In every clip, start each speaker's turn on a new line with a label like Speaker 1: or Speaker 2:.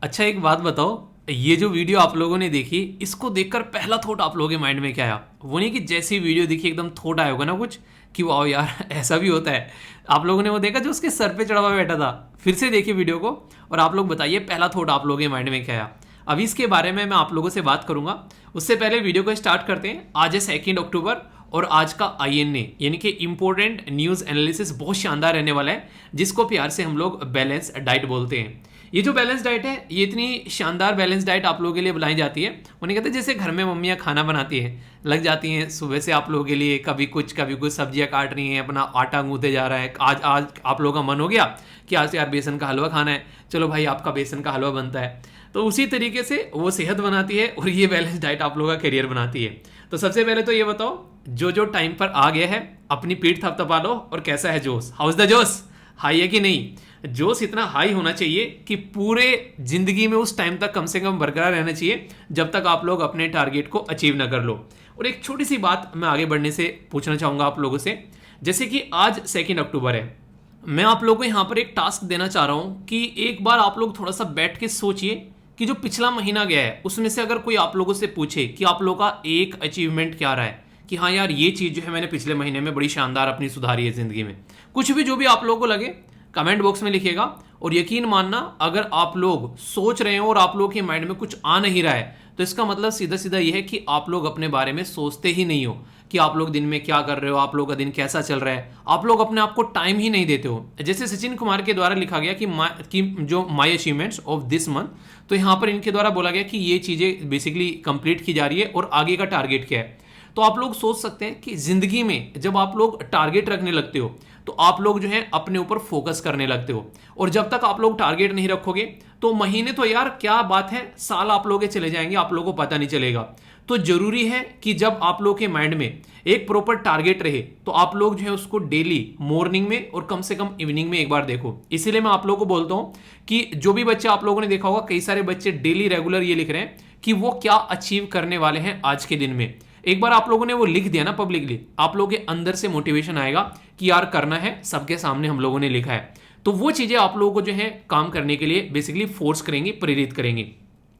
Speaker 1: अच्छा एक बात बताओ, ये जो वीडियो आप लोगों ने देखी, इसको देखकर पहला थॉट आप लोगों के माइंड में क्या आया? वो नहीं कि जैसी वीडियो देखी एकदम थॉट आया होगा ना कुछ कि वाह यार ऐसा भी होता है। आप लोगों ने वो देखा जो उसके सर पे चढ़ा हुआ बैठा था? फिर से देखिए वीडियो को और आप लोग बताइए पहला थॉट आप लोगों के माइंड में क्या आया। अभी इसके बारे में मैं आप लोगों से बात करूंगा। उससे पहले वीडियो को स्टार्ट करते हैं। आज है 2 अक्टूबर और आज का आईएनए यानी कि इंपॉर्टेंट न्यूज़ एनालिसिस बहुत शानदार रहने वाला है, जिसको प्यार से हम लोग बैलेंस डाइट बोलते हैं। ये जो बैलेंस डाइट है, ये इतनी शानदार बैलेंस डाइट आप लोगों के लिए बनाई जाती है। उन्हें कहते हैं जैसे घर में मम्मियाँ खाना बनाती हैं, लग जाती हैं सुबह से आप लोगों के लिए, कभी कुछ सब्जियां काट रही हैं, अपना आटा गूंथे जा रहा है। आज आज आप लोगों का मन हो गया कि आज तो यार बेसन का हलवा खाना है, चलो भाई आपका बेसन का हलवा बनता है। तो उसी तरीके से वो सेहत बनाती है और ये बैलेंस डाइट आप लोगों का करियर बनाती है। तो सबसे पहले तो ये बताओ, जो जो टाइम पर आ गया है अपनी पीठ थपथपा लो और कैसा है जोश? हाउस द जोश? हाई है कि नहीं? जोश इतना हाई होना चाहिए कि पूरे जिंदगी में उस टाइम तक कम से कम बरकरार रहना चाहिए जब तक आप लोग अपने टारगेट को अचीव ना कर लो। और एक छोटी सी बात मैं आगे बढ़ने से पूछना चाहूंगा आप लोगों से। जैसे कि आज 2 अक्टूबर है, मैं आप लोगों को यहाँ पर एक टास्क देना चाह रहा हूँ कि एक बार आप लोग थोड़ा सा बैठ के सोचिए कि जो पिछला महीना गया है उसमें से अगर कोई आप लोगों से पूछे कि आप लोगों का एक अचीवमेंट क्या रहा है, कि हाँ यार ये चीज़ जो है मैंने पिछले महीने में बड़ी शानदार अपनी सुधारी है ज़िंदगी में, कुछ भी जो भी आप लोगों को लगे कमेंट बॉक्स में लिखिएगा। और यकीन मानना, अगर आप लोग सोच रहे हो और आप लोगों के माइंड में कुछ आ नहीं रहा है तो इसका मतलब सीधा सीधा यह है कि आप लोग अपने बारे में सोचते ही नहीं हो कि आप लोग दिन में क्या कर रहे हो, आप लोग का दिन कैसा चल रहा है। आप लोग अपने आप को टाइम ही नहीं देते हो। जैसे सचिन कुमार के द्वारा लिखा गया कि जो my achievements of this month, तो यहाँ पर इनके द्वारा बोला गया कि ये चीज़ें बेसिकली कंप्लीट की जा रही है और आगे का टारगेट क्या है। तो आप लोग सोच सकते हैं कि जिंदगी में जब आप लोग टारगेट रखने लगते हो तो आप लोग जो है अपने ऊपर फोकस करने लगते हो। और जब तक आप लोग टारगेट नहीं रखोगे तो महीने तो यार क्या बात है, साल आप लोग के चले जाएंगे, आप लोगों को पता नहीं चलेगा। तो जरूरी है कि जब आप लोग के माइंड में एक प्रॉपर टारगेट रहे तो आप लोग जो है उसको डेली मॉर्निंग में और कम से कम इवनिंग में एक बार देखो। इसीलिए मैं आप लोगों को बोलता हूं कि जो भी बच्चे आप लोगों ने देखा होगा, कई सारे बच्चे डेली रेगुलर ये लिख रहे हैं कि वो क्या अचीव करने वाले हैं आज के दिन में। एक बार आप लोगों ने वो लिख दिया ना पब्लिकली, आप लोगों के अंदर से मोटिवेशन आएगा कि यार करना है, सबके सामने हम लोगों ने लिखा है। तो वो चीजें आप लोगों को जो है काम करने के लिए बेसिकली फोर्स करेंगी, प्रेरित करेंगी।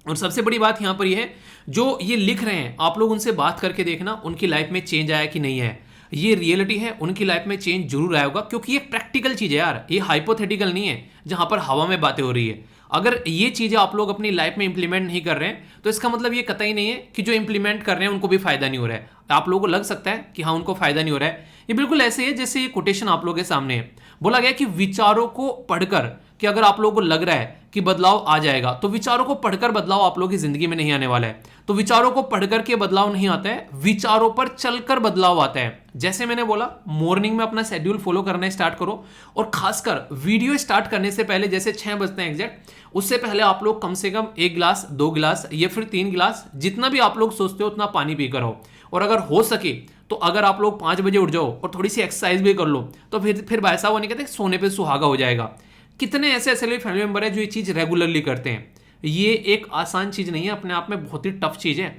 Speaker 1: और सबसे बड़ी बात यहां पर यह है, जो ये लिख रहे हैं आप लोग उनसे बात करके देखना उनकी लाइफ में चेंज आया कि नहीं है। ये रियलिटी है, उनकी लाइफ में चेंज जरूर आया होगा, क्योंकि ये प्रैक्टिकल चीज है यार, ये हाइपोथेटिकल नहीं है जहां पर हवा में बातें हो रही है। अगर ये चीजें आप लोग अपनी लाइफ में इंप्लीमेंट नहीं कर रहे हैं तो इसका मतलब ये कतई नहीं है कि जो इंप्लीमेंट कर रहे हैं उनको भी फायदा नहीं हो रहा है। आप लोगों को लग सकता है कि हाँ उनको फायदा नहीं हो रहा है, ये बिल्कुल ऐसे है जैसे ये कोटेशन आप लोगों के सामने है। बोला गया कि विचारों को पढ़कर, कि अगर आप लोगों को लग रहा है कि बदलाव आ जाएगा, तो विचारों को पढ़कर बदलाव आप लोगों की जिंदगी में नहीं आने वाला है। तो विचारों को पढ़कर के बदलाव नहीं आता है, विचारों पर चलकर बदलाव आता है। जैसे मैंने बोला, मॉर्निंग में अपना शेड्यूल फॉलो करना स्टार्ट करो और खासकर वीडियो स्टार्ट करने से पहले, जैसे 6 बजते हैं एग्जैक्ट, उससे पहले आप लोग कम से कम 1 गिलास, 2 गिलास या फिर 3 गिलास, जितना भी आप लोग सोचते हो उतना पानी पीकर आओ। और अगर हो सके तो अगर आप लोग 5 बजे उठ जाओ और थोड़ी सी एक्सरसाइज भी कर लो तो फिर भाई साहब वो नहीं कहते सोने पे सुहागा हो जाएगा। कितने ऐसे ऐसे फैमिली मेंबर है जो ये चीज़ रेगुलरली करते हैं। ये एक आसान चीज़ नहीं है, अपने आप में बहुत ही टफ चीज़ है।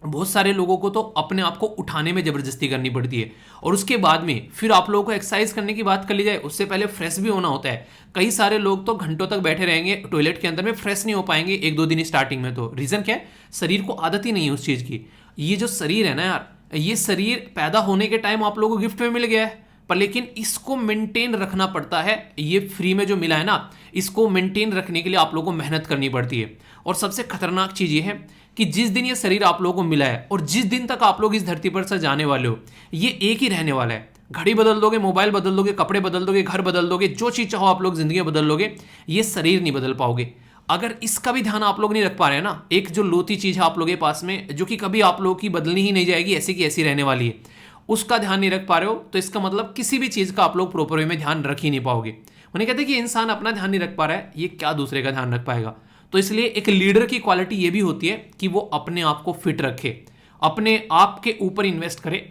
Speaker 1: बहुत सारे लोगों को तो अपने आप को उठाने में जबरदस्ती करनी पड़ती है और उसके बाद में फिर आप लोगों को एक्सरसाइज करने की बात कर ली जाए, उससे पहले फ्रेश भी होना होता है। कई सारे लोग तो घंटों तक बैठे रहेंगे टॉयलेट के अंदर में, फ्रेश नहीं हो पाएंगे 1-2 दिन स्टार्टिंग में। तो रीज़न क्या है? शरीर को आदत ही नहीं है उस चीज़ की। ये जो शरीर है ना यार, ये शरीर पैदा होने के टाइम आप लोगों को गिफ्ट में मिल गया है, पर लेकिन इसको मेंटेन रखना पड़ता है। ये फ्री में जो मिला है ना, इसको मेंटेन रखने के लिए आप लोगों को मेहनत करनी पड़ती है। और सबसे खतरनाक चीज़ ये है कि जिस दिन ये शरीर आप लोगों को मिला है और जिस दिन तक आप लोग इस धरती पर से जाने वाले हो, ये एक ही रहने वाला है। घड़ी बदल दोगे, मोबाइल बदल दोगे, कपड़े बदल दोगे, घर बदल दोगे, जो चीज़ चाहो आप लोग जिंदगी में बदल लोगे, ये शरीर नहीं बदल पाओगे। अगर इसका भी ध्यान आप लोग नहीं रख पा रहे हैं ना, एक जो लोती चीज़ है आप लोगों के पास में जो कि कभी आप लोगों की बदलनी ही नहीं जाएगी, ऐसी की ऐसी रहने वाली है, उसका ध्यान नहीं रख पा रहे हो, तो इसका मतलब किसी भी चीज़ का आप लोग प्रॉपर वे में ध्यान रख ही नहीं पाओगे। उन्हें कहते हैं कि इंसान अपना ध्यान नहीं रख पा रहा है, ये क्या दूसरे का ध्यान रख पाएगा। तो इसलिए एक लीडर की क्वालिटी ये भी होती है कि वो अपने आप को फिट रखे, अपने आप के ऊपर इन्वेस्ट करे,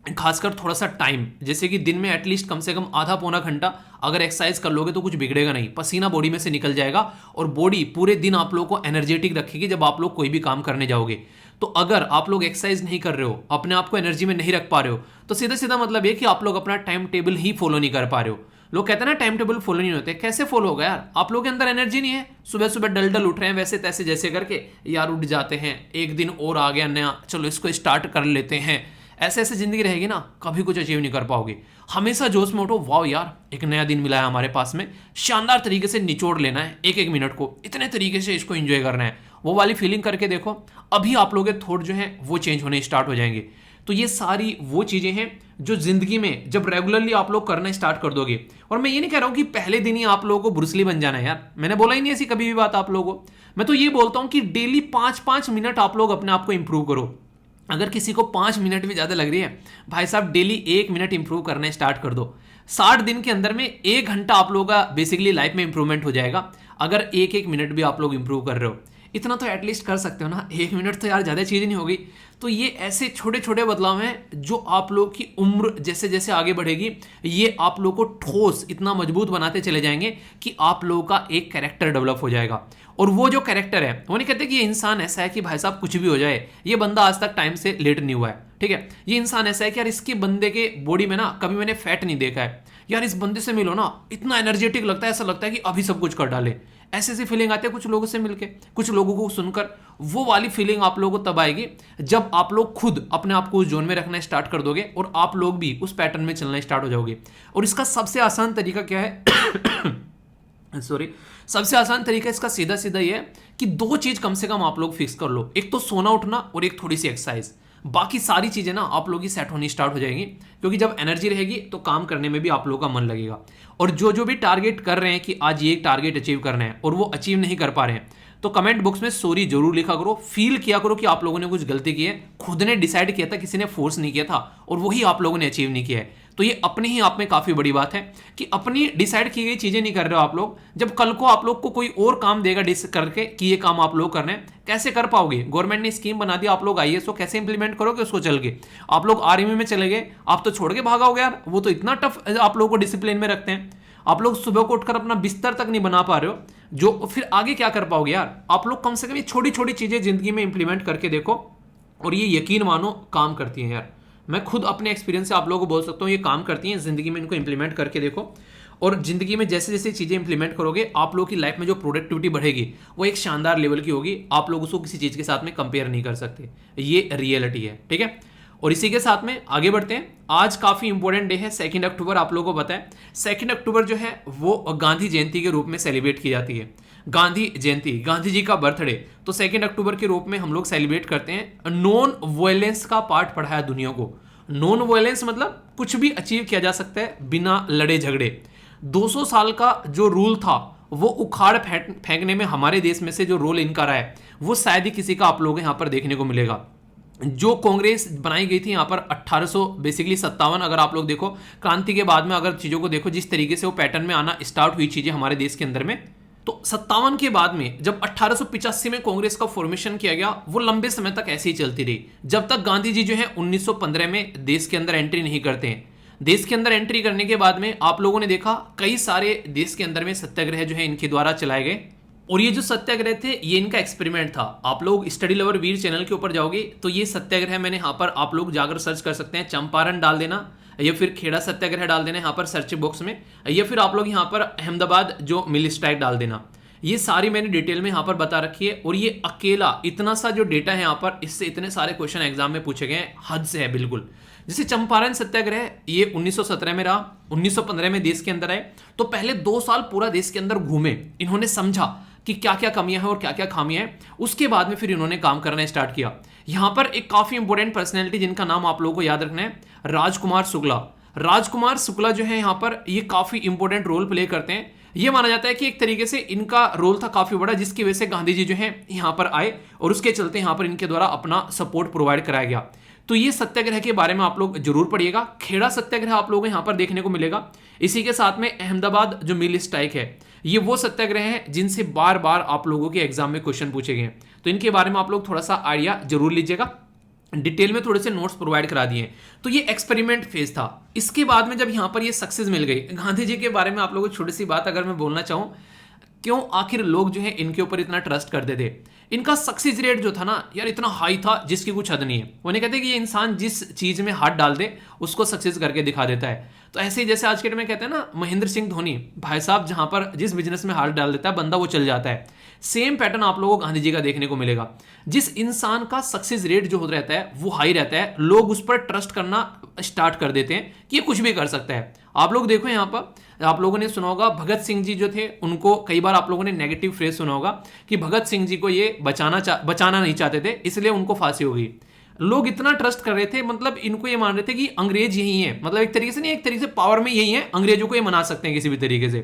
Speaker 1: खासकर थोड़ा सा टाइम, जैसे कि दिन में एटलीस्ट कम से कम आधा पौना घंटा अगर एक्सरसाइज कर लोगे तो कुछ बिगड़ेगा नहीं, पसीना बॉडी में से निकल जाएगा और बॉडी पूरे दिन आप लोगों को एनर्जेटिक रखेगी जब आप लोग कोई भी काम करने जाओगे। तो अगर आप लोग एक्सरसाइज नहीं कर रहे हो, अपने आप को एनर्जी में नहीं रख पा रहे हो, तो सीधा सीधा मतलब ये कि आप लोग अपना टाइम टेबल ही फॉलो नहीं कर पा रहे हो। लोग कहते हैं ना टाइम टेबल फॉलो नहीं होते, कैसे फॉलो होगा यार? आप लोगों के अंदर एनर्जी नहीं है, सुबह सुबह डल डल उठ रहे हैं वैसे तैसे जैसे करके, यार उठ जाते हैं, एक दिन और आ गया नया, चलो इसको स्टार्ट कर लेते हैं, ऐसे ऐसे जिंदगी रहेगी ना, कभी कुछ अचीव नहीं कर पाओगे। हमेशा जोश में उठो, वाह यार एक नया दिन मिला है हमारे पास में, शानदार तरीके से निचोड़ लेना है एक एक मिनट को, इतने तरीके से इसको एंजॉय करना है, वो वाली फीलिंग करके देखो, अभी आप लोगों के थॉट जो हैं वो चेंज होने स्टार्ट हो जाएंगे। तो ये सारी वो चीज़ें हैं जो जिंदगी में जब रेगुलरली आप लोग करना स्टार्ट कर दोगे, और मैं ये नहीं कह रहा हूँ कि पहले दिन ही आप लोगों को ब्रूसली बन जाना है यार, मैंने बोला ही नहीं ऐसी कभी भी बात आप लोगों को। मैं तो ये बोलता हूँ कि डेली 5-5 मिनट आप लोग अपने आप को इंप्रूव करो। अगर किसी को 5 मिनट भी ज़्यादा लग रही है, भाई साहब डेली 1 मिनट इंप्रूव करना स्टार्ट कर दो। 60 दिन के अंदर में 1 घंटा आप लोगों का बेसिकली लाइफ में इंप्रूवमेंट हो जाएगा, अगर 1-1 मिनट भी आप लोग इंप्रूव कर रहे हो। इतना तो एटलीस्ट कर सकते हो ना, 1 मिनट तो यार ज़्यादा चीज़ नहीं होगी। तो ये ऐसे छोटे छोटे बदलाव हैं जो आप लोग की उम्र जैसे जैसे आगे बढ़ेगी, ये आप लोग को ठोस इतना मजबूत बनाते चले जाएंगे कि आप लोगों का एक कैरेक्टर डेवलप हो जाएगा। और वो जो कैरेक्टर है, वो नहीं कहते कि ये इंसान ऐसा है कि भाई साहब कुछ भी हो जाए, ये बंदा आज तक टाइम से लेट नहीं हुआ है, ठीक है, ये इंसान ऐसा है कि यार इसके बंदे के बॉडी में ना कभी मैंने फैट नहीं देखा है, यार इस बंदे से मिलो ना इतना एनर्जेटिक लगता है, ऐसा लगता है कि अभी सब कुछ कर डाले, ऐसे ऐसी फीलिंग आती है कुछ लोगों से मिलके, कुछ लोगों को सुनकर। वो वाली फीलिंग आप लोगों को तब आएगी जब आप लोग खुद अपने आप को उस जोन में रखना स्टार्ट कर दोगे और आप लोग भी उस पैटर्न में चलना स्टार्ट हो जाओगे। और इसका सबसे आसान तरीका क्या है सॉरी, सबसे आसान तरीका इसका सीधा सीधा ये है कि 2 चीज कम से कम आप लोग फिक्स कर लो, एक तो सोना उठना और एक थोड़ी सी एक्सरसाइज। बाकी सारी चीजें ना आप लोग की सेट होनी स्टार्ट हो जाएंगी, क्योंकि जब एनर्जी रहेगी तो काम करने में भी आप लोगों का मन लगेगा। और जो जो भी टारगेट कर रहे हैं कि आज ये टारगेट अचीव करना है और वो अचीव नहीं कर पा रहे हैं, तो कमेंट बॉक्स में सॉरी जरूर लिखा करो, फील किया करो कि आप लोगों ने कुछ गलती की है, खुद ने डिसाइड किया था, किसी ने फोर्स नहीं किया था, और वही आप लोगों ने अचीव नहीं किया है। तो ये अपने ही आप में काफी बड़ी बात है कि अपनी डिसाइड की गई चीजें नहीं कर रहे हो आप लोग, जब कल को आप लोग को कोई और काम देगा करके कि ये काम आप लोग करना है, कैसे कर पाओगे? गवर्नमेंट ने स्कीम बना दी, आप लोग आईएएस को कैसे इंप्लीमेंट करोगे उसको चल के? आप लोग आर्मी में चले गए, आप तो छोड़ के भागोगे यार, वो तो इतना टफ आप लोगों को डिसिप्लिन में रखते हैं, आप लोग सुबह को उठकर अपना बिस्तर तक नहीं बना पा रहे हो, जो फिर आगे क्या कर पाओगे यार? आप लोग कम से कम ये छोटी छोटी चीजें जिंदगी में इंप्लीमेंट करके देखो, और ये यकीन मानो काम करती हैं यार। मैं खुद अपने एक्सपीरियंस से आप लोगों को बोल सकता हूँ, ये काम करती हैं जिंदगी में, इनको इंप्लीमेंट करके देखो। और जिंदगी में जैसे जैसे चीजें इंप्लीमेंट करोगे, आप लोगों की लाइफ में जो प्रोडक्टिविटी बढ़ेगी वो एक शानदार लेवल की होगी, आप लोग उसको किसी चीज के साथ में कंपेयर नहीं कर सकते, ये रियलिटी है, ठीक है। और इसी के साथ में आगे बढ़ते हैं। आज काफी इंपॉर्टेंट डे है, 2 अक्टूबर। आप लोगों को पता है 2 अक्टूबर जो है वो गांधी जयंती के रूप में सेलिब्रेट की जाती है। गांधी जयंती, गांधी जी का बर्थडे, तो 2 अक्टूबर के रूप में हम लोग सेलिब्रेट करते हैं। नॉन वायलेंस का पार्ट पढ़ाया दुनिया को। नॉन वायलेंस मतलब कुछ भी अचीव किया जा सकता है बिना लड़े झगड़े। 200 साल का जो रूल था वो उखाड़ फेंकने में हमारे देश में से जो रोल इनका रहा है वो शायद ही किसी का आप लोग यहाँ पर देखने को मिलेगा। जो कांग्रेस बनाई गई थी यहाँ पर 1800 बेसिकली 57, अगर आप लोग देखो क्रांति के बाद में अगर चीजों को देखो जिस तरीके से वो पैटर्न में आना स्टार्ट हुई चीजें हमारे देश के अंदर में, तो 57 के बाद में जब 1885 में कांग्रेस का फॉर्मेशन किया गया, वो लंबे समय तक ऐसे ही चलती रही जब तक गांधी जी जो है 1915 में देश के अंदर एंट्री नहीं करते हैं। देश के अंदर एंट्री करने के बाद में आप लोगों ने देखा कई सारे देश के अंदर में सत्याग्रह जो है इनके द्वारा चलाए गए। और ये जो सत्याग्रह थे ये इनका एक्सपेरिमेंट था। आप लोग स्टडी लवर वीर चैनल के ऊपर जाओगे तो ये सत्याग्रह मैंने यहाँ पर आप लोग जाकर सर्च कर सकते हैं, चंपारण डाल देना या फिर खेड़ा सत्याग्रह डाल देना यहाँ पर सर्च बॉक्स में, या फिर आप लोग यहाँ पर अहमदाबाद जो मिल स्ट्राइक डाल देना। ये सारी मैंने डिटेल में यहाँ पर बता रखी है। और ये अकेला इतना सा जो डेटा है यहाँ पर, इससे इतने सारे क्वेश्चन एग्जाम में पूछे गए हैं, हद से है बिल्कुल। जैसे चंपारण सत्याग्रह ये 1917 में रहा, 1915 में देश के अंदर आए, तो पहले 2 साल पूरा देश के अंदर घूमे, इन्होंने समझा कि क्या क्या कमियां हैं और क्या क्या खामियां हैं। उसके बाद में फिर इन्होंने काम करना स्टार्ट किया। यहां पर एक काफी इंपॉर्टेंट पर्सनैलिटी जिनका नाम आप लोगों को याद रखना है, राजकुमार शुक्ला। राजकुमार शुक्ला जो है यहाँ पर ये काफी इंपॉर्टेंट रोल प्ले करते हैं। ये माना जाता है कि एक तरीके से इनका रोल था काफी बड़ा, जिसकी वजह से गांधी जी जो है यहाँ पर आए और उसके चलते यहाँ पर इनके द्वारा अपना सपोर्ट प्रोवाइड कराया गया। तो ये सत्याग्रह के बारे में आप लोग जरूर पढ़िएगा। खेड़ा सत्याग्रह आप लोगों को यहाँ पर देखने को मिलेगा। इसी के साथ में अहमदाबाद जो मिल स्ट्राइक है, ये वो सत्याग्रह है जिनसे बार बार आप लोगों के एग्जाम में क्वेश्चन पूछे गए, तो इनके बारे में आप लोग थोड़ा सा आइडिया जरूर लीजिएगा। डिटेल में थोड़े से नोट्स प्रोवाइड करा दिए। तो ये एक्सपेरिमेंट फेज था। इसके बाद में जब यहाँ पर ये सक्सेस मिल गई, गांधी जी के बारे में आप लोगों को छोटी सी बात अगर मैं बोलना चाहूँ, क्यों आखिर लोग जो है इनके ऊपर इतना ट्रस्ट करते थे। इनका सक्सेस रेट जो था ना यार इतना हाई था जिसकी कुछ हद नहीं है। वो नहीं कहते कि ये इंसान जिस चीज में हाथ डाल दे उसको सक्सेस करके दिखा देता है। तो ऐसे ही जैसे आज के डेट में कहते हैं ना महेंद्र सिंह धोनी भाई साहब, जहां पर जिस बिजनेस में हाथ डाल देता है बंदा वो चल जाता है। सेम पैटर्न आप लोगों को गांधी जी का देखने को मिलेगा। जिस इंसान का सक्सेस रेट जो होता रहता है वो हाई रहता है, लोग उस पर ट्रस्ट करना स्टार्ट कर देते हैं कि ये कुछ भी कर सकता है। आप लोग देखो यहाँ पर आप लोगों ने सुना होगा भगत सिंह जी जो थे उनको कई बार आप लोगों ने नेगेटिव फ्रेज सुना होगा कि भगत सिंह जी को ये बचाना नहीं चाहते थे इसलिए उनको फांसी हो गई। लोग इतना ट्रस्ट कर रहे थे, मतलब इनको ये मान रहे थे कि अंग्रेज यही है, मतलब एक तरीके से नहीं, एक तरीके से पावर में यही है, अंग्रेजों को ये मना सकते हैं किसी भी तरीके से।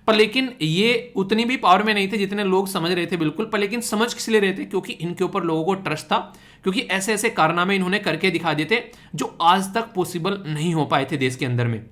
Speaker 1: पर लेकिन ये उतनी भी पावर में नहीं थे जितने लोग समझ रहे थे बिल्कुल। पर लेकिन समझ किस लिए रहे थे? क्योंकि इनके ऊपर लोगों को ट्रस्ट था, क्योंकि ऐसे ऐसे कारनामे इन्होंने करके दिखा दिए थे जो आज तक पॉसिबल नहीं हो पाए थे देश के अंदर में।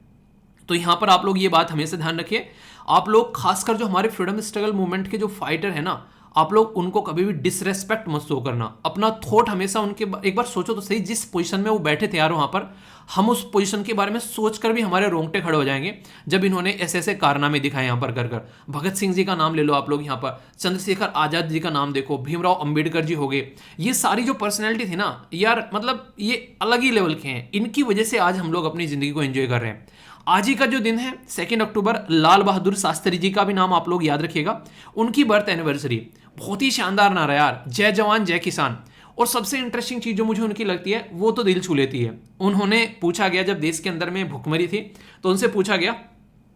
Speaker 1: तो यहां पर आप लोग ये बात हमेशा ध्यान रखिए, आप लोग खासकर जो हमारे फ्रीडम स्ट्रगल मूवमेंट के जो फाइटर है ना, आप लोग उनको कभी भी डिसरेस्पेक्ट मत शो करना। अपना थॉट हमेशा उनके, एक बार सोचो तो सही, जिस पोजीशन में वो बैठे थे यार वहां पर, हम उस पोजीशन के बारे में सोचकर भी हमारे रोंगटे खड़े हो जाएंगे जब इन्होंने ऐसे ऐसे कारनामे दिखाए यहाँ पर कर कर। भगत सिंह जी का नाम ले लो आप लोग, यहाँ पर चंद्रशेखर आजाद जी का नाम देखो, भीमराव अंबेडकर जी हो गए, ये सारी जो पर्सनैलिटी थी ना यार, मतलब ये अलग ही लेवल के हैं। इनकी वजह से आज हम लोग अपनी जिंदगी को एंजॉय कर रहे हैं। आज ही का जो दिन है 2 अक्टूबर, लाल बहादुर शास्त्री जी का भी नाम आप लोग याद रखिएगा, उनकी बर्थ एनिवर्सरी। बहुत ही शानदार नारा यार, जय जवान जय किसान। और सबसे इंटरेस्टिंग चीज जो मुझे उनकी लगती है वो तो दिल छू लेती है। उन्होंने पूछा गया, जब देश के अंदर में भुखमरी थी तो उनसे पूछा गया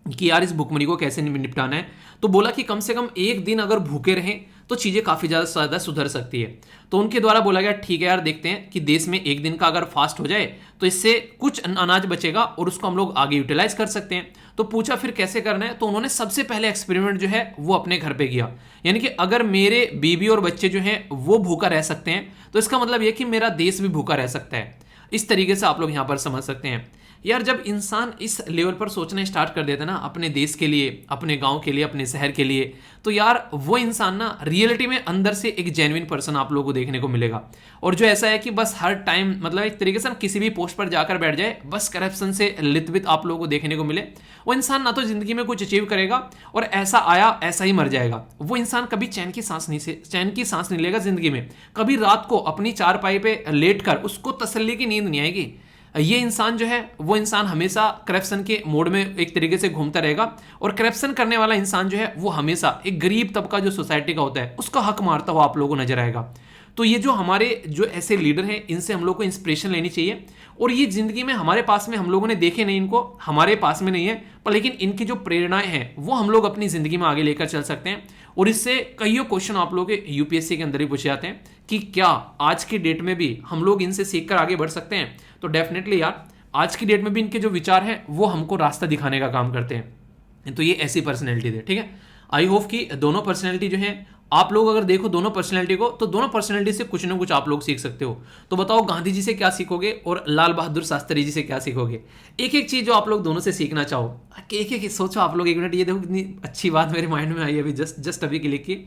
Speaker 1: कि यार इस भुखमरी को कैसे निपटाना है, तो बोला कि कम से कम एक दिन अगर भूखे रहें तो चीज़ें काफ़ी ज़्यादा सुधर सकती है। तो उनके द्वारा बोला गया ठीक है यार, देखते हैं कि देश में एक दिन का अगर फास्ट हो जाए तो इससे कुछ अनाज बचेगा और उसको हम लोग आगे यूटिलाइज कर सकते हैं। तो पूछा फिर कैसे करना है, तो उन्होंने सबसे पहले एक्सपेरिमेंट जो है वो अपने घर पे किया। यानी कि अगर मेरे बीवी और बच्चे जो हैं वो भूखा रह सकते हैं तो इसका मतलब यह कि मेरा देश भी भूखा रह सकता है। इस तरीके से आप लोग यहाँ पर समझ सकते हैं। यार जब इंसान इस लेवल पर सोचना स्टार्ट कर देता है ना, अपने देश के लिए, अपने गांव के लिए, अपने शहर के लिए, तो यार वो इंसान ना रियलिटी में अंदर से एक जेन्युइन पर्सन आप लोगों को देखने को मिलेगा। और जो ऐसा है कि बस हर टाइम, मतलब एक तरीके से किसी भी पोस्ट पर जाकर बैठ जाए, बस करप्शन से लिप्त आप लोगों को देखने को मिले, वो इंसान ना तो जिंदगी में कुछ अचीव करेगा और ऐसा आया ऐसा ही मर जाएगा। वो इंसान कभी चैन की सांस नहीं लेगा जिंदगी में। कभी रात को अपनी चारपाई पे लेट कर उसको तसल्ली की नींद नहीं आएगी। ये इंसान जो है वो इंसान हमेशा करप्शन के मोड में एक तरीके से घूमता रहेगा। और करप्शन करने वाला इंसान जो है वो हमेशा एक गरीब तबका जो सोसाइटी का होता है उसका हक मारता हुआ आप लोगों को नजर आएगा। तो ये जो हमारे जो ऐसे लीडर हैं, इनसे हम लोग को इंस्पिरेशन लेनी चाहिए। और ये जिंदगी में हमारे पास में, हम लोगों ने देखे नहीं इनको, हमारे पास में नहीं है, पर लेकिन इनकी जो प्रेरणाएं हैं वो हम लोग अपनी जिंदगी में आगे लेकर चल सकते हैं। और इससे कईयों क्वेश्चन आप लोगों के यूपीएससी के अंदर ही पूछे जाते हैं कि क्या आज की डेट में भी हम लोग इनसे सीखकर आगे बढ़ सकते हैं। तो डेफिनेटली यार, आज की डेट में भी इनके जो विचार हैं वो हमको रास्ता दिखाने का काम करते हैं। तो ये ऐसी पर्सनैलिटी थे, ठीक है। आई होप कि दोनों पर्सनैलिटी जो है, आप लोग अगर देखो दोनों पर्सनैलिटी को, तो दोनों पर्सनैलिटी से कुछ ना कुछ आप लोग सीख सकते हो। तो बताओ गांधी जी से क्या सीखोगे और लाल बहादुर शास्त्री जी से क्या सीखोगे। एक एक चीज जो आप लोग दोनों से सीखना चाहो, एक एक सोचो आप लोग। 1 मिनट, ये देखो कितनी अच्छी बात मेरे माइंड में आई अभी जस्ट अभी क्लिक की।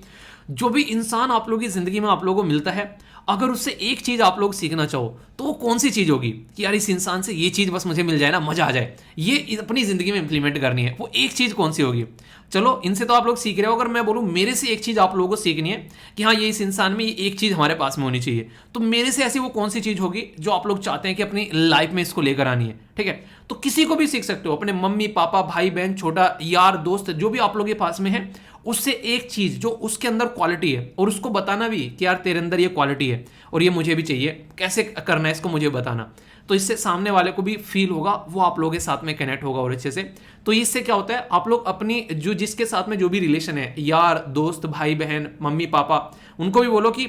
Speaker 1: जो भी इंसान आप लोगों की जिंदगी में आप लोगों को मिलता है, अगर उससे एक चीज आप लोग सीखना चाहो तो वो कौन सी चीज होगी कि यार इस इंसान से ये चीज बस मुझे मिल जाए ना, मजा आ जाए, ये अपनी जिंदगी में इंप्लीमेंट करनी है, वो एक चीज कौन सी होगी। चलो इनसे तो आप लोग सीख रहे हो, अगर मैं बोलूं मेरे से एक चीज आप लोगों को सीखनी है कि हाँ ये इस इंसान में ये एक चीज हमारे पास में होनी चाहिए, तो मेरे से ऐसी वो कौन सी चीज होगी जो आप लोग चाहते हैं कि अपनी लाइफ में इसको लेकर आनी है, ठीक है। तो किसी को भी सीख सकते हो, अपने मम्मी पापा भाई बहन छोटा यार दोस्त जो भी आप लोग के पास में है, उससे एक चीज जो उसके अंदर क्वालिटी है और उसको बताना भी कि यार तेरे अंदर ये क्वालिटी है और ये मुझे भी चाहिए, कैसे करना है इसको मुझे बताना। तो इससे सामने वाले को भी फील होगा, वो आप लोगों के साथ में कनेक्ट होगा और अच्छे से। तो इससे क्या होता है, आप लोग अपनी जो जिसके साथ में जो भी रिलेशन है, यार दोस्त भाई बहन मम्मी पापा, उनको भी बोलो कि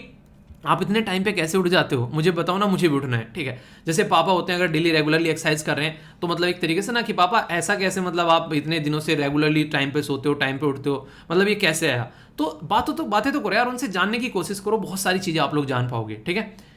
Speaker 1: आप इतने टाइम पे कैसे उठ जाते हो, मुझे बताओ ना, मुझे भी उठना है, ठीक है। जैसे पापा होते हैं, अगर डेली रेगुलरली एक्सरसाइज कर रहे हैं तो मतलब एक तरीके से ना कि पापा ऐसा कैसे, मतलब आप इतने दिनों से रेगुलरली टाइम पे सोते हो, टाइम पे उठते हो, मतलब ये कैसे आया। तो बातें तो करो यार, उनसे जानने की कोशिश करो, बहुत सारी चीज़ें आप लोग जान पाओगे, ठीक है।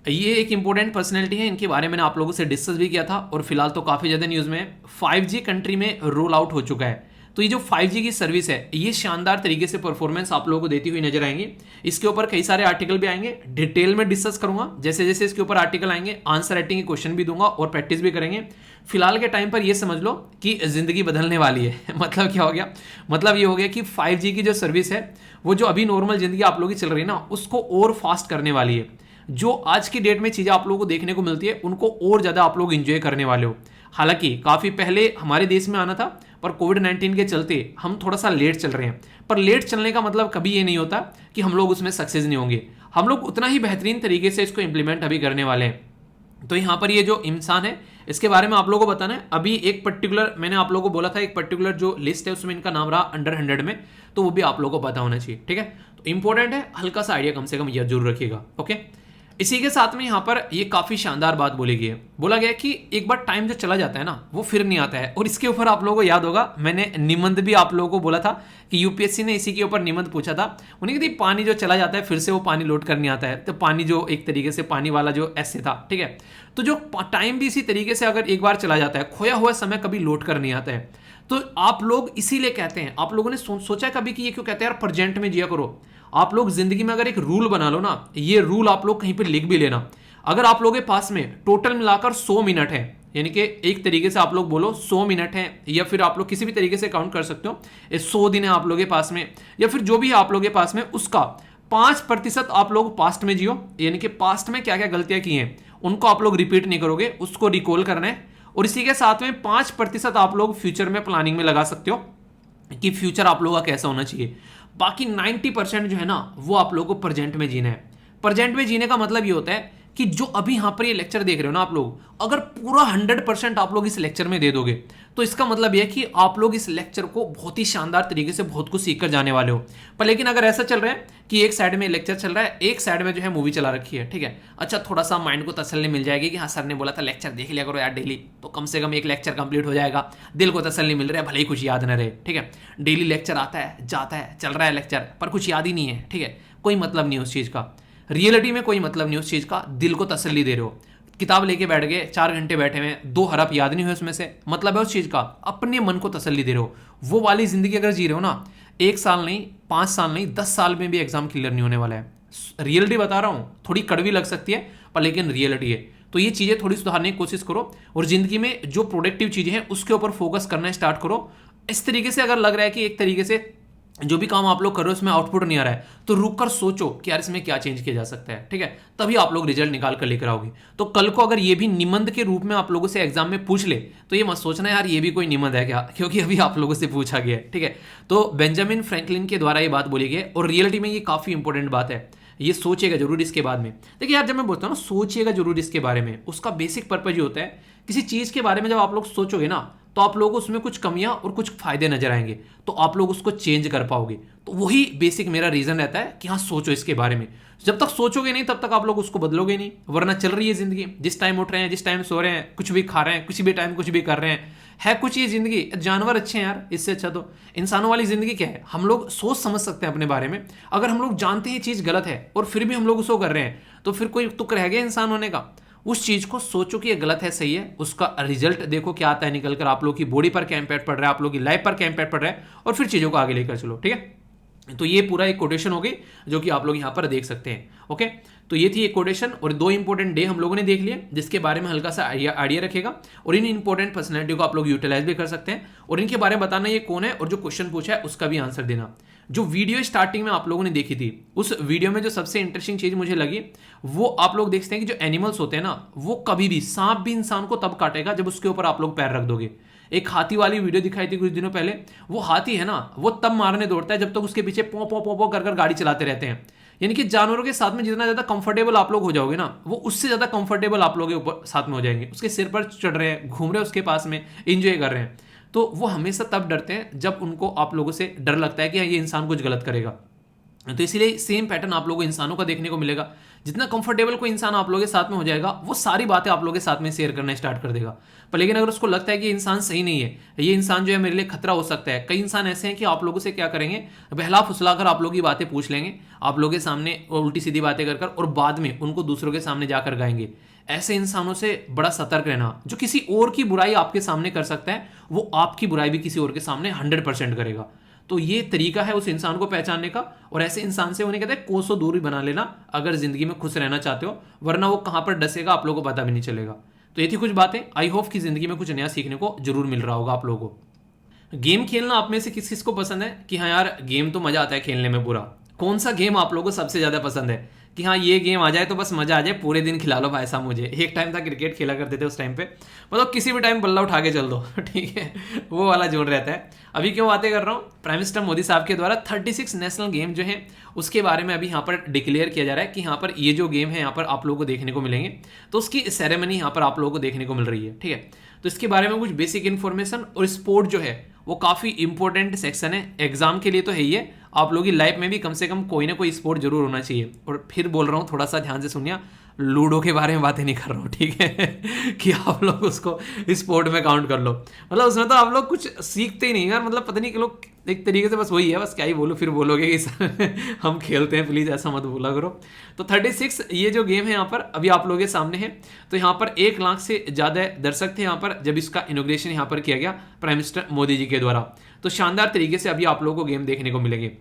Speaker 1: ये एक इंपॉर्टेंट पर्सनैलिटी है, इनके बारे में आपने लोगों से डिस्कस भी किया था और फिलहाल तो काफ़ी ज़्यादा न्यूज़ में 5G कंट्री में रोल आउट हो चुका है। तो ये जो 5G की सर्विस है ये शानदार तरीके से परफॉर्मेंस आप लोगों को देती हुई नजर आएंगी। इसके ऊपर कई सारे आर्टिकल भी आएंगे, डिटेल में डिस्कस करूंगा। जैसे जैसे इसके ऊपर आर्टिकल आएंगे आंसर राइटिंग के क्वेश्चन भी दूंगा और प्रैक्टिस भी करेंगे। फिलहाल के टाइम पर ये समझ लो कि जिंदगी बदलने वाली है। मतलब क्या हो गया, मतलब ये हो गया कि 5G की जो सर्विस है वो जो अभी नॉर्मल जिंदगी आप लोगों की चल रही है ना, उसको और फास्ट करने वाली है। जो आज की डेट में चीज़ें आप लोगों को देखने को मिलती है उनको और ज़्यादा आप लोग इंजॉय करने वाले हो। हालांकि काफ़ी पहले हमारे देश में आना था, पर कोविड-19 के चलते हम थोड़ा सा लेट चल रहे हैं। पर लेट चलने का मतलब कभी ये नहीं होता कि हम लोग उसमें सक्सेस नहीं होंगे। हम लोग उतना ही बेहतरीन तरीके से इसको इम्प्लीमेंट अभी करने वाले हैं। तो यहाँ पर ये जो इंसान है इसके बारे में आप लोगों को बताना है। अभी एक पर्टिकुलर मैंने आप लोगों को बोला था, एक पर्टिकुलर जो लिस्ट है उसमें इनका नाम रहा अंडर 100 में, तो वो भी आप लोगों को पता होना चाहिए। ठीक है, तो इंपॉर्टेंट है, हल्का सा आइडिया कम से कम यह जरूर रखिएगा। ओके, इसी के साथ में यहाँ पर ये काफ़ी शानदार बात बोली गई है। बोला गया है कि एक बार टाइम जो चला जाता है ना वो फिर नहीं आता है। और इसके ऊपर आप लोगों को याद होगा मैंने निबंध भी आप लोगों को बोला था कि यूपीएससी ने इसी के ऊपर निबंध पूछा था। उन्हें कहती पानी जो चला जाता है फिर से वो पानी लौट कर नहीं आता है। तो पानी जो एक तरीके से पानी वाला जो ऐसे था, ठीक है, तो जो टाइम भी इसी तरीके से अगर एक बार चला जाता है, खोया हुआ समय कभी लौट कर नहीं आता है। तो आप लोग इसीलिए कहते हैं, आप लोगों ने सोचा कभी कि ये क्यों कहते हैं यार प्रेजेंट में जिया करो। आप लोग जिंदगी में अगर एक रूल बना लो ना, ये रूल आप लोग कहीं पर लिख भी लेना। अगर आप लोगों के पास में टोटल मिलाकर 100 मिनट है, यानी कि एक तरीके से आप लोग बोलो 100 मिनट है, या फिर आप लोग किसी भी तरीके से काउंट कर सकते हो, 100 दिन है आप लोगों के पास में, या फिर जो भी है आप लोगों के पास में, उसका 5% आप लोग पास्ट में जियो। यानी कि पास्ट में क्या क्या गलतियां की हैं उनको आप लोग रिपीट नहीं करोगे, उसको रिकॉल करना है। और इसी के साथ में 5% आप लोग फ्यूचर में प्लानिंग में लगा सकते हो कि फ्यूचर आप लोगों का कैसा होना चाहिए। बाकी 90% जो है ना वो आप लोगों को प्रेजेंट में जीना है। प्रेजेंट में जीने का मतलब ये होता है कि जो अभी यहां पर ये लेक्चर देख रहे हो ना आप लोग, अगर पूरा 100% आप लोग इस लेक्चर में दे दोगे तो इसका मतलब यह है कि आप लोग इस लेक्चर को बहुत ही शानदार तरीके से बहुत कुछ सीख कर जाने वाले हो। पर लेकिन अगर ऐसा चल रहा है कि एक साइड में लेक्चर चल रहा है, एक साइड में जो है मूवी चला रखी है, ठीक है, अच्छा थोड़ा सा माइंड को तसल्ली मिल जाएगी कि हाँ सर ने बोला था लेक्चर देख लिया करो यार डेली, तो कम से कम एक लेक्चर कंप्लीट हो जाएगा, दिल को तसल्ली मिल रहा है, भले ही कुछ याद न रहे। ठीक है, डेली लेक्चर आता है जाता है चल रहा है लेक्चर, पर कुछ याद ही नहीं है। ठीक है, कोई मतलब नहीं उस चीज़ का, रियलिटी में कोई मतलब नहीं उस चीज़ का, दिल को तसल्ली दे रहे हो। किताब लेके बैठ गए 4 घंटे बैठे हुए, 2 हरफ याद नहीं हुए उसमें से, मतलब है उस चीज़ का अपने मन को तसल्ली दे रहे हो। वो वाली जिंदगी अगर जी रहे हो ना, 1 साल नहीं, 5 साल नहीं, 10 साल में भी एग्जाम क्लियर नहीं होने वाला है। रियलिटी बता रहा हूँ, थोड़ी कड़वी लग सकती है पर लेकिन रियलिटी है। तो ये चीज़ें थोड़ी सुधारने की कोशिश करो और जिंदगी में जो प्रोडक्टिव चीज़ें हैं उसके ऊपर फोकस करना स्टार्ट करो। इस तरीके से अगर लग रहा है कि एक तरीके से जो भी काम आप लोग कर रहे हो उसमें आउटपुट नहीं आ रहा है, तो रुक कर सोचो कि यार इसमें क्या चेंज किया जा सकता है। ठीक है, तभी आप लोग रिजल्ट निकाल कर लेकर आओगे। तो कल को अगर ये भी निबंध के रूप में आप लोगों से एग्जाम में पूछ ले तो ये मत सोचना यार ये भी कोई निबंध है क्या, क्योंकि अभी आप लोगों से पूछा गया है। ठीक है, तो बेंजामिन फ्रैंकलिन के द्वारा ये बात बोली गई है और रियलिटी में ये काफ़ी इंपॉर्टेंट बात है। ये सोचिएगा जरूर इसके बाद में। देखिए यार, जब मैं बोलता हूँ ना सोचिएगा जरूर इसके बारे में, उसका बेसिक पर्पज ये होता है किसी चीज़ के बारे में जब आप लोग सोचोगे ना तो आप लोगों को उसमें कुछ कमियां और कुछ फायदे नजर आएंगे, तो आप लोग उसको चेंज कर पाओगे। तो वही बेसिक मेरा रीजन रहता है कि हाँ सोचो इसके बारे में। जब तक सोचोगे नहीं तब तक आप लोग उसको बदलोगे नहीं, वरना चल रही है जिंदगी, जिस टाइम उठ रहे हैं जिस टाइम सो रहे हैं, कुछ भी खा रहे हैं किसी भी टाइम कुछ भी कर रहे हैं, है कुछ ये जिंदगी। जानवर अच्छे हैं यार, इससे अच्छा तो इंसानों वाली जिंदगी क्या है। हम लोग सोच समझ सकते हैं अपने बारे में, अगर हम लोग जानते हैं चीज़ गलत है और फिर भी हम लोग उसको कर रहे हैं तो फिर कोई तुक रह गया इंसान होने का। उस चीज़ को सोचो कि ये गलत है सही है, उसका रिजल्ट देखो क्या आता है निकल कर, आप लोग की बॉडी पर क्या इम्पैक्ट पड़ रहा है, आप लोग की लाइफ पर क्या इम्पैक्ट पड़ रहा है, और फिर चीज़ों को आगे लेकर चलो। ठीक है, तो ये पूरा एक कोटेशन हो गई जो कि आप लोग यहाँ पर देख सकते हैं। ओके, तो ये थी एक कोटेशन और 2 इंपॉर्टेंट डे हम लोगों ने देख लिए जिसके बारे में हल्का सा आइडिया रखेगा, और इन इंपॉर्टेंट पर्सनैलिटी को आप लोग यूटिलाइज भी कर सकते हैं और इनके बारे में बताना ये कौन है और जो क्वेश्चन पूछा है उसका भी आंसर देना। जो वीडियो स्टार्टिंग में आप लोगों ने देखी थी उस वीडियो में जो सबसे इंटरेस्टिंग चीज मुझे लगी वो आप लोग देखते हैं कि जो एनिमल्स होते हैं ना वो कभी भी, सांप भी इंसान को तब काटेगा जब उसके ऊपर आप लोग पैर रख दोगे। एक हाथी वाली वीडियो दिखाई थी कुछ दिनों पहले, वो हाथी है ना वो तब मारने दौड़ता है जब तक उसके पीछे पो पो पो पो कर गाड़ी चलाते रहते हैं। यानी कि जानवरों के साथ में जितना ज्यादा कंफर्टेबल आप लोग हो जाओगे ना वो उससे ज्यादा कंफर्टेबल आप लोग के ऊपर साथ में हो जाएंगे। उसके सिर पर चढ़ रहे हैं, घूम रहे हैं उसके पास में, एंजॉय कर रहे हैं। तो वो हमेशा तब डरते हैं जब उनको आप लोगों से डर लगता है कि ये इंसान कुछ गलत करेगा। तो इसीलिए सेम पैटर्न आप लोगों को इंसानों का देखने को मिलेगा। जितना कंफर्टेबल कोई इंसान आप लोगों के साथ में हो जाएगा वो सारी बातें आप लोगों के साथ में शेयर करना स्टार्ट कर देगा। पर लेकिन अगर उसको लगता है कि ये इंसान सही नहीं है, ये इंसान जो है मेरे लिए खतरा हो सकता है, कई इंसान ऐसे हैं कि आप लोगों से क्या करेंगे, बहला फुसला कर आप लोगों की बातें पूछ लेंगे, आप लोगों के सामने उल्टी सीधी बातें कर और बाद में उनको दूसरों के सामने जाकर गाएंगे। ऐसे इंसानों से बड़ा सतर्क रहना। जो किसी और की बुराई आपके सामने कर सकता है वो आपकी बुराई भी किसी और के सामने 100% करेगा। तो ये तरीका है उस इंसान को पहचानने का, और ऐसे इंसान से उन्हें कहते हैं कोसों दूरी बना लेना अगर जिंदगी में खुश रहना चाहते हो, वरना वो कहां पर डसेगा आप लोगों को पता भी नहीं चलेगा। तो ये थी कुछ बातें। आई होप कि जिंदगी में कुछ नया सीखने को जरूर मिल रहा होगा आप लोगों को। गेम खेलना आप में से किस को पसंद है कि हाँ यार गेम तो मजा आता है खेलने में पूरा, कौन सा गेम आप लोगों को सबसे ज्यादा पसंद है कि हाँ ये गेम आ जाए तो बस मजा आ जाए, पूरे दिन खिला लो भाई साहब मुझे। एक टाइम था क्रिकेट खेला करते थे उस टाइम पे, मतलब किसी भी टाइम बल्ला उठा के चल दो ठीक है, वो वाला जोन रहता है। अभी क्यों बातें कर रहा हूँ, प्राइम मिनिस्टर मोदी साहब के द्वारा 36 नेशनल गेम जो है उसके बारे में अभी यहाँ पर डिक्लेयर किया जा रहा है कि यहाँ पर ये जो गेम है यहाँ पर आप लोगों को देखने को मिलेंगे, तो उसकी सेरेमनी यहाँ पर आप लोगों को देखने को मिल रही है, ठीक है। तो इसके बारे में कुछ बेसिक इन्फॉर्मेशन, और स्पोर्ट जो है वो काफ़ी इंपॉर्टेंट सेक्शन है एग्जाम के लिए तो है ही है, आप लोगों की लाइफ में भी कम से कम कोई ना कोई स्पोर्ट जरूर होना चाहिए। और फिर बोल रहा हूँ थोड़ा सा ध्यान से सुनिए, लूडो के बारे में बातें नहीं कर रहा हूँ, ठीक है कि आप लोग उसको स्पोर्ट में काउंट कर लो, मतलब उसमें तो आप लोग कुछ सीखते ही नहीं यार, मतलब पता नहीं कि लोग एक तरीके से बस वही है, बस क्या ही बोलो, फिर बोलोगे कि सर हम खेलते हैं, प्लीज़ ऐसा मत बोला करो। तो 36 ये जो गेम है यहाँ पर अभी आप लोगों के सामने है, तो यहाँ पर 1 लाख से ज़्यादा दर्शक थे यहाँ पर जब इसका इनॉग्रेशन यहाँ पर किया गया प्राइम मिनिस्टर मोदी जी के द्वारा। तो शानदार तरीके से अभी आप लोगों को गेम देखने को मिलेंगे।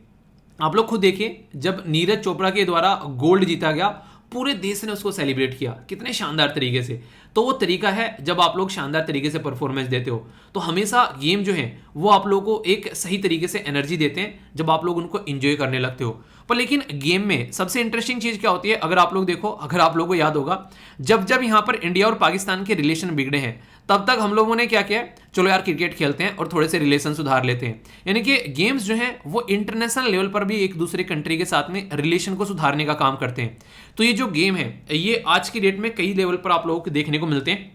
Speaker 1: आप लोग खुद देखिए, जब नीरज चोपड़ा के द्वारा गोल्ड जीता गया, पूरे देश ने उसको सेलिब्रेट किया कितने शानदार तरीके से। तो वो तरीका है जब आप लोग शानदार तरीके से परफॉर्मेंस देते हो, तो हमेशा गेम जो है वो आप लोगों को एक सही तरीके से एनर्जी देते हैं जब आप लोग उनको एंजॉय करने लगते हो। पर लेकिन गेम में सबसे इंटरेस्टिंग चीज क्या होती है, अगर आप लोग देखो, अगर आप लोगों को याद होगा, जब जब यहाँ पर इंडिया और पाकिस्तान के रिलेशन बिगड़े हैं, तब तक हम लोगों ने क्या किया, चलो यार क्रिकेट खेलते हैं और थोड़े से रिलेशन सुधार लेते हैं। यानी कि गेम्स जो हैं वो इंटरनेशनल लेवल पर भी एक दूसरे कंट्री के साथ में रिलेशन को सुधारने का काम करते हैं। तो ये जो गेम है ये आज की डेट में कई लेवल पर आप लोगों को देखने को मिलते हैं।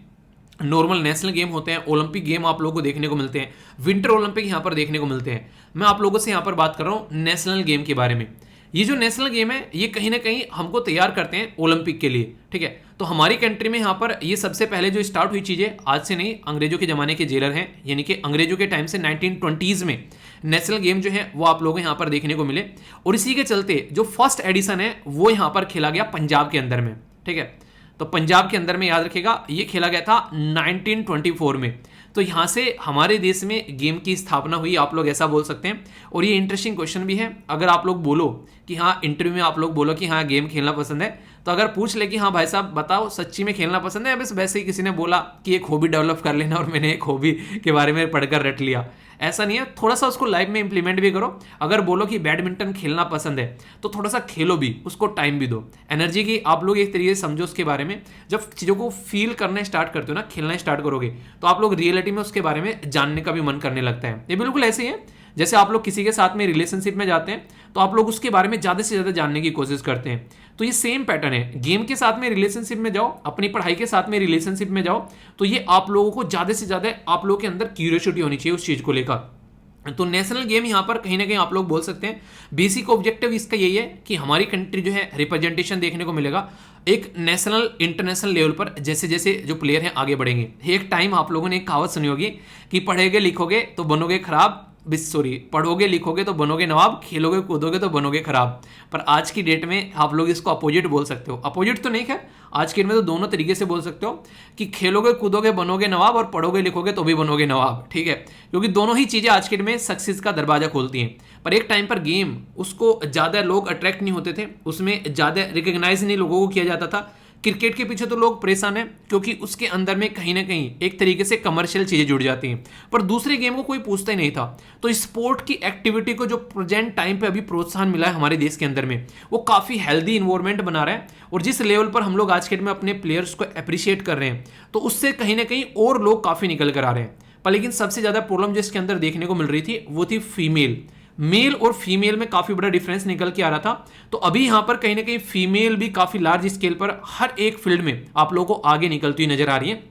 Speaker 1: नॉर्मल नेशनल गेम होते हैं, ओलंपिक गेम आप लोगों को देखने को मिलते हैं, विंटर ओलंपिक यहाँ पर देखने को मिलते हैं। मैं आप लोगों से यहाँ पर बात कर रहा हूँ नेशनल गेम के बारे में। ये जो नेशनल गेम है ये कहीं ना कहीं हमको तैयार करते हैं ओलंपिक के लिए, ठीक है। तो हमारी कंट्री में यहाँ पर ये सबसे पहले जो स्टार्ट हुई चीज़ें आज से नहीं, अंग्रेजों के ज़माने के जेलर हैं, यानी कि अंग्रेजों के टाइम से 1920s में नेशनल गेम जो है वो आप लोगों को यहाँ पर देखने को मिले। और इसी के चलते जो फर्स्ट एडिशन है वो यहाँ पर खेला गया पंजाब के अंदर में, ठीक है। तो पंजाब के अंदर में याद रखिएगा ये खेला गया था 1924 में। तो यहाँ से हमारे देश में गेम की स्थापना हुई, आप लोग ऐसा बोल सकते हैं। और ये इंटरेस्टिंग क्वेश्चन भी है, अगर आप लोग बोलो कि हाँ इंटरव्यू में आप लोग बोलो कि हाँ गेम खेलना पसंद है, तो अगर पूछ ले कि हाँ भाई साहब बताओ सच्ची में खेलना पसंद है या बस वैसे ही किसी ने बोला कि एक हॉबी डेवलप कर लेना और मैंने एक हॉबी के बारे में पढ़कर रट लिया, ऐसा नहीं है। थोड़ा सा उसको लाइफ में इंप्लीमेंट भी करो। अगर बोलो कि बैडमिंटन खेलना पसंद है तो थोड़ा सा खेलो भी, उसको टाइम भी दो, एनर्जी की आप लोग एक तरीके से समझो उसके बारे में। जब चीज़ों को फील करना स्टार्ट करते हो ना, खेलना स्टार्ट करोगे, तो आप लोग रियलिटी में उसके बारे में जानने का भी मन करने लगता है। ये बिल्कुल ऐसे ही है जैसे आप लोग किसी के साथ में रिलेशनशिप में जाते हैं तो आप लोग उसके बारे में ज़्यादा से ज़्यादा जानने की कोशिश करते हैं। तो ये सेम पैटर्न है, गेम के साथ में रिलेशनशिप में जाओ, अपनी पढ़ाई के साथ में रिलेशनशिप में जाओ, तो ये आप लोगों को ज़्यादा से ज़्यादा आप लोगों के अंदर क्यूरियोसिटी होनी चाहिए उस चीज़ को लेकर। तो नेशनल गेम यहाँ पर कहीं ना कहीं आप लोग बोल सकते हैं बेसिक ऑब्जेक्टिव इसका यही है कि हमारी कंट्री जो है रिप्रेजेंटेशन देखने को मिलेगा एक नेशनल इंटरनेशनल लेवल पर। जैसे जैसे जो प्लेयर हैं आगे बढ़ेंगे, एक टाइम आप लोगों ने एक कहावत सुनी होगी कि पढ़ेगे लिखोगे तो बनोगे खराब, पढ़ोगे लिखोगे तो बनोगे नवाब, खेलोगे कूदोगे तो बनोगे खराब। पर आज की डेट में आप लोग इसको अपोजिट बोल सकते हो, अपोजिट तो नहीं है, आज की डेट में तो दोनों तरीके से बोल सकते हो कि खेलोगे कूदोगे बनोगे नवाब और पढ़ोगे लिखोगे तो भी बनोगे नवाब, ठीक है। क्योंकि दोनों ही चीज़ें आज की डेट में सक्सेस का दरवाजा खोलती हैं। पर एक टाइम पर गेम उसको ज़्यादा लोग अट्रैक्ट नहीं होते थे, उसमें ज़्यादा रिकग्नाइज नहीं लोगों को किया जाता था। क्रिकेट के पीछे तो लोग परेशान हैं क्योंकि उसके अंदर में कहीं ना कहीं एक तरीके से कमर्शियल चीज़ें जुड़ जाती हैं, पर दूसरे गेम को कोई पूछता ही नहीं था। तो स्पोर्ट की एक्टिविटी को जो प्रेजेंट टाइम पे अभी प्रोत्साहन मिला है हमारे देश के अंदर में, वो काफ़ी हेल्दी इन्वायरमेंट बना रहा है। और जिस लेवल पर हम लोग आज के डेट में अपने प्लेयर्स को अप्रिशिएट कर रहे हैं, तो उससे कहीं ना कहीं और लोग काफ़ी निकल कर आ रहे हैं। पर लेकिन सबसे ज़्यादा प्रॉब्लम जिसके अंदर देखने को मिल रही थी वो थी फीमेल। मेल और फीमेल में काफ़ी बड़ा डिफरेंस निकल के आ रहा था। तो अभी यहाँ पर कहीं ना कहीं फीमेल भी काफ़ी लार्ज स्केल पर हर एक फील्ड में आप लोगों को आगे निकलती हुई नजर आ रही है,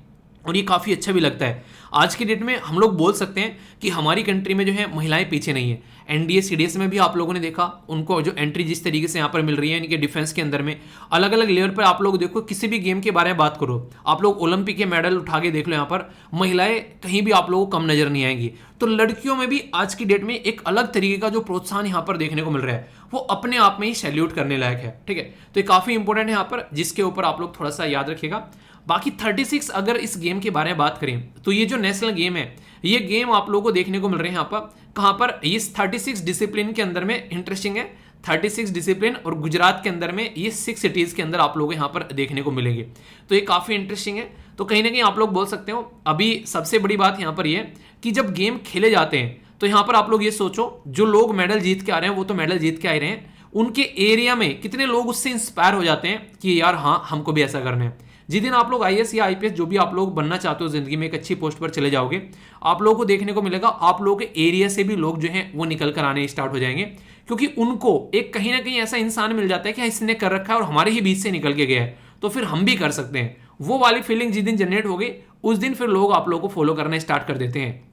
Speaker 1: और ये काफ़ी अच्छा भी लगता है। आज की डेट में हम लोग बोल सकते हैं कि हमारी कंट्री में जो है महिलाएं पीछे नहीं है। एनडीए सीडीएस में भी आप लोगों ने देखा उनको जो एंट्री जिस तरीके से यहाँ पर मिल रही है, इनके डिफेंस के अंदर में अलग अलग लेवल पर आप लोग देखो, किसी भी गेम के बारे में बात करो, आप लोग ओलंपिक के मेडल उठा के देख लो, यहाँ पर महिलाएं कहीं भी आप लोगों को कम नजर नहीं आएंगी। तो लड़कियों में भी आज की डेट में एक अलग तरीके का जो प्रोत्साहन यहाँ पर देखने को मिल रहा है, वो अपने आप में ही सैल्यूट करने लायक है, ठीक है। तो ये काफ़ी इंपॉर्टेंट है यहाँ पर, जिसके ऊपर आप लोग थोड़ा सा याद रखिएगा। बाकी 36 अगर इस गेम के बारे में बात करें तो ये जो नेशनल गेम है, ये गेम आप लोगों को देखने को मिल रहे हैं यहाँ पर कहाँ पर, ये 36 डिसिप्लिन के अंदर में। इंटरेस्टिंग है 36 डिसिप्लिन, और गुजरात के अंदर में ये 6 सिटीज के अंदर आप लोग यहाँ पर देखने को मिलेंगे। तो ये काफ़ी इंटरेस्टिंग है। तो कहीं ना कहीं आप लोग बोल सकते हो अभी सबसे बड़ी बात यहाँ पर ये कि जब गेम खेले जाते हैं तो यहाँ पर आप लोग ये सोचो, जो लोग मेडल जीत के आ रहे हैं वो तो मेडल जीत के आ रहे हैं, उनके एरिया में कितने लोग उससे इंस्पायर हो जाते हैं कि यार हाँ हमको भी ऐसा करना है। जिस दिन आप लोग आईएएस या आईपीएस जो भी आप लोग बनना चाहते हो जिंदगी में एक अच्छी पोस्ट पर चले जाओगे, आप लोगों को देखने को मिलेगा आप लोगों के एरिया से भी लोग जो हैं वो निकल कर आने स्टार्ट हो जाएंगे, क्योंकि उनको एक कहीं ना कहीं ऐसा इंसान मिल जाता है कि इसने कर रखा है और हमारे ही बीच से निकल के गया है, तो फिर हम भी कर सकते हैं। वो वाली फीलिंग जिस दिन जनरेट होगी उस दिन फिर लोग आप लोगों को फॉलो करना स्टार्ट कर देते हैं।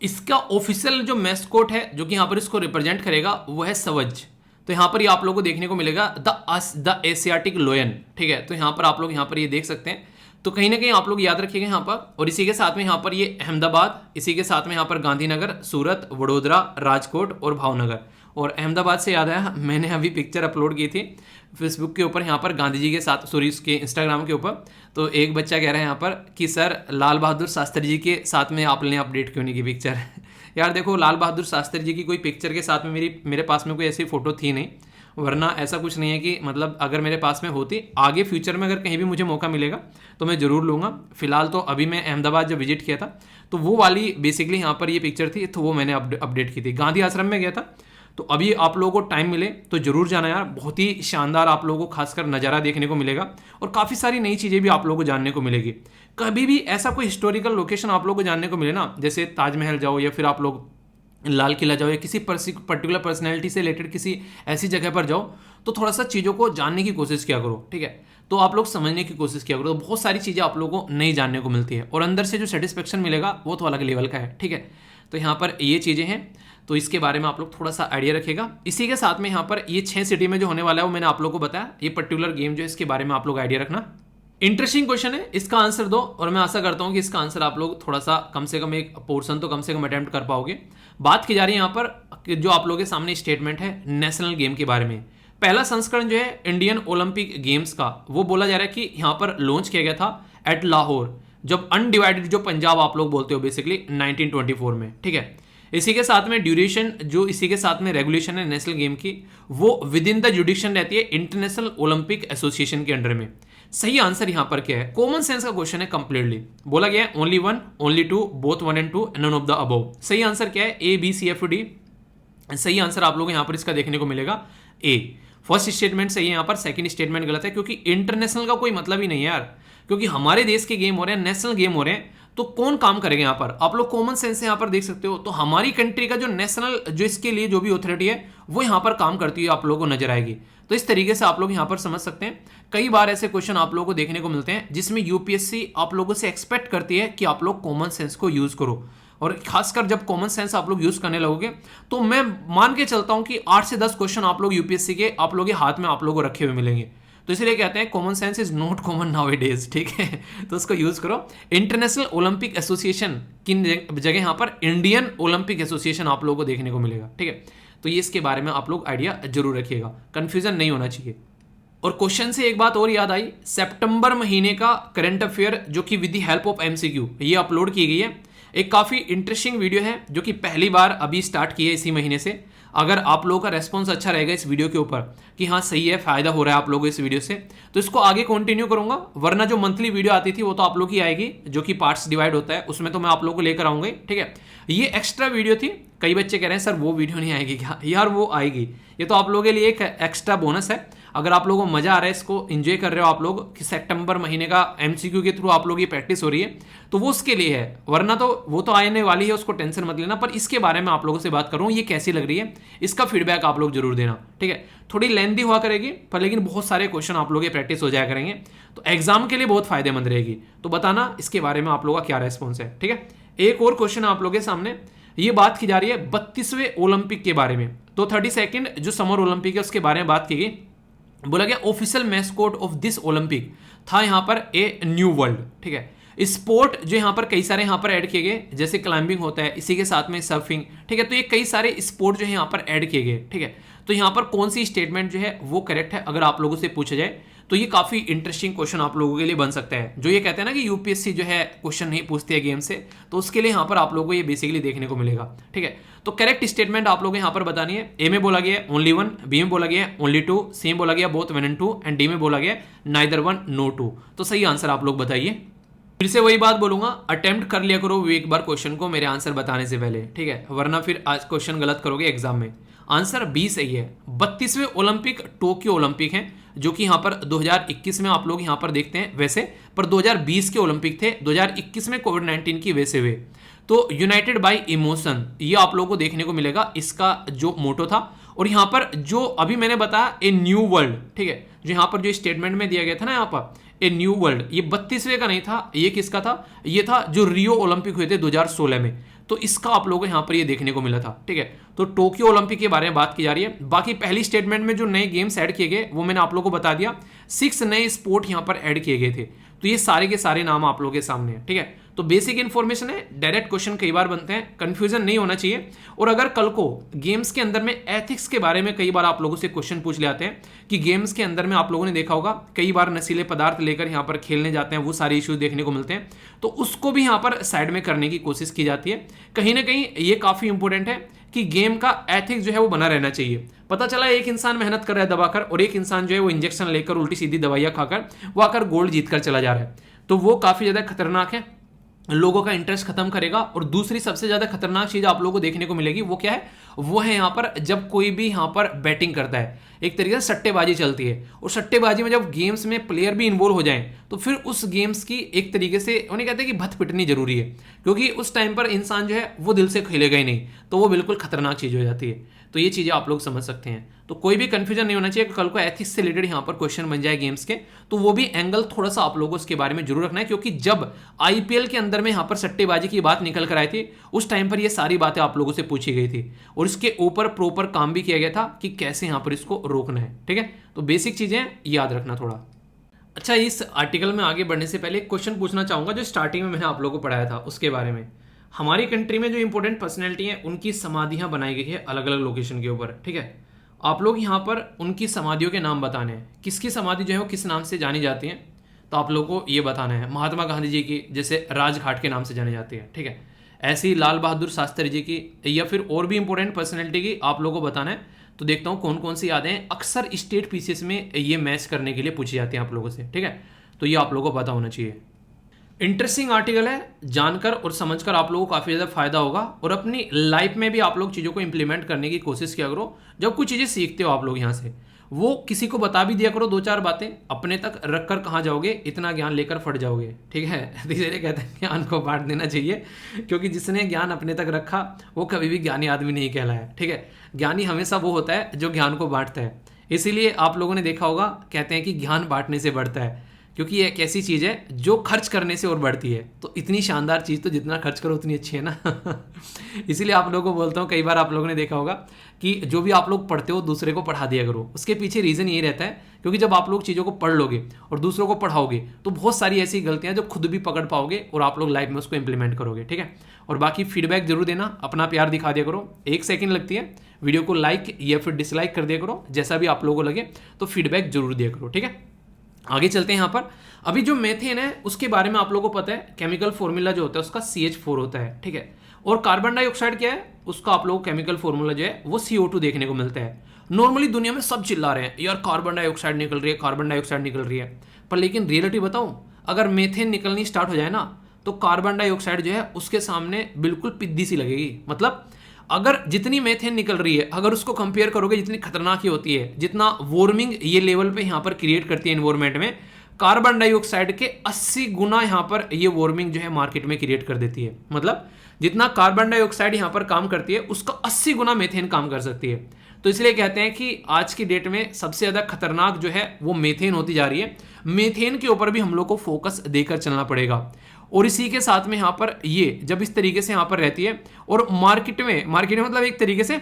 Speaker 1: इसका ऑफिशियल जो मैस्कोट है जो कि यहाँ पर इसको रिप्रेजेंट करेगा वो है सवज। तो यहाँ पर ये आप लोगों को देखने को मिलेगा द एशियाटिक लोयन, ठीक है। तो यहाँ पर आप लोग यहाँ पर ये देख सकते हैं। तो कहीं ना कहीं आप लोग याद रखिएगा यहाँ पर। और इसी के साथ में यहाँ पर ये अहमदाबाद, इसी के साथ में यहाँ पर गांधीनगर, सूरत, वडोदरा, राजकोट और भावनगर। और अहमदाबाद से याद आया, मैंने अभी पिक्चर अपलोड की थी फेसबुक के ऊपर यहाँ पर गांधी जी के साथ, सॉरी उसके इंस्टाग्राम के ऊपर। तो एक बच्चा कह रहा है यहाँ पर कि सर लाल बहादुर शास्त्री जी के साथ में आपने अपडेट क्यों नहीं की पिक्चर। यार देखो, लाल बहादुर शास्त्री जी की कोई पिक्चर के साथ में मेरे पास में कोई ऐसी फोटो थी नहीं, वरना ऐसा कुछ नहीं है कि मतलब अगर मेरे पास में होती, आगे फ्यूचर में अगर कहीं भी मुझे मौका मिलेगा तो मैं ज़रूर लूँगा। फिलहाल तो अभी मैं अहमदाबाद जब विजिट किया था तो वो वाली बेसिकली यहाँ पर ये पिक्चर थी, तो वो मैंने अपडेट की थी। गांधी आश्रम में गया था, तो अभी आप लोगों को टाइम मिले तो जरूर जाना यार, बहुत ही शानदार आप लोगों को खासकर नज़ारा देखने को मिलेगा और काफ़ी सारी नई चीज़ें भी आप लोगों को जानने को मिलेगी। कभी भी ऐसा कोई हिस्टोरिकल लोकेशन आप लोगों को जानने को मिले ना, जैसे ताजमहल जाओ या फिर आप लोग लाल किला जाओ या किसी पर्टिकुलर पर्सनैलिटी से रिलेटेड किसी ऐसी जगह पर जाओ, तो थोड़ा सा चीज़ों को जानने की कोशिश किया करो, ठीक है। तो आप लोग समझने की कोशिश किया करो, तो बहुत सारी चीज़ें आप लोगों को नई जानने को मिलती है और अंदर से जो सेटिस्फेक्शन मिलेगा वो तो अलग लेवल का है, ठीक है। तो यहाँ पर ये चीज़ें हैं, तो इसके बारे में आप लोग थोड़ा सा आइडिया रखिएगा। इसी के साथ में यहाँ पर ये 6 सिटी में जो होने वाला है वो मैंने आप लोगों को बताया। ये पर्टिकुलर गेम जो है इसके बारे में आप लोग आइडिया रखना। इंटरेस्टिंग क्वेश्चन है, इसका आंसर दो और मैं आशा करता हूँ कि इसका आंसर आप लोग थोड़ा सा कम से कम एक पोर्शन तो कम से कम अटेम्प्ट कर पाओगे। बात की जा रही है यहाँ पर जो आप लोगों के सामने स्टेटमेंट है नेशनल गेम के बारे में। पहला संस्करण जो है इंडियन ओलंपिक गेम्स का, वो बोला जा रहा है कि यहाँ पर लॉन्च किया गया था एट लाहौर, जब अनडिवाइडेड जो पंजाब आप लोग बोलते हो बेसिकली 1924 में, ठीक है। इसी के साथ में ड्यूरेशन जो इसी के साथ में रेगुलेशन है नेशनल गेम की, वो विद इन द जुडिक्शन रहती है इंटरनेशनल ओलंपिक एसोसिएशन के अंडर में। सही आंसर यहां पर क्या है? कॉमन सेंस का क्वेश्चन है कंप्लीटली। बोला गया है only one, only two, both 1 and 2, none of the above. सही आंसर क्या है? A B C F D. सही आंसर आप लोग यहां पर इसका देखने को मिलेगा ए। फर्स्ट स्टेटमेंट सही है यहाँ पर, सेकंड स्टेटमेंट गलत है, क्योंकि इंटरनेशनल का कोई मतलब ही नहीं है यार, क्योंकि हमारे देश के गेम हो रहे हैं, नेशनल गेम हो रहे हैं, तो कौन काम करेगा यहाँ पर? आप लोग कॉमन सेंस से यहाँ पर देख सकते हो। तो हमारी कंट्री का जो नेशनल जो इसके लिए जो भी अथॉरिटी है वो यहाँ पर काम करती है, आप लोगों को नजर आएगी। तो इस तरीके से आप लोग यहाँ पर समझ सकते हैं। कई बार ऐसे क्वेश्चन आप लोगों को देखने को मिलते हैं जिसमें यूपीएससी आप लोगों से एक्सपेक्ट करती है कि आप लोग कॉमन सेंस को यूज करो, और खासकर जब कॉमन सेंस आप लोग यूज करने लगोगे तो मैं मान के चलता हूं कि 8 से 10 क्वेश्चन आप लोग यूपीएससी के आप लोग के हाथ में आप लोगों को रखे हुए मिलेंगे। तो इसलिए कहते हैं common sense is not common now days, ठीक है। तो उसको यूज करो। इंटरनेशनल ओलंपिक एसोसिएशन की जगह यहाँ पर इंडियन ओलंपिक एसोसिएशन आप लोगों को देखने को मिलेगा, ठीक है। तो ये इसके बारे में आप लोग आइडिया जरूर रखिएगा, कंफ्यूजन नहीं होना चाहिए। और क्वेश्चन से एक बात और याद आई, सितंबर महीने का करंट अफेयर जो कि with the help of MCQ ये अपलोड की गई है। एक काफ़ी इंटरेस्टिंग वीडियो है जो कि पहली बार अभी स्टार्ट की है इसी महीने से। अगर आप लोगों का रेस्पॉन्स अच्छा रहेगा इस वीडियो के ऊपर कि हाँ सही है, फायदा हो रहा है आप लोगों को इस वीडियो से, तो इसको आगे कंटिन्यू करूंगा। वरना जो मंथली वीडियो आती थी वो तो आप लोग की आएगी, जो कि पार्ट्स डिवाइड होता है, उसमें तो मैं आप लोगों को लेकर आऊंगा, ठीक है। ये एक्स्ट्रा वीडियो थी। कई बच्चे कह रहे हैं सर वो वीडियो नहीं आएगी क्या? यार वो आएगी, ये तो आप लोगों के लिए एक एक्स्ट्रा बोनस है। अगर आप लोगों को मजा आ रहा है, इसको एंजॉय कर रहे हो आप लोग कि सितंबर महीने का एमसीक्यू के थ्रू आप लोग ये प्रैक्टिस हो रही है, तो वो उसके लिए है। वरना तो वो तो आने वाली है, उसको टेंशन मत लेना। पर इसके बारे में आप लोगों से बात करूं, ये कैसी लग रही है, इसका फीडबैक आप लोग जरूर देना, ठीक है। थोड़ी लेंथी हुआ करेगी पर लेकिन बहुत सारे क्वेश्चन आप लोग प्रैक्टिस हो जाया करेंगे, तो एग्जाम के लिए बहुत फायदेमंद रहेगी। तो बताना इसके बारे में आप लोगों का क्या रेस्पॉन्स है, ठीक है। एक और क्वेश्चन आप लोगों के सामने, ये बात की जा रही है 32वें ओलंपिक के बारे में। तो 32nd जो समर ओलंपिक है उसके बारे में बात की गई। बोला गया official mascot of this Olympic था यहाँ पर ए न्यू वर्ल्ड, ठीक है। स्पोर्ट जो यहाँ पर कई सारे यहाँ पर ऐड किए गए, जैसे क्लाइंबिंग होता है, इसी के साथ में सर्फिंग, ठीक है। तो ये कई सारे स्पोर्ट जो है यहाँ पर ऐड किए गए, ठीक है। तो यहाँ पर कौन सी स्टेटमेंट जो है वो करेक्ट है अगर आप लोगों से पूछा जाए, तो ये काफी इंटरेस्टिंग क्वेश्चन आप लोगों के लिए बन सकता है। जो ये कहते हैं ना कि यूपीएससी जो है क्वेश्चन नहीं पूछती है गेम से, तो उसके लिए यहाँ पर आप लोगों को ये बेसिकली देखने को मिलेगा, ठीक है। तो करेक्ट स्टेटमेंट आप लोगों को यहाँ पर बतानी है। ए में बोला गया है ओनली वन, बी में बोला गया है ओनली टू, सी में बोला गया बोथ 1 and 2, एंड डी में बोला गया नाइदर 1 नो 2। तो सही आंसर आप लोग बताइए। फिर से वही बात बोलूंगा, अटेम्प्ट कर लिया करो एक बार क्वेश्चन को मेरे आंसर बताने से पहले, ठीक है। वरना फिर आज क्वेश्चन गलत करोगे एग्जाम में। आंसर बी सही है। 32वें ओलंपिक टोक्यो ओलंपिक हैं, जो कि यहाँ पर 2021 में आप लोग यहाँ पर देखते हैं वैसे, पर 2020 के ओलंपिक थे, 2021 में कोविड-19 की वजह से हुए। तो यूनाइटेड बाय इमोशन ये आप लोगों को देखने को मिलेगा, इसका जो मोटो था। और यहाँ पर जो अभी मैंने बताया ए न्यू वर्ल्ड, ठीक है, जो यहाँ पर जो स्टेटमेंट में दिया गया था ना यहाँ पर ए न्यू वर्ल्ड, ये 32वें का नहीं था, ये किसका था, ये था जो रियो ओलंपिक हुए थे 2016 में। तो इसका आप लोगों को यहाँ पर ये देखने को मिला था, ठीक है। तो टोक्यो ओलंपिक के बारे में बात की जा रही है। बाकी पहली स्टेटमेंट में जो नए गेम्स ऐड किए गए वो मैंने आप लोगों को बता दिया, 6 नए स्पोर्ट यहाँ पर ऐड किए गए थे। तो ये सारे के सारे नाम आप लोगों के सामने है, ठीक है। तो बेसिक इन्फॉर्मेशन है, डायरेक्ट क्वेश्चन कई बार बनते हैं, कंफ्यूजन नहीं होना चाहिए। और अगर कल को गेम्स के अंदर में एथिक्स के बारे में कई बार आप लोगों से क्वेश्चन पूछ ले आते हैं कि गेम्स के अंदर में आप लोगों ने देखा होगा कई बार नशीले पदार्थ लेकर यहाँ पर खेलने जाते हैं, वो सारे इश्यूज देखने को मिलते हैं, तो उसको भी यहाँ पर साइड में करने की कोशिश की जाती है। कहीं ना कहीं ये काफी इंपॉर्टेंट है कि गेम का एथिक्स जो है वो बना रहना चाहिए। पता चला एक इंसान मेहनत कर रहा है दबाकर, और एक इंसान जो है वो इंजेक्शन लेकर उल्टी सीधी दवाइयां खाकर वो आकर गोल्ड जीत कर चला जा रहा है, तो वो काफी ज्यादा खतरनाक है, लोगों का इंटरेस्ट खत्म करेगा। और दूसरी सबसे ज्यादा खतरनाक चीज आप लोगों को देखने को मिलेगी, वो क्या है, वो है यहाँ पर जब कोई भी यहाँ पर बैटिंग करता है, एक तरीके से सट्टेबाजी चलती है, और सट्टेबाजी में जब गेम्स में प्लेयर भी इन्वॉल्व हो जाएं तो फिर उस गेम्स की एक तरीके से उन्हें कहते हैं कि भत पिटनी जरूरी है, क्योंकि उस टाइम पर इंसान जो है वो दिल से खेलेगा ही नहीं, तो वो बिल्कुल खतरनाक चीज हो जाती है। तो ये चीजें आप लोग समझ सकते हैं। तो कोई भी कंफ्यूजन नहीं होना चाहिए कि कल को एथिक्स से रिलेटेड यहाँ पर क्वेश्चन बन जाए गेम्स के, तो वो भी एंगल थोड़ा सा आप लोगों को इसके बारे में जरूर रखना है, क्योंकि जब आईपीएल के अंदर में यहाँ पर सट्टेबाजी की बात निकल कर आई थी उस टाइम पर ये सारी बातें आप लोगों से पूछी गई थी, और इसके ऊपर प्रॉपर काम भी किया गया था कि कैसे यहाँ पर इसको रोकना है, ठीक है। तो बेसिक चीजें याद रखना थोड़ा। अच्छा, इस आर्टिकल में आगे बढ़ने से पहले एक क्वेश्चन पूछना चाहूंगा जो स्टार्टिंग में मैंने आप लोगों को पढ़ाया था उसके बारे में। हमारी कंट्री में जो इंपॉर्टेंट पर्सनैलिटी है उनकी समाधियां बनाई गई है अलग अलग लोकेशन के ऊपर, ठीक है। आप लोग यहाँ पर उनकी समाधियों के नाम बताने हैं, किसकी समाधि जो है वो किस नाम से जानी जाती है, तो आप लोगों को ये बताना है। महात्मा गांधी जी की जैसे राजघाट के नाम से जानी जाती है, ठीक है। ऐसे ही लाल बहादुर शास्त्री जी की, या फिर और भी इंपॉर्टेंट पर्सनैलिटी की आप लोगों को बताना है। तो देखता हूँ कौन कौन सी यादें अक्सर स्टेट पीसीएस में ये मैच करने के लिए पूछी जाती हैं आप लोगों से, ठीक है। तो ये आप लोगों को पता होना चाहिए। इंटरेस्टिंग आर्टिकल है, जानकर और समझकर आप लोगों को काफ़ी ज़्यादा फायदा होगा, और अपनी लाइफ में भी आप लोग चीज़ों को इंप्लीमेंट करने की कोशिश किया करो। जब कुछ चीज़ें सीखते हो आप लोग यहाँ से, वो किसी को बता भी दिया करो, 2-4 बातें अपने तक रख कर कहाँ जाओगे, इतना ज्ञान लेकर फट जाओगे, ठीक है। इसलिए कहते हैं ज्ञान को बांट देना चाहिए, क्योंकि जिसने ज्ञान अपने तक रखा वो कभी भी ज्ञानी आदमी नहीं कहलाया, ठीक है। ज्ञानी हमेशा वो होता है जो ज्ञान को बांटता है। इसीलिए आप लोगों ने देखा होगा कहते हैं कि ज्ञान बांटने से बढ़ता है, क्योंकि ये एक ऐसी चीज़ है जो खर्च करने से और बढ़ती है। तो इतनी शानदार चीज़ तो जितना खर्च करो उतनी अच्छी है ना। इसीलिए आप लोगों को बोलता हूँ, कई बार आप लोगों ने देखा होगा कि जो भी आप लोग पढ़ते हो दूसरे को पढ़ा दिया करो। उसके पीछे रीज़न ये रहता है क्योंकि जब आप लोग चीज़ों को पढ़ लोगे और दूसरों को पढ़ाओगे तो बहुत सारी ऐसी गलतियाँ जो खुद भी पकड़ पाओगे और आप लोग लाइफ में उसको इंप्लीमेंट करोगे, ठीक है। और बाकी फीडबैक जरूर देना, अपना प्यार दिखा दिया करो। 1 सेकंड लगती है, वीडियो को लाइक या फिर डिसलाइक कर दिया करो, जैसा भी आप लोगों को लगे, तो फीडबैक जरूर दिया करो, ठीक है। आगे चलते हैं। यहाँ पर अभी जो मेथेन है उसके बारे में आप लोगों को पता है, केमिकल फॉर्मूला जो होता है उसका CH4 होता है, ठीक है। और कार्बन डाइऑक्साइड क्या है, उसका आप लोगों को केमिकल फॉर्मूला जो है वो CO2 देखने को मिलता है। नॉर्मली दुनिया में सब चिल्ला रहे हैं यार कार्बन डाइऑक्साइड निकल रही है, कार्बन डाइऑक्साइड निकल रही है, पर लेकिन रियलिटी बताऊं, अगर मेथेन निकलनी स्टार्ट हो जाए ना तो कार्बन डाइऑक्साइड जो है उसके सामने बिल्कुल पिद्दी सी लगेगी। मतलब अगर जितनी मेथेन निकल रही है, अगर उसको कंपेयर करोगे जितनी खतरनाक ही होती है, जितना वार्मिंग ये लेवल पे यहाँ पर क्रिएट करती है एनवायरमेंट में, कार्बन डाइऑक्साइड के 80 गुना यहाँ पर ये वार्मिंग जो है मार्केट में क्रिएट कर देती है। मतलब जितना कार्बन डाइऑक्साइड यहाँ पर काम करती है उसका 80 गुना मेथेन काम कर सकती है। तो इसलिए कहते हैं कि आज की डेट में सबसे ज़्यादा खतरनाक जो है वो मेथेन होती जा रही है। मेथेन के ऊपर भी हम लोग को फोकस देकर चलना पड़ेगा। और इसी के साथ में यहाँ पर ये जब इस तरीके से यहाँ पर रहती है और मार्केट में मतलब एक तरीके से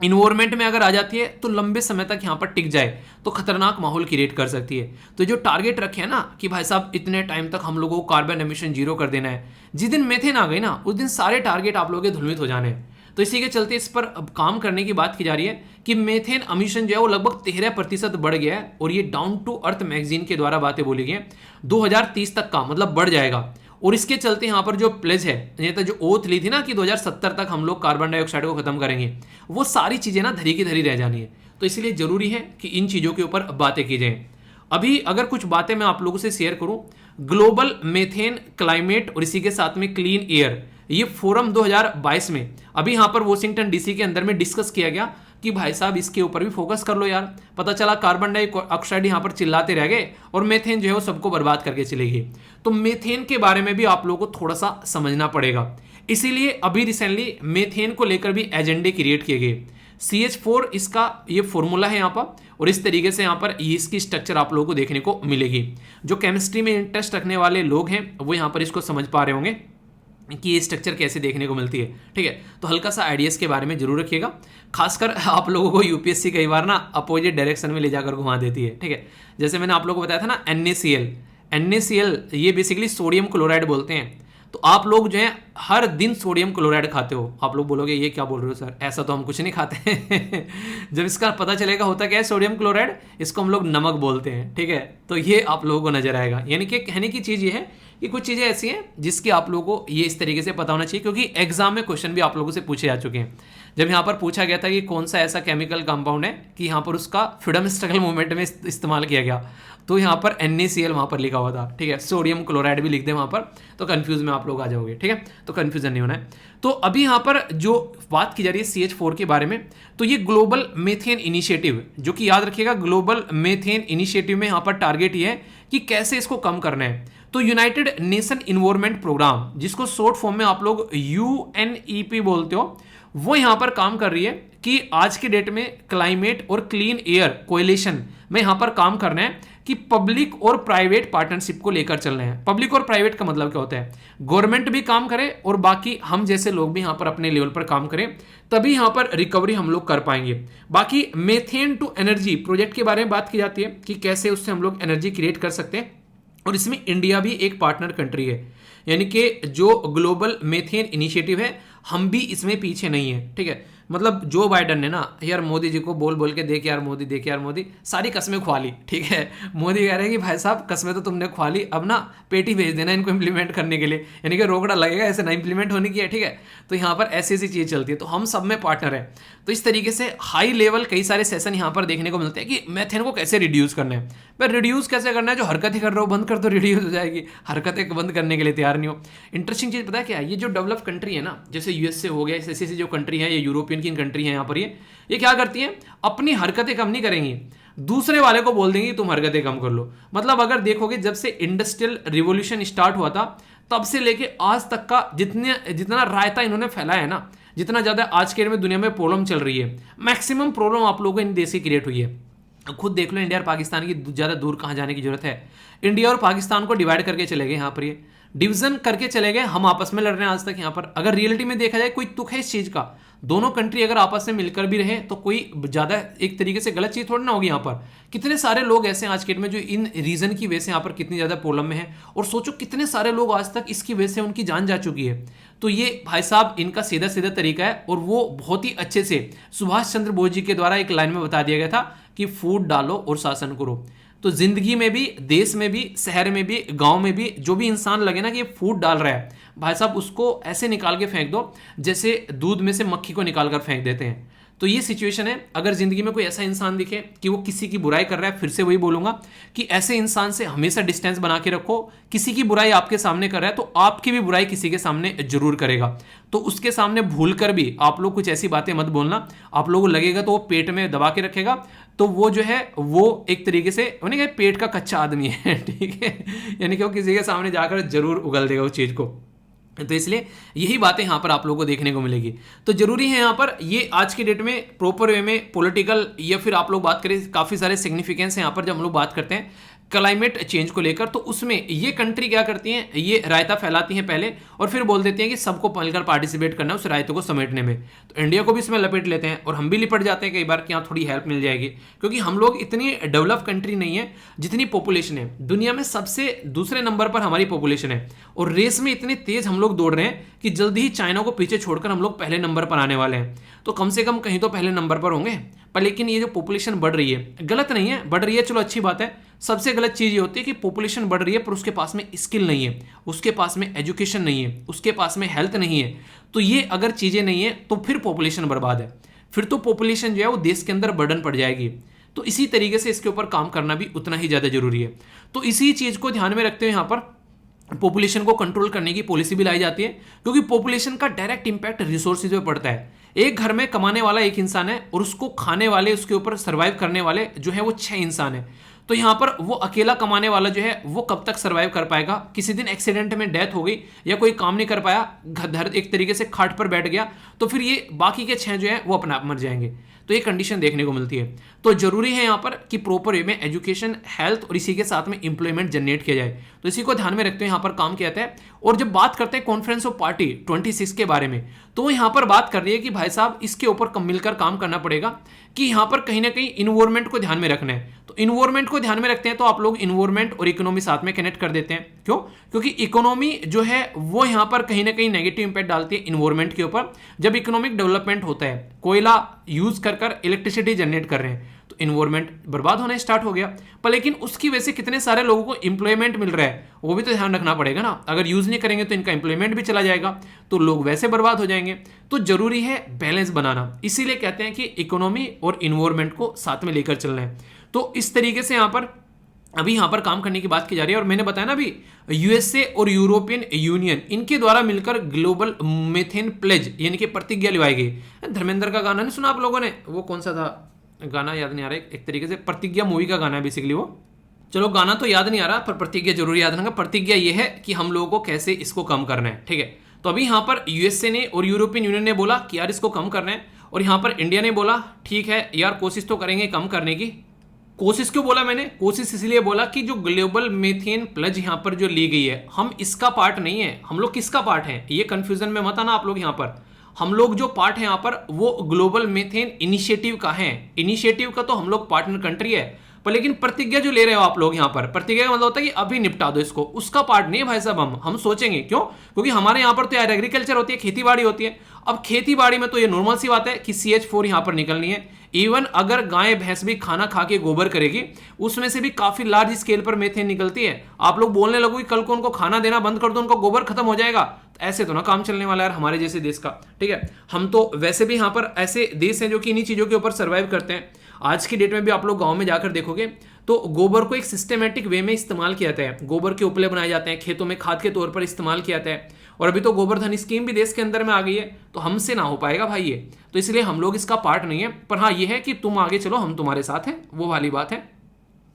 Speaker 1: इन्वायरमेंट में अगर आ जाती है तो लंबे समय तक यहाँ पर टिक जाए तो खतरनाक माहौल क्रिएट कर सकती है। तो जो टारगेट रखे हैं ना कि भाई साहब इतने टाइम तक हम लोगों को कार्बन एमिशन 0 कर देना है, जिस दिन मेथेन आ गई ना उस दिन सारे टारगेट आप लोगों के धुलमित हो जाने हैं। तो इसी के चलते इस पर अब काम करने की बात की जा रही है कि मेथेन एमिशन जो है वो लगभग 13% बढ़ गया है। और ये डाउन टू अर्थ मैगजीन के द्वारा बातें बोली गई हैं, 2030 तक का मतलब बढ़ जाएगा। और इसके चलते यहाँ पर जो प्लेज है, ये तो जो ओथ ली थी ना कि 2070 तक हम लोग कार्बन डाइऑक्साइड को खत्म करेंगे, वो सारी चीजें ना धरी की धरी रह जानी है। तो इसलिए जरूरी है कि इन चीजों के ऊपर बातें की जाएं। अभी अगर कुछ बातें मैं आप लोगों से शेयर करूं, ग्लोबल मेथेन क्लाइमेट और इसी के साथ में क्लीन एयर, ये फोरम 2022 में अभी यहाँ पर वॉशिंगटन DC के अंदर में डिस्कस किया गया कि कि भाई साहब इसके ऊपर भी फोकस कर लो यार। पता चला कार्बन डाइऑक्साइड यहाँ पर चिल्लाते रह गए और मेथेन जो है वो सबको बर्बाद करके चलेगी। तो मेथेन के बारे में भी आप लोगों को थोड़ा सा समझना पड़ेगा। इसीलिए अभी रिसेंटली मेथेन को लेकर भी एजेंडे क्रिएट किए गए। CH4 इसका ये फॉर्मूला है यहाँ पर, और इस तरीके से यहाँ पर इसकी स्ट्रक्चर आप लोगों को देखने को मिलेगी। जो केमिस्ट्री में इंटरेस्ट रखने वाले लोग हैं वो यहाँ पर इसको समझ पा रहे होंगे कि ये स्ट्रक्चर कैसे देखने को मिलती है। ठीक है, तो हल्का सा आइडियाज़ के बारे में जरूर रखिएगा। खासकर आप लोगों को यूपीएससी कई बार ना अपोजिट डायरेक्शन में ले जाकर घुमा देती है। ठीक है, जैसे मैंने आप लोगों को बताया था ना NaCl ये बेसिकली सोडियम क्लोराइड बोलते हैं। तो आप लोग जो है हर दिन सोडियम क्लोराइड खाते हो। आप लोग बोलोगे ये क्या बोल रहे हो सर, ऐसा तो हम कुछ नहीं खाते जब इसका पता चलेगा होता क्या है सोडियम क्लोराइड, इसको हम लोग नमक बोलते हैं। ठीक है, तो ये आप लोगों को नजर आएगा। यानी कि कहने की चीज़ ये है कि कुछ चीज़ें ऐसी हैं जिसकी आप लोगों को ये इस तरीके से पता होना चाहिए, क्योंकि एग्जाम में क्वेश्चन भी आप लोगों से पूछे जा चुके हैं। जब यहाँ पर पूछा गया था कि कौन सा ऐसा केमिकल कंपाउंड है कि यहाँ पर उसका फ्रीडम स्ट्रगल मूवमेंट में इस्तेमाल किया गया, तो यहाँ पर NaCl वहाँ पर लिखा हुआ था। ठीक है, सोडियम क्लोराइड भी लिख दे वहाँ पर, तो कंफ्यूज में आप लोग आ जाओगे। ठीक है, तो कंफ्यूजन नहीं होना है। तो अभी यहाँ पर जो बात की जा रही है CH4 के बारे में, तो ये ग्लोबल मेथेन इनिशिएटिव, जो कि याद रखिएगा ग्लोबल मेथेन इनिशिएटिव में यहाँ पर टारगेट ये है कि कैसे इसको कम करना है। तो यूनाइटेड नेशन इन्वायरमेंट प्रोग्राम, जिसको शॉर्ट फॉर्म में आप लोग UNEP बोलते हो, वो यहाँ पर काम कर रही है कि आज के डेट में क्लाइमेट और क्लीन एयर कोएलिशन में यहाँ पर काम करना है कि पब्लिक और प्राइवेट पार्टनरशिप को लेकर चल रहे हैं। पब्लिक और प्राइवेट का मतलब क्या होता है, गवर्नमेंट भी काम करे और बाकी हम जैसे लोग भी यहाँ पर अपने लेवल पर काम करें, तभी यहाँ पर रिकवरी हम लोग कर पाएंगे। बाकी मेथेन टू एनर्जी प्रोजेक्ट के बारे में बात की जाती है कि कैसे उससे हम लोग एनर्जी क्रिएट कर सकते हैं, और इसमें इंडिया भी एक पार्टनर कंट्री है। यानी कि जो ग्लोबल मेथेन इनिशिएटिव है, हम भी इसमें पीछे नहीं है। ठीक है, मतलब जो बाइडन ने ना यार मोदी जी को बोल बोल के देख यार मोदी सारी कस्में खुआ ली। ठीक है, मोदी कह रहे हैं कि भाई साहब कस्में तो तुमने खुआ ली, अब ना पेटी भेज देना इनको इम्प्लीमेंट करने के लिए, यानी कि रोकड़ा लगेगा, ऐसे ना इम्प्लीमेंट होने की है। ठीक है, तो यहाँ पर ऐसी ऐसी चीज़ चलती है, तो हम सब में पार्टनर है। तो इस तरीके से हाई लेवल कई सारे सेशन यहाँ पर देखने को मिलते हैं कि मेथेन को कैसे रिड्यूस करना है। भाई रिड्यूस कैसे करना है, जो हरकतें कर रहे हो बंद कर दो, रिड्यूस हो जाएगी। हरकतें बंद करने के लिए तैयार नहीं हो। इंटरेस्टिंग चीज़ पता है क्या है, ये जो डेवलप कंट्री है ना, जैसे USA हो गया, ऐसी ऐसी जो कंट्री है, ये यूरोपियन की कंट्री है, यहाँ पर ये क्या करती हैं, अपनी हरकतें कम नहीं करेंगी, दूसरे वाले को बोल देंगे तुम हरकतें कम कर लो। मतलब अगर देखोगे जब से इंडस्ट्रियल रिवॉल्यूशन स्टार्ट हुआ था तब से लेके आज तक का जितना रायता इन्होंने फैलाया है ना, जितना ज्यादा आज के में दुनिया में प्रॉब्लम चल रही है, मैक्सिमम प्रॉब्लम आप लोगों को इन देश से क्रिएट हुई है। खुद देख लो इंडिया और पाकिस्तान की ज्यादा दूर कहां जाने की जरूरत है। इंडिया और पाकिस्तान को डिवाइड करके चले गए, यहाँ पर ये डिवीजन करके चले गए, हम आपस में लड़ रहे हैं आज तक। यहाँ पर अगर रियलिटी में देखा जाए कोई तुक है इस चीज का, दोनों कंट्री अगर आपस में मिलकर भी रहे तो कोई ज्यादा एक तरीके से गलत चीज थोड़ी ना होगी। यहाँ पर कितने सारे लोग ऐसे हैं आज के डेट में जो इन रीजन की वजह से यहाँ पर कितनी ज्यादा प्रॉब्लम में है, और सोचो कितने सारे लोग आज तक इसकी वजह से उनकी जान जा चुकी है। तो ये भाई साहब इनका सीधा सीधा तरीका है, और वो बहुत ही अच्छे से सुभाष चंद्र बोस जी के द्वारा एक लाइन में बता दिया गया था कि फूट डालो और शासन करो। तो जिंदगी में भी, देश में भी, शहर में भी, गांव में भी जो भी इंसान लगे ना कि ये फूड डाल रहा है, भाई साहब उसको ऐसे निकाल के फेंक दो जैसे दूध में से मक्खी को निकाल कर फेंक देते हैं। तो ये सिचुएशन है। अगर जिंदगी में कोई ऐसा इंसान दिखे कि वो किसी की बुराई कर रहा है, फिर से वही बोलूंगा कि ऐसे इंसान से हमेशा डिस्टेंस बना के रखो। किसी की बुराई आपके सामने कर रहा है तो आपकी भी बुराई किसी के सामने जरूर करेगा, तो उसके सामने भूल कर भी आप लोग कुछ ऐसी बातें मत बोलना। आप लोगों को लगेगा तो वो पेट में दबा के रखेगा, तो वो जो है वो एक तरीके से होने का पेट का कच्चा आदमी है। ठीक है, यानी कि वो किसी के सामने जाकर जरूर उगल देगा उस चीज को। तो इसलिए यही बातें यहाँ पर आप लोगों को देखने को मिलेगी। तो जरूरी है यहाँ पर ये आज की डेट में प्रॉपर वे में पॉलिटिकल, या फिर आप लोग बात करें काफ़ी सारे सिग्निफिकेंस है यहाँ पर जब हम लोग बात करते हैं क्लाइमेट चेंज को लेकर, तो उसमें ये कंट्री क्या करती हैं, ये रायता फैलाती हैं पहले और फिर बोल देती हैं कि सबको मिलकर पार्टिसिपेट करना है उस रायते को समेटने में। तो इंडिया को भी इसमें लपेट लेते हैं और हम भी लिपट जाते हैं कई बार कि यहाँ थोड़ी हेल्प मिल जाएगी, क्योंकि हम लोग इतनी डेवलप कंट्री नहीं है जितनी पॉपुलेशन है। दुनिया में सबसे दूसरे नंबर पर हमारी पॉपुलेशन है और रेस में इतने तेज हम लोग दौड़ रहे हैं कि जल्दी ही चाइना को पीछे छोड़कर हम लोग पहले नंबर पर आने वाले हैं। तो कम से कम कहीं तो पहले नंबर पर होंगे। पर लेकिन ये जो पॉपुलेशन बढ़ रही है, गलत नहीं है, बढ़ रही है, चलो अच्छी बात है। सबसे गलत चीज ये होती है कि पॉपुलेशन बढ़ रही है पर उसके पास में स्किल नहीं है, उसके पास में एजुकेशन नहीं है, उसके पास में हेल्थ नहीं है। तो ये अगर चीजें नहीं है तो फिर पॉपुलेशन बर्बाद है, फिर तो पॉपुलेशन जो है वो देश के अंदर बर्डन पड़ जाएगी। तो इसी तरीके से इसके ऊपर काम करना भी उतना ही ज्यादा जरूरी है। तो इसी चीज को ध्यान में रखते हुए यहाँ पर पॉपुलेशन को कंट्रोल करने की पॉलिसी भी लाई जाती है, क्योंकि पॉपुलेशन का डायरेक्ट इंपैक्ट रिसोर्सेज पे पड़ता है। एक घर में कमाने वाला एक इंसान है और उसको खाने वाले, उसके ऊपर सर्वाइव करने वाले जो है वो 6 इंसान है। तो यहां पर वो अकेला कमाने वाला जो है वो कब तक सर्वाइव कर पाएगा? किसी दिन एक्सीडेंट में डेथ हो गई या कोई काम नहीं कर पाया, घर एक तरीके से खाट पर बैठ गया, तो फिर ये बाकी के 6 जो है वो अपने आप मर जाएंगे। तो ये कंडीशन देखने को मिलती है। तो जरूरी है यहाँ पर कि प्रॉपर वे में एजुकेशन, हेल्थ और इसी के साथ में इंप्लॉयमेंट जनरेट किया जाए। तो इसी को ध्यान में रखते हुए यहाँ पर काम किया जाता है। और जब बात करते हैं कॉन्फ्रेंस ऑफ पार्टी 26 के बारे में, तो यहाँ पर बात कर रही है कि भाई साहब इसके ऊपर मिलकर काम करना पड़ेगा कि यहाँ पर कहीं ना कहीं इन्वायरमेंट को ध्यान में रखना है। तो इन्वायरमेंट को ध्यान में रखते हैं तो आप लोग इन्वायरमेंट और इकोनॉमी साथ में कनेक्ट कर देते हैं। क्यों? क्योंकि इकोनॉमी जो है वो यहाँ पर कहीं ना कहीं नेगेटिव इंपैक्ट डालती है इन्वायरमेंट के ऊपर। जब इकोनॉमिक डेवलपमेंट होता है, कोयला यूज कर इलेक्ट्रिसिटी जनरेट कर रहे हैं, तो इन्वायरमेंट बर्बाद होना स्टार्ट हो गया। पर लेकिन उसकी वजह से कितने सारे लोगों को इंप्लॉयमेंट मिल रहा है, वो भी तो ध्यान रखना पड़ेगा ना। अगर यूज नहीं करेंगे तो इनका इंप्लॉयमेंट भी चला जाएगा, तो लोग वैसे बर्बाद हो जाएंगे। तो जरूरी है बैलेंस बनाना। इसीलिए कहते हैं कि इकोनॉमी और इन्वायरमेंट को साथ में लेकर चलना है। तो इस तरीके से अभी यहाँ पर काम करने की बात की जा रही है। और मैंने बताया ना अभी, यूएसए और यूरोपियन यूनियन इनके द्वारा मिलकर ग्लोबल मीथेन प्लेज यानी कि प्रतिज्ञा लिवाई गई। धर्मेंद्र का गाना नहीं सुना आप लोगों ने? वो कौन सा था गाना, याद नहीं आ रहा है। एक तरीके से प्रतिज्ञा मूवी का गाना है बेसिकली वो। चलो गाना तो याद नहीं आ रहा, पर प्रतिज्ञा जरूर याद रखना। प्रतिज्ञा ये है कि हम लोगों को कैसे इसको कम करना है। ठीक है, तो अभी यहाँ पर यूएसए ने और यूरोपियन यूनियन ने बोला कि यार इसको कम करना है, और यहाँ पर इंडिया ने बोला ठीक है यार कोशिश तो करेंगे कम करने की। कोशिश क्यों बोला मैंने? कोशिश इसलिए बोला कि जो ग्लोबल मीथेन प्लेज यहाँ पर जो ली गई है, हम इसका पार्ट नहीं है। हम लोग किसका पार्ट है, ये कंफ्यूजन में मत आना आप लोग। यहाँ पर हम लोग जो पार्ट है यहाँ पर वो ग्लोबल मीथेन इनिशिएटिव का है। इनिशिएटिव का तो हम लोग पार्टनर कंट्री है, पर लेकिन प्रतिज्ञा जो ले रहे हो आप लोग यहाँ पर, प्रतिज्ञा का मतलब होता है कि अभी निपटा दो इसको, उसका पार्ट नहीं है भाई साहब। हम सोचेंगे क्यों? क्योंकि हमारे यहाँ पर तो यार एग्रीकल्चर होती है, खेती बाड़ी होती है। अब खेती बाड़ी में तो ये नॉर्मल सी बात है कि CH4 यहाँ पर निकलनी है। इवन अगर गाय भैंस भी खाना खा के गोबर करेगी, उसमें से भी काफी लार्ज स्केल पर मीथेन निकलती है। आप लोग बोलने लगोगे कल को उनको खाना देना बंद कर दो, उनको गोबर खत्म हो जाएगा, तो ऐसे तो ना काम चलने वाला है हमारे जैसे देश का। ठीक है, हम तो वैसे भी यहाँ पर ऐसे देश हैं जो कि इन्हीं चीजों के ऊपर सर्वाइव करते हैं। आज की डेट में भी आप लोग गांव में जाकर देखोगे तो गोबर को एक सिस्टमेटिक वे में इस्तेमाल किया जाता है। गोबर के उपले बनाए जाते हैं, खेतों में खाद के तौर पर इस्तेमाल किया जाता है। और अभी तो गोवर्धन स्कीम भी देश के अंदर में आ गई है, तो हमसे ना हो पाएगा भाई ये। तो इसलिए हम लोग इसका पार्ट नहीं है। पर हाँ ये है कि तुम आगे चलो, हम तुम्हारे साथ हैं, वो वाली बात है।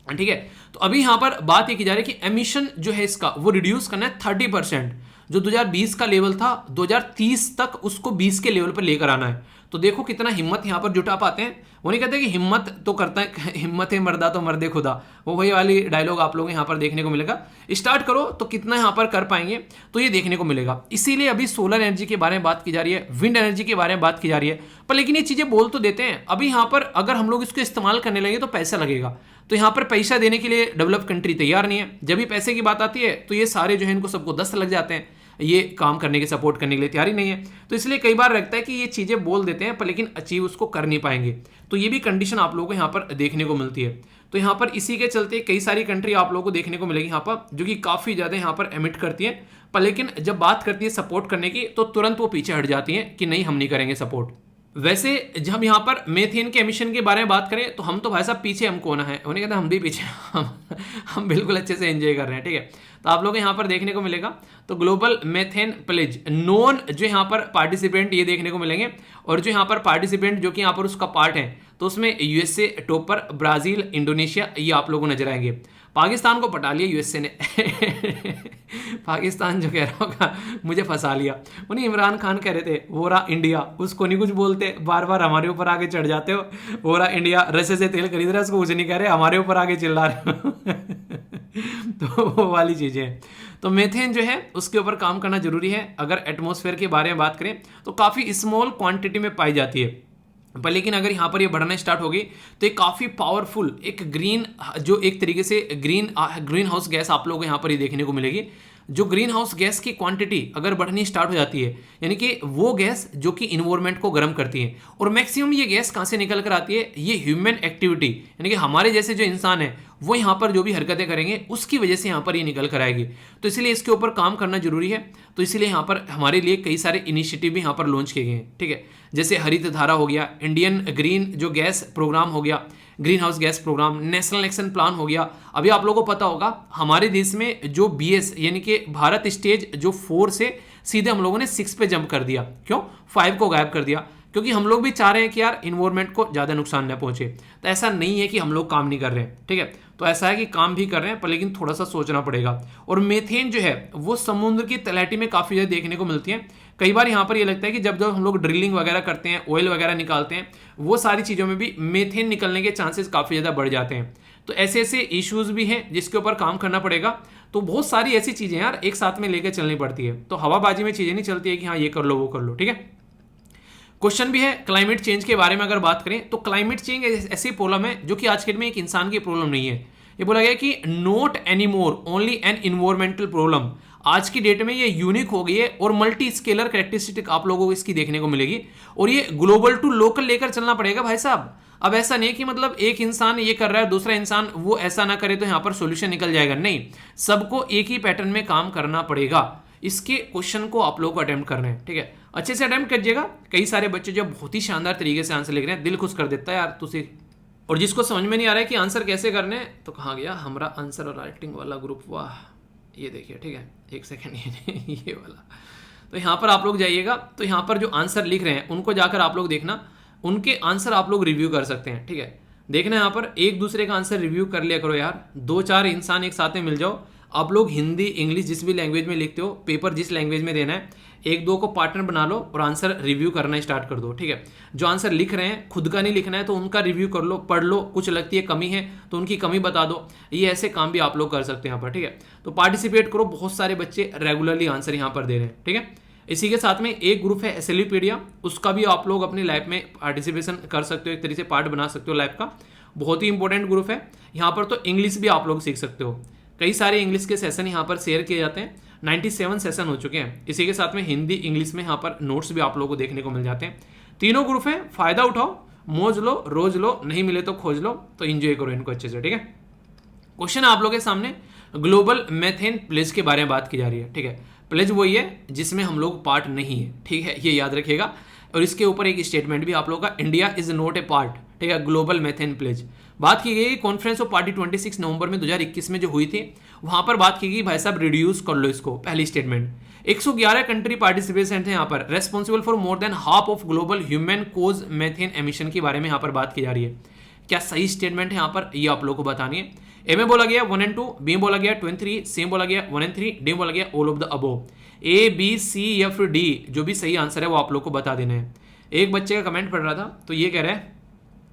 Speaker 1: ठीक है, तो अभी यहां पर बात ये की जा रही है कि एमिशन जो है इसका वो रिड्यूस करना है 30%। जो 2020 का लेवल था 2030 तक उसको 20 के लेवल पर लेकर आना है। तो देखो कितना हिम्मत यहां पर जुटा पाते हैं। वो नहीं कहते कि हिम्मत तो करता है, हिम्मत है मर्दा तो मर्दे खुदा, वो वही वाली डायलॉग आप लोगों को यहां पर देखने को मिलेगा। स्टार्ट करो तो कितना यहां पर कर पाएंगे तो ये देखने को मिलेगा। इसीलिए अभी सोलर एनर्जी के बारे में बात की जा रही है, विंड एनर्जी के बारे में बात की जा रही है। पर लेकिन ये चीजें बोल तो देते हैं, अभी यहां पर अगर हम लोग इसको इस्तेमाल करने लगे तो पैसा लगेगा। तो यहां पर पैसा देने के लिए डेवलप कंट्री तैयार नहीं है। जब भी पैसे की बात आती है तो ये सारे जो है इनको सबको दस्त लग जाते हैं, ये काम करने के सपोर्ट करने के लिए तैयारी नहीं है। तो इसलिए कई बार लगता है कि ये चीजें बोल देते हैं पर लेकिन अचीव उसको कर नहीं पाएंगे। तो ये भी कंडीशन आप लोगों को यहाँ पर देखने को मिलती है। तो यहाँ पर इसी के चलते कई सारी कंट्री आप लोगों को देखने को मिलेगी यहाँ पर जो कि काफी ज्यादा यहाँ पर एमिट करती है, पर लेकिन जब बात करती है सपोर्ट करने की तो तुरंत वो पीछे हट जाती है कि नहीं हम नहीं करेंगे सपोर्ट। वैसे जब यहाँ पर मेथेन के एमिशन के बारे में बात करें तो हम तो भाई साहब पीछे हम कौन है, उन्हें कहते हैं हम भी पीछे हम बिल्कुल अच्छे से एंजॉय कर रहे हैं। ठीक है, तो आप लोग यहाँ पर देखने को मिलेगा तो ग्लोबल मेथेन प्लेज नॉन जो यहाँ पर पार्टिसिपेंट ये देखने को मिलेंगे, और जो यहाँ पर पार्टिसिपेंट जो कि यहाँ पर उसका पार्ट है तो उसमें यूएसए टॉप पर, ब्राजील, इंडोनेशिया ये आप लोगों को नजर आएंगे। पाकिस्तान को पटा लिया यूएसए ने पाकिस्तान जो कह रहा होगा मुझे फंसा लिया, उन्हें इमरान खान कह रहे थे वो रहा इंडिया, उसको नहीं कुछ बोलते, बार बार हमारे ऊपर आगे चढ़ जाते हो। वो रहा इंडिया रस्से से तेल खरीद रहा है, उसको कुछ नहीं कह रहे, हमारे ऊपर आगे चिल्ला रहे हो तो वो वाली चीजें हैं। तो मेथेन जो है उसके ऊपर काम करना जरूरी है। अगर एटमॉस्फेयर के बारे में बात करें तो काफी स्मॉल क्वांटिटी में पाई जाती है, पर लेकिन अगर यहाँ पर ये बढ़ना स्टार्ट हो गई तो एक काफ़ी पावरफुल एक ग्रीन जो एक तरीके से ग्रीन हाउस गैस आप लोगों को यहाँ पर ये देखने को मिलेगी। जो ग्रीन हाउस गैस की क्वांटिटी अगर बढ़नी स्टार्ट हो जाती है, यानी कि वो गैस जो कि इन्वायरमेंट को गर्म करती है, और मैक्सिमम ये गैस कहाँ से निकल कर आती है, ये ह्यूमन एक्टिविटी यानी कि हमारे जैसे जो इंसान है वो यहाँ पर जो भी हरकतें करेंगे उसकी वजह से यहाँ पर ये निकल कर आएगी। तो इसलिए इसके ऊपर काम करना जरूरी है। तो इसलिए यहाँ पर हमारे लिए कई सारे इनिशिएटिव भी यहाँ पर लॉन्च किए गए हैं। ठीक है, जैसे हरित धारा हो गया, इंडियन ग्रीन जो गैस प्रोग्राम हो गया, green house gas programme, national action plan हो गया। अभी आप लोगों को पता होगा हमारे देश में जो BS यानी कि भारत स्टेज जो 4 से सीधे हम लोगों ने 6 पे जंप कर दिया। क्यों? 5 को गायब कर दिया, क्योंकि हम लोग भी चाह रहे हैं कि यार इन्वायरमेंट को ज़्यादा नुकसान न पहुंचे। तो ऐसा नहीं है कि हम लोग काम नहीं कर रहे हैं, ठीक है। तो ऐसा है कि काम भी कर रहे हैं, पर लेकिन थोड़ा सा सोचना पड़ेगा। और मीथेन जो है वो समुद्र की तलहटी में काफ़ी ज़्यादा देखने को मिलती है। कई बार यहाँ पर ये लगता है कि जब जब हम लोग ड्रिलिंग वगैरह करते हैं, ऑयल वगैरह निकालते हैं, वो सारी चीज़ों में भी मीथेन निकलने के चांसेस काफ़ी ज़्यादा बढ़ जाते हैं। तो ऐसे ऐसे इश्यूज़ भी हैं जिसके ऊपर काम करना पड़ेगा। तो बहुत सारी ऐसी चीज़ें यार एक साथ में लेकर चलनी पड़ती है। तो हवाबाजी में चीज़ें नहीं चलती है कि हाँ ये कर लो वो कर लो, ठीक है। क्वेश्चन भी है क्लाइमेट चेंज के बारे में। अगर बात करें तो क्लाइमेट चेंज ऐसी प्रॉब्लम है जो कि आज के दिन में एक इंसान की प्रॉब्लम नहीं है। ये बोला गया कि not any more only an environmental problem. आज की डेट में ये यूनिक हो गई है और मल्टी स्केलर कैरेक्टरिस्टिक आप लोगों को इसकी देखने को मिलेगी। और ये ग्लोबल टू लोकल लेकर चलना पड़ेगा भाई साहब। अब ऐसा नहीं कि मतलब एक इंसान ये कर रहा है, दूसरा इंसान वो ऐसा ना करे तो यहाँ पर सोल्यूशन निकल जाएगा। नहीं, सबको एक ही पैटर्न में काम करना पड़ेगा। इसके क्वेश्चन को आप लोग को अटेम्प्ट करना है, ठीक है। अच्छे से अटेम्प्ट कीजिएगा। कई सारे बच्चे जो बहुत ही शानदार तरीके से आंसर लिख रहे हैं, दिल खुश कर देता है यार तुझे। और जिसको समझ में नहीं आ रहा है कि आंसर कैसे करने हैं, तो कहाँ गया हमारा आंसर और राइटिंग वाला ग्रुप। वाह, ये देखिए, ठीक है, एक सेकेंड, ये वाला। तो यहाँ पर आप लोग जाइएगा, तो यहाँ पर जो आंसर लिख रहे हैं उनको जाकर आप लोग देखना, उनके आंसर आप लोग रिव्यू कर सकते हैं, ठीक है। देखना यहाँ पर एक दूसरे का आंसर रिव्यू कर लिया करो यार। 2-4 इंसान एक साथ में मिल जाओ। आप लोग हिंदी इंग्लिश जिस भी लैंग्वेज में लिखते हो, पेपर जिस लैंग्वेज में देना है, 1-2 को पार्टनर बना लो और आंसर रिव्यू करना स्टार्ट कर दो, ठीक है। जो आंसर लिख रहे हैं खुद का नहीं लिखना है, तो उनका रिव्यू कर लो, पढ़ लो, कुछ लगती है कमी है तो उनकी कमी बता दो। ये ऐसे काम भी आप लोग कर सकते हैं यहाँ पर, ठीक है। तो पार्टिसिपेट करो, बहुत सारे बच्चे रेगुलरली आंसर यहाँ पर दे रहे हैं, ठीक है। इसी के साथ में एक ग्रुप है एसएलवीपीडिया, उसका भी आप लोग अपनी लाइफ में पार्टिसिपेशन कर सकते हो, एक तरीके से पार्ट बना सकते हो लाइफ का। बहुत ही इंपॉर्टेंट ग्रुप है। यहाँ पर तो इंग्लिश भी आप लोग सीख सकते हो। कई सारे इंग्लिश के सेशन यहाँ पर शेयर किए जाते हैं। 97 सेशन हो चुके हैं। इसी के साथ में हिंदी इंग्लिश में यहाँ पर नोट्स भी आप लोगों को देखने को मिल जाते हैं। तीनों ग्रुप है, फायदा उठाओ, मौज लो, रोज लो, नहीं मिले तो खोज लो, तो एंजॉय करो इनको अच्छे से, ठीक है। क्वेश्चन आप लोगों के सामने ग्लोबल मेथेन प्लेज के बारे में बात की जा रही है, ठीक है। प्लेज वही है जिसमें हम लोग पार्ट नहीं है, ठीक है, ये याद रखिएगा। और इसके ऊपर एक स्टेटमेंट भी आप लोगों का, India is not a part, ठीक है, ग्लोबल मेथेन प्लेज। बात की गई कॉन्फ्रेंस ऑफ पार्टी 26 नवंबर में 2021 में जो हुई थी, वहां पर बात की गई भाई साहब रिड्यूस कर लो इसको। पहली स्टेटमेंट 111 कंट्री पार्टिसिपेंट हैं यहाँ पर, responsible for more than half of global human cause methane emission के बारे में यहाँ पर बात की जा रही है। क्या सही स्टेटमेंट है यहाँ पर, ये आप लोगों को बतानी है। ए में बोला गया 1 and 2, बी में बोला गया 2 and 3, सी में बोला गया 1 and 3, डी में बोला गया all of the above. A B C F D जो भी सही आंसर है वो आप लोग को बता देना है। एक बच्चे का कमेंट पढ़ रहा था, तो ये कह रहा है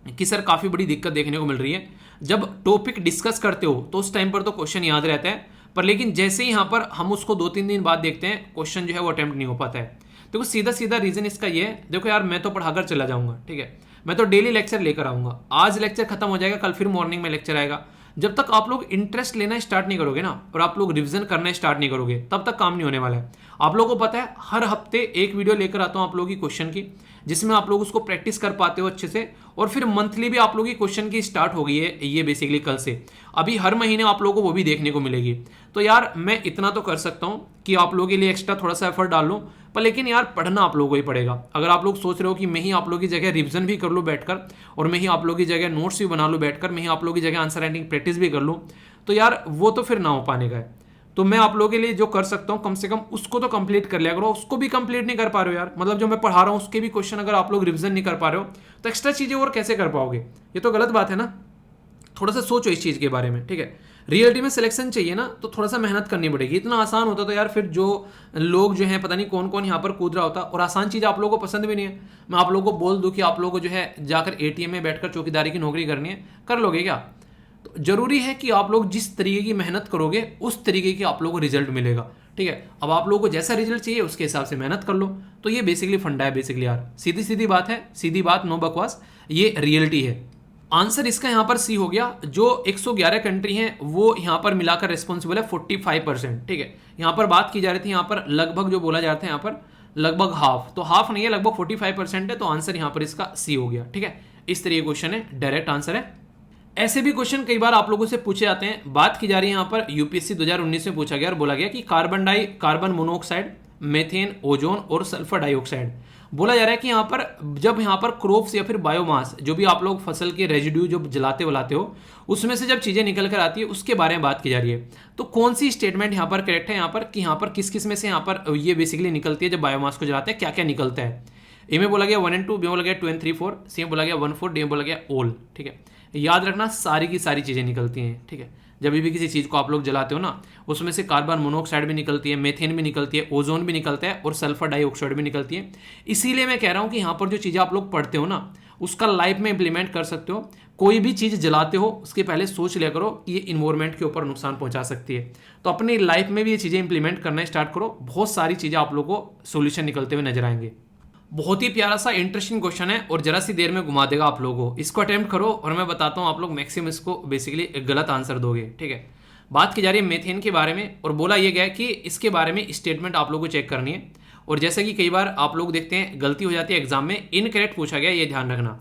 Speaker 1: कि सर काफ़ी बड़ी दिक्कत देखने को मिल रही है, जब टॉपिक डिस्कस करते हो तो उस टाइम पर तो क्वेश्चन याद रहता है, पर लेकिन जैसे ही यहाँ पर हम उसको 2-3 दिन बाद देखते हैं, क्वेश्चन जो है वो अटेम्प्ट नहीं हो पाता है। देखो सीधा सीधा रीजन इसका ये है, देखो यार मैं तो पढ़ाकर चला जाऊंगा, ठीक है, मैं तो डेली लेक्चर लेकर आऊंगा। आज लेक्चर खत्म हो जाएगा, कल फिर मॉर्निंग में लेक्चर आएगा। जब तक आप लोग इंटरेस्ट लेना स्टार्ट नहीं करोगे ना, और आप लोग रिवीजन करना स्टार्ट नहीं करोगे, तब तक काम नहीं होने वाला है। आप लोगों को पता है हर हफ्ते एक वीडियो लेकर आता हूं आप लोगों की क्वेश्चन की, जिसमें आप लोग उसको प्रैक्टिस कर पाते हो अच्छे से। और फिर मंथली भी आप लोगों की क्वेश्चन की स्टार्ट हो गई है, ये बेसिकली कल से। अभी हर महीने आप लोगों को वो भी देखने को मिलेगी। तो यार मैं इतना तो कर सकता हूँ कि आप लोगों के लिए एक्स्ट्रा थोड़ा सा एफर्ट डाल लूँ, पर लेकिन यार पढ़ना आप लोगों को ही पड़ेगा। अगर आप लोग सोच रहे हो कि मैं ही आप लोगों की जगह रिवीजन भी कर लूँ बैठकर, और मैं ही आप लोगों की जगह नोट्स भी बना लूँ बैठकर, मैं ही आप लोगों की जगह आंसर राइटिंग प्रैक्टिस भी कर लूँ, तो यार वो तो फिर ना हो पाने का है। तो मैं आप लोगों के लिए जो कर सकता हूँ, कम से कम उसको तो कंप्लीट कर लिया करो। उसको भी कंप्लीट नहीं कर पा रहे हो यार, मतलब जो मैं पढ़ा रहा हूँ उसके भी क्वेश्चन अगर आप लोग रिवीजन नहीं कर पा रहे हो, तो एक्स्ट्रा चीजें और कैसे कर पाओगे? ये तो गलत बात है ना। थोड़ा सा सोचो इस चीज के बारे में, ठीक है। रियलिटी में सिलेक्शन चाहिए ना, तो थोड़ा सा मेहनत करनी पड़ेगी। इतना आसान होता तो यार फिर जो लोग जो हैं पता नहीं कौन कौन यहाँ पर कूद रहा होता। और आसान चीज़ आप लोगों को पसंद भी नहीं है। मैं आप लोगों को बोल दूं कि आप लोगों को जो है जाकर एटीएम में बैठकर चौकीदारी की नौकरी करनी है, कर लोगे क्या? तो जरूरी है कि आप लोग जिस तरीके की मेहनत करोगे उस तरीके की आप लोगों को रिजल्ट मिलेगा, ठीक है। अब आप लोगों को जैसा रिजल्ट चाहिए उसके हिसाब से मेहनत कर लो। तो ये बेसिकली फंडा है बेसिकली यार, सीधी सीधी बात है, सीधी बात, नो बकवास, ये रियलिटी है। आंसर इसका यहाँ पर सी हो गया। जो 111 कंट्री हैं वो यहाँ पर मिलाकर रिस्पॉन्सिबल है 45%, ठीक है। यहाँ पर बात की जा रही थी, यहाँ पर लगभग जो बोला जा रहा था यहाँ पर लगभग हाफ, तो हाफ नहीं है, लगभग 45% है। तो आंसर यहाँ पर इसका सी हो गया, ठीक है। इस तरह क्वेश्चन है, डायरेक्ट आंसर है। ऐसे भी क्वेश्चन कई बार आप लोगों से पूछे जाते हैं। बात की जा रही है यहाँ पर यूपीएससी 2019 में पूछा गया और बोला गया कि कार्बन मोनोऑक्साइड, मेथेन, ओजोन और सल्फर डाइऑक्साइड, बोला जा रहा है कि यहाँ पर जब यहाँ पर क्रॉप्स या फिर बायोमास जो भी आप लोग फसल के रेजिड्यू जो जलाते वलाते हो उसमें से जब चीज़ें निकल कर आती है उसके बारे में बात की जा रही है। तो कौन सी स्टेटमेंट यहाँ पर करेक्ट है यहाँ पर कि यहाँ पर किस किस में से यहाँ पर ये बेसिकली निकलती है जब बायोमास को जलाते हैं, क्या क्या निकलता है। ए में बोला गया 1 and 2, बी में बोला गया 2 and 3 4, सी में बोला गया 1 4, डी में बोला गया ऑल। ठीक है, याद रखना सारी की सारी चीज़ें निकलती हैं। ठीक है, जब भी किसी चीज़ को आप लोग जलाते हो ना उसमें से कार्बन मोनोऑक्साइड भी निकलती है, मेथेन भी निकलती है, ओजोन भी निकलता है और सल्फर डाइऑक्साइड भी निकलती है। इसीलिए मैं कह रहा हूँ कि यहाँ पर जो चीज़ें आप लोग पढ़ते हो ना उसका लाइफ में इंप्लीमेंट कर सकते हो। कोई भी चीज़ जलाते हो उसके पहले सोच लिया करो कि ये इन्वायरमेंट के ऊपर नुकसान पहुंचा सकती है, तो अपनी लाइफ में भी ये चीज़ें इंप्लीमेंट करना स्टार्ट करो। बहुत सारी चीज़ें आप लोगों को सोल्यूशन निकलते हुए नजर आएंगे। बहुत ही प्यारा सा इंटरेस्टिंग क्वेश्चन है और जरा सी देर में घुमा देगा आप लोगों को। इसको अटेम्प्ट करो और मैं बताता हूँ आप लोग मैक्सिमम इसको बेसिकली गलत आंसर दोगे। ठीक है, बात की जा रही है मेथेन के बारे में और बोला यह गया कि इसके बारे में स्टेटमेंट आप लोगों को चेक करनी है। और जैसे कि कई बार आप लोग देखते हैं गलती हो जाती है एग्जाम में, इनकरेक्ट पूछा गया, ये ध्यान रखना।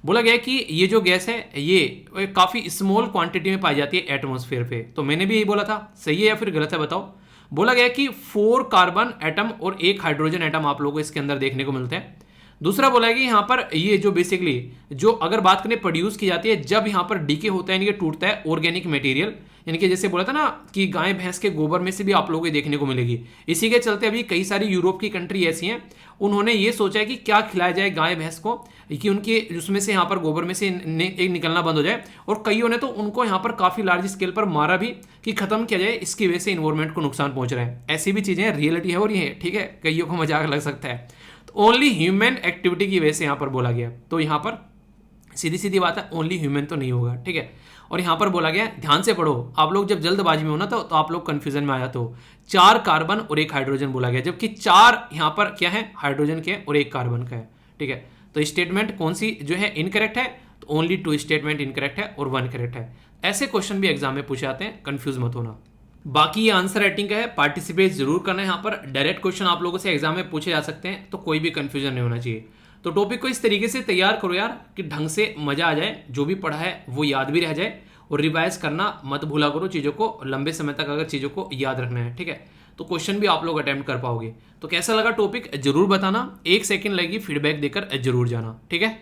Speaker 1: बोला गया कि ये जो गैस है ये काफ़ी स्मॉल क्वांटिटी में पाई जाती है एटमॉस्फेयर पे। तो मैंने भी यही बोला था, सही है या फिर गलत है बताओ। बोला गया कि 4 कार्बन एटम और 1 हाइड्रोजन एटम आप लोगों को इसके अंदर देखने को मिलते हैं। दूसरा बोला है कि यहाँ पर ये जो बेसिकली जो अगर बात करें प्रोड्यूस की जाती है जब यहाँ पर डीके होता है यानी कि टूटता है ऑर्गेनिक मटेरियल, यानी कि जैसे बोला था ना कि गाय भैंस के गोबर में से भी आप लोगों को देखने को मिलेगी। इसी के चलते अभी कई सारी यूरोप की कंट्री ऐसी हैं उन्होंने ये सोचा है कि क्या खिलाया जाए गाय भैंस को कि उनके उसमें से यहाँ पर गोबर में से एक निकलना बंद हो जाए। और कईयों ने तो उनको यहाँ पर काफ़ी लार्ज स्केल पर मारा भी कि खत्म किया जाए, इसकी वजह से इन्वायरमेंट को नुकसान पहुंच रहा है। ऐसी भी चीज़ें रियलिटी है और ये है। ठीक है, कईयों को मजाक लग सकता है, तो ओनली ह्यूमन एक्टिविटी की वजह से यहाँ पर बोला गया। तो यहाँ पर सीधी सीधी बात है, ओनली ह्यूमन तो नहीं होगा। ठीक है, और यहाँ पर बोला गया, ध्यान से पढ़ो, आप लोग जब जल्दबाजी में हो ना तो आप लोग कंफ्यूजन में आ जाते हो। 4 कार्बन और 1 हाइड्रोजन बोला गया, जबकि 4 यहाँ पर क्या है हाइड्रोजन के और 1 कार्बन का है। ठीक है, तो स्टेटमेंट कौन सी जो है इनकरेक्ट है, तो ओनली 2 स्टेटमेंट इनकरेक्ट है और 1 करेक्ट है। ऐसे क्वेश्चन भी एग्जाम में पूछे जाते हैं, कंफ्यूज मत होना। बाकी ये आंसर राइटिंग का है, पार्टिसिपेट जरूर करना है। यहाँ पर डायरेक्ट क्वेश्चन आप लोगों से एग्जाम में पूछे जा सकते हैं, तो कोई भी कंफ्यूजन नहीं होना चाहिए। तो टॉपिक को इस तरीके से तैयार करो यार कि ढंग से मजा आ जाए, जो भी पढ़ा है वो याद भी रह जाए। और रिवाइज करना मत भूला करो चीज़ों को, लंबे समय तक अगर चीज़ों को याद रखना है। ठीक है, तो क्वेश्चन भी आप लोग अटेम्प्ट कर पाओगे। तो कैसा लगा टॉपिक जरूर बताना, 1 सेकंड लगेगी फीडबैक देकर जरूर जाना। ठीक है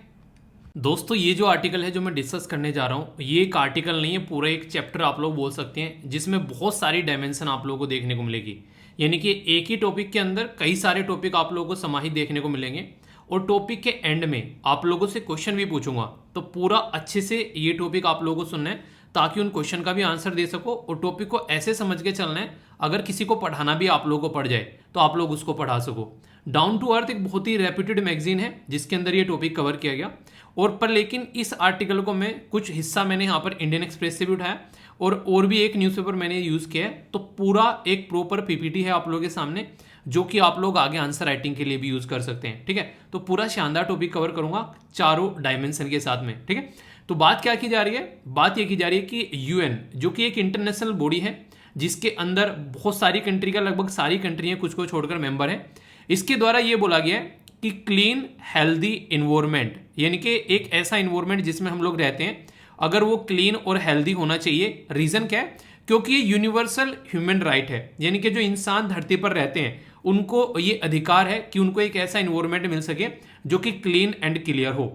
Speaker 1: दोस्तों, ये जो आर्टिकल है जो मैं डिस्कस करने जा रहा हूँ, ये एक आर्टिकल नहीं है, पूरा एक चैप्टर आप लोग बोल सकते हैं, जिसमें बहुत सारी डायमेंशन आप लोगों को देखने को मिलेगी। यानी कि एक ही टॉपिक के अंदर कई सारे टॉपिक आप लोगों को समाहित देखने को मिलेंगे। और टॉपिक के एंड में आप लोगों से क्वेश्चन भी पूछूंगा, तो पूरा अच्छे से ये टॉपिक आप लोगों को सुनना है ताकि उन क्वेश्चन का भी आंसर दे सको। और टॉपिक को ऐसे समझ के चलना है, अगर किसी को पढ़ाना भी आप लोगों को पड़ जाए तो आप लोग उसको पढ़ा सको। डाउन टू अर्थ एक बहुत ही रेप्यूटेड मैगजीन है जिसके अंदर ये टॉपिक कवर किया गया। और पर लेकिन इस आर्टिकल को मैं कुछ हिस्सा मैंने यहाँ पर इंडियन एक्सप्रेस से भी उठाया और भी एक न्यूज़पेपर मैंने यूज़ किया है। तो पूरा एक प्रॉपर पीपीटी है आप लोगों के सामने, जो कि आप लोग आगे आंसर राइटिंग के लिए भी यूज़ कर सकते हैं। ठीक है, तो पूरा शानदार टॉपिक कवर करूंगा चारों डायमेंशन के साथ में। ठीक है, तो बात क्या की जा रही है, बात ये की जा रही है कि यूएन जो कि एक इंटरनेशनल बॉडी है जिसके अंदर बहुत सारी कंट्री का, लगभग सारी कंट्रियां कुछ को छोड़कर मेंबर है, इसके द्वारा ये बोला गया है कि क्लीन हेल्दी इन्वायरमेंट, यानी कि एक ऐसा इन्वायरमेंट जिसमें हम लोग रहते हैं, अगर वो क्लीन और हेल्दी होना चाहिए। रीजन क्या है, क्योंकि ये यूनिवर्सल ह्यूमन राइट है, यानी कि जो इंसान धरती पर रहते हैं उनको ये अधिकार है कि उनको एक ऐसा इन्वायरमेंट मिल सके जो कि क्लीन एंड क्लियर हो।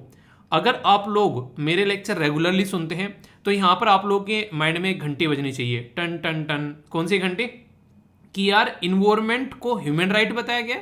Speaker 1: अगर आप लोग मेरे लेक्चर रेगुलरली सुनते हैं तो यहाँ पर आप लोगों के माइंड में एक घंटी बजनी चाहिए, टन टन टन। कौन सी घंटी, कि यार इन्वायरमेंट को ह्यूमन राइट बताया गया।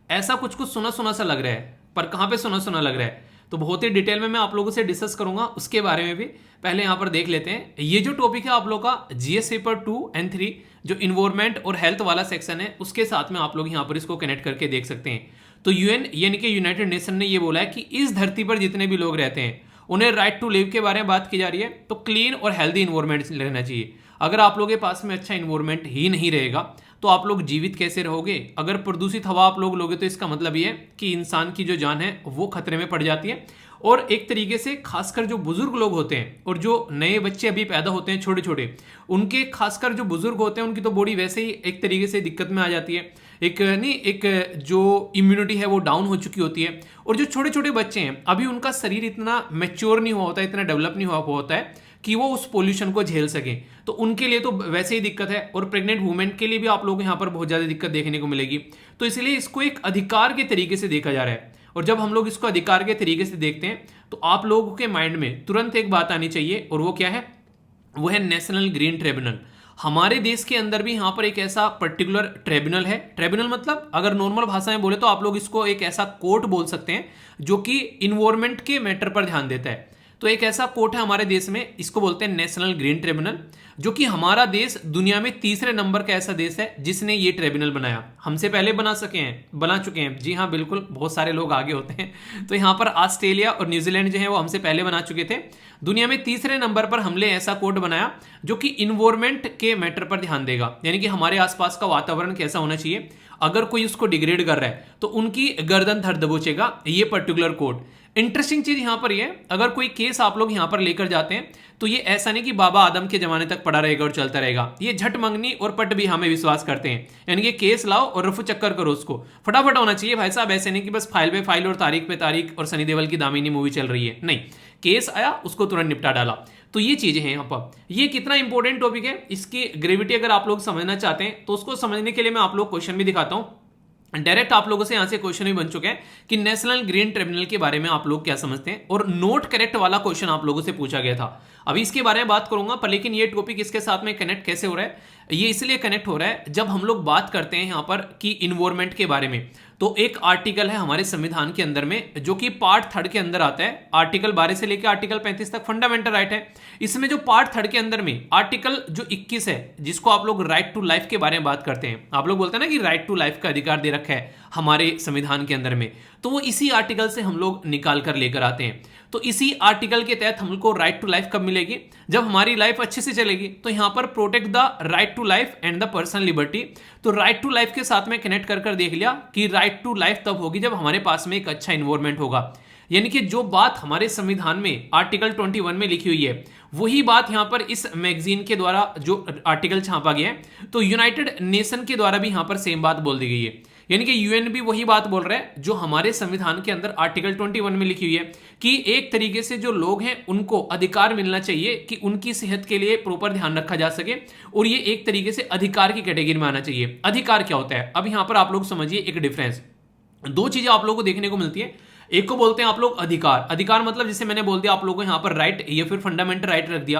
Speaker 1: ऐसा कुछ कुछ सुना सुना सा लग रहा है, पर कहाँ पे सुना सुना लग रहा है, तो बहुत ही डिटेल में मैं आप लोगों से डिस्कस करूंगा उसके बारे में भी। पहले यहाँ पर देख लेते हैं ये जो टॉपिक है आप लोग का जीएस पेपर 2 and 3 जो इन्वायरमेंट और हेल्थ वाला सेक्शन है, उसके साथ में आप लोग यहाँ पर इसको कनेक्ट करके देख सकते हैं। तो यूएन यानी कि यूनाइटेड नेशन ने ये बोला है कि इस धरती पर जितने भी लोग रहते हैं उन्हें राइट टू लिव के बारे में बात की जा रही है। तो क्लीन और हेल्दी इन्वायरमेंट रहना चाहिए। अगर आप लोगों के पास में अच्छा इन्वायरमेंट ही नहीं रहेगा तो आप लोग जीवित कैसे रहोगे। अगर प्रदूषित हवा आप लोग लोगे तो इसका मतलब ये है कि इंसान की जो जान है वो खतरे में पड़ जाती है। और एक तरीके से खासकर जो बुजुर्ग लोग होते हैं और जो नए बच्चे अभी पैदा होते हैं छोटे छोटे, उनके खासकर जो बुजुर्ग होते हैं उनकी तो बॉडी वैसे ही एक तरीके से दिक्कत में आ जाती है, एक जो इम्यूनिटी है वो डाउन हो चुकी होती है। और जो छोटे छोटे बच्चे हैं अभी उनका शरीर इतना मैच्योर नहीं हुआ होता है, इतना डेवलप नहीं हुआ होता है कि वो उस पोल्यूशन को झेल सकें, तो उनके लिए तो वैसे ही दिक्कत है। और प्रेग्नेंट वुमेन के लिए भी आप लोग यहाँ पर बहुत ज़्यादा दिक्कत देखने को मिलेगी। तो इसलिए इसको एक अधिकार के तरीके से देखा जा रहा है। और जब हम लोग इसको अधिकार के तरीके से देखते हैं तो आप लोगों के माइंड में तुरंत एक बात आनी चाहिए, और वो क्या है? वो है नेशनल ग्रीन ट्रिब्यूनल। हमारे देश के अंदर भी यहाँ पर एक ऐसा पर्टिकुलर ट्रिब्यूनल है। ट्रिब्यूनल मतलब अगर नॉर्मल भाषा में बोले तो आप लोग इसको एक ऐसा कोर्ट बोल सकते हैं जो कि इन्वायरमेंट के मैटर पर ध्यान देता है। तो एक ऐसा कोर्ट है हमारे देश में, इसको बोलते हैं नेशनल ग्रीन ट्रिब्यूनल, जो कि हमारा देश दुनिया में तीसरे नंबर का ऐसा देश है जिसने ये ट्रिब्यूनल बनाया। हमसे पहले बना चुके हैं, जी हाँ बिल्कुल, बहुत सारे लोग आगे होते हैं। तो यहाँ पर ऑस्ट्रेलिया और न्यूजीलैंड जो है वो हमसे पहले बना चुके थे। दुनिया में तीसरे नंबर पर हमने ऐसा कोर्ट बनाया जो कि इन्वायरमेंट के मैटर पर ध्यान देगा, यानी कि हमारे आसपास का वातावरण कैसा होना चाहिए, अगर कोई उसको डिग्रेड कर रहा है तो उनकी गर्दन धर दबोचेगा ये पर्टिकुलर कोर्ट। इंटरेस्टिंग चीज यहां पर ये, अगर कोई केस आप लोग यहां पर लेकर जाते हैं तो ये ऐसा नहीं कि बाबा आदम के जमाने तक पड़ा रहेगा और चलता रहेगा। ये झट मंगनी और पट भी हमें विश्वास करते हैं, यानी कि केस लाओ और रफू चक्कर करो, उसको फटाफट होना चाहिए भाई साहब। ऐसे नहीं कि बस फाइल पे फाइल और तारीख पे तारीख और सनी देओल की दामिनी मूवी चल रही है, नहीं, केस आया उसको तुरंत निपटा डाला। तो ये चीजें हैं यहाँ पर। ये कितना इंपॉर्टेंट टॉपिक है, इसकी ग्रेविटी अगर आप लोग समझना चाहते हैं तो उसको समझने के लिए मैं आप लोग क्वेश्चन भी दिखाता हूं। डायरेक्ट आप लोगों से यहां से क्वेश्चन भी बन चुके हैं कि नेशनल ग्रीन ट्रिब्यूनल के बारे में आप लोग क्या समझते हैं, और नोट करेक्ट वाला क्वेश्चन आप लोगों से पूछा गया था। अभी इसके बारे में बात करूंगा, पर लेकिन ये टॉपिक इसके साथ में कनेक्ट कैसे हो रहा है? ये इसलिए कनेक्ट हो रहा है जब हम लोग बात करते हैं यहां पर कि इन्वायरमेंट के बारे में, तो एक आर्टिकल है हमारे संविधान के अंदर में जो कि पार्ट 3 के अंदर आता है। आर्टिकल 12 से लेकर आर्टिकल 35 तक फंडामेंटल राइट है। इसमें जो पार्ट 3 के अंदर में आर्टिकल जो 21 है, जिसको आप लोग राइट टू लाइफ के बारे में बात करते हैं, आप लोग बोलते हैं ना कि राइट टू लाइफ का अधिकार दे रखा है हमारे संविधान के अंदर में, तो वो इसी आर्टिकल से हम लोग निकाल कर लेकर आते हैं। तो इसी आर्टिकल के तहत हमको राइट टू लाइफ कब मिलेगी? जब हमारी लाइफ अच्छे से चलेगी। तो यहां पर protect the right to life and the personal liberty, तो राइट टू लाइफ के साथ में कनेक्ट कर देख लिया कि राइट टू लाइफ तब होगी जब हमारे पास में एक अच्छा इन्वायरमेंट होगा। यानी कि जो बात हमारे संविधान में आर्टिकल 21 में लिखी हुई है, वही बात यहां पर इस मैगजीन के द्वारा जो आर्टिकल छापा गया है, तो यूनाइटेड नेशन के द्वारा भी यहां पर सेम बात बोल दी गई है। यानी कि यूएन भी वही बात बोल रहा है जो हमारे संविधान के अंदर आर्टिकल 21 में लिखी हुई है कि एक तरीके से जो लोग हैं उनको अधिकार मिलना चाहिए कि उनकी सेहत के लिए प्रॉपर ध्यान रखा जा सके, और ये एक तरीके से अधिकार की कैटेगरी में आना चाहिए। अधिकार क्या होता है? अब यहां पर आप लोग समझिए एक डिफरेंस। दो चीजें आप लोगों को देखने को मिलती है। एक को बोलते हैं आप लोग अधिकार, अधिकार मतलब जिसे मैंने बोल दिया आप लोगों को यहां पर राइट या फिर फंडामेंटल राइट रख दिया,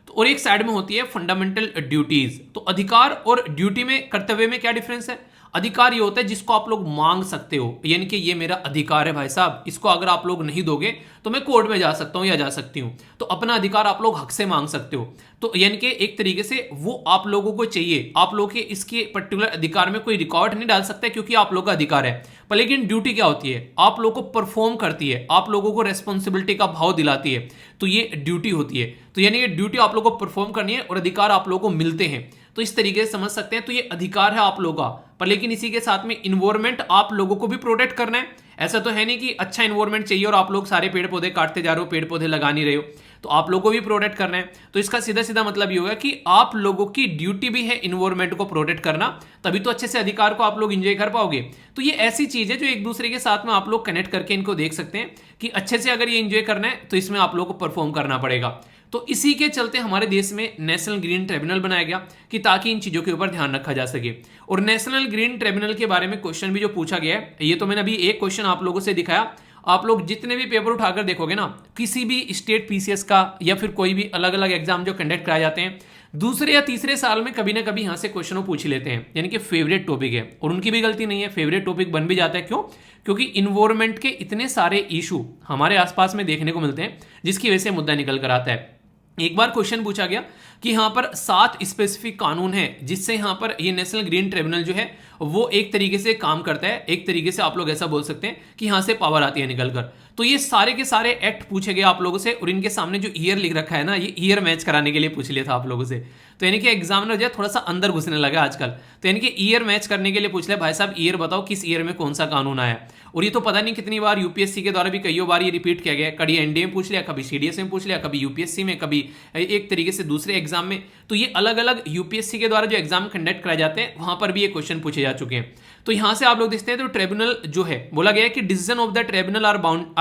Speaker 1: तो और एक साइड में होती है फंडामेंटल ड्यूटीज। तो अधिकार और ड्यूटी में, कर्तव्य में क्या डिफरेंस है? अधिकार ये होता है जिसको आप लोग मांग सकते हो, यानी कि ये मेरा अधिकार है भाई साहब, इसको अगर आप लोग नहीं दोगे तो मैं कोर्ट में जा सकता हूं या जा सकती हूं। तो अपना अधिकार आप लोग हक से मांग सकते हो। तो यानी कि एक तरीके से वो आप लोगों को चाहिए, आप लोग के इसके पर्टिकुलर अधिकार में कोई रिकॉर्ड नहीं डाल सकता क्योंकि आप लोग का अधिकार है। पर लेकिन ड्यूटी क्या होती है? आप लोगों को परफॉर्म करती है, आप लोगों को रेस्पॉन्सिबिलिटी का भाव दिलाती है, तो ये ड्यूटी होती है। तो यानी कि ड्यूटी आप लोगों को परफॉर्म करनी है और अधिकार आप लोगों को मिलते हैं। तो इस तरीके से समझ सकते हैं। तो ये अधिकार है आप लोगों का, पर लेकिन इसी के साथ में इन्वायरमेंट आप लोगों को भी प्रोटेक्ट करना है। ऐसा तो है नहीं कि अच्छा इन्वायरमेंट चाहिए और आप लोग सारे पेड़ पौधे काटते जा रहे हो, पेड़ पौधे लगा नहीं रहे हो, तो आप लोगों को भी प्रोटेक्ट करना है। तो इसका सीधा सीधा मतलब ये होगा कि आप लोगों की ड्यूटी भी है इन्वायरमेंट को प्रोटेक्ट करना, तभी तो अच्छे से अधिकार को आप लोग एंजॉय कर पाओगे। तो ये ऐसी चीज है जो एक दूसरे के साथ में आप लोग कनेक्ट करके इनको देख सकते हैं कि अच्छे से अगर ये एंजॉय करना है तो इसमें आप लोग को परफॉर्म करना पड़ेगा। तो इसी के चलते हमारे देश में नेशनल ग्रीन ट्रिब्यूनल बनाया गया कि ताकि इन चीजों के ऊपर ध्यान रखा जा सके। और नेशनल ग्रीन ट्रिब्यूनल के बारे में क्वेश्चन भी जो पूछा गया है, ये तो मैंने अभी एक क्वेश्चन आप लोगों से दिखाया। आप लोग जितने भी पेपर उठाकर देखोगे ना, किसी भी स्टेट पीसीएस का या फिर कोई भी अलग अलग एग्जाम जो कंडक्ट कराए जाते हैं, दूसरे या तीसरे साल में कभी ना कभी यहां से क्वेश्चनों पूछ लेते हैं, यानी कि फेवरेट टॉपिक है। और उनकी भी गलती नहीं है, फेवरेट टॉपिक बन भी जाता है। क्यों? क्योंकि इन्वायरमेंट के इतने सारे इशू हमारे आसपास में देखने को मिलते हैं जिसकी वजह से मुद्दा निकल कर आता है। एक बार क्वेश्चन पूछा गया कि यहां पर 7 स्पेसिफिक कानून है जिससे यहां पर ये नेशनल ग्रीन ट्रिब्यूनल जो है वो एक तरीके से काम करता है। एक तरीके से आप लोग ऐसा बोल सकते हैं कि यहां से पावर आती है निकलकर। तो ये सारे के सारे एक्ट पूछे गए आप लोगों से, और इनके सामने जो ईयर लिख रखा है ना, ये ईयर मैच कराने के लिए पूछ लिया था आप लोगों से। तो यानी कि एग्जामिनर जो है थोड़ा सा अंदर घुसने लगा आजकल, तो यानी कि ईयर मैच करने के लिए पूछ लिया, भाई साहब ईयर बताओ किस ईयर में कौन सा कानून आया। और ये तो पता नहीं कितनी बार यूपीएससी के द्वारा भी कई बार ये रिपीट किया गया, कभी एनडीए में पूछ लिया, कभी सीडीएस में पूछ लिया, कभी यूपीएससी में, कभी एक तरीके से दूसरे एग्जाम में। तो ये अलग अलग यूपीएससी के द्वारा जो एग्जाम कंडक्ट कराए जाते हैं वहां पर भी ये क्वेश्चन पूछे जा चुके हैं। तो यहां से आप लोग देखते हैं तो ट्रिब्यूनल जो है, बोला गया है कि decision of the tribunal are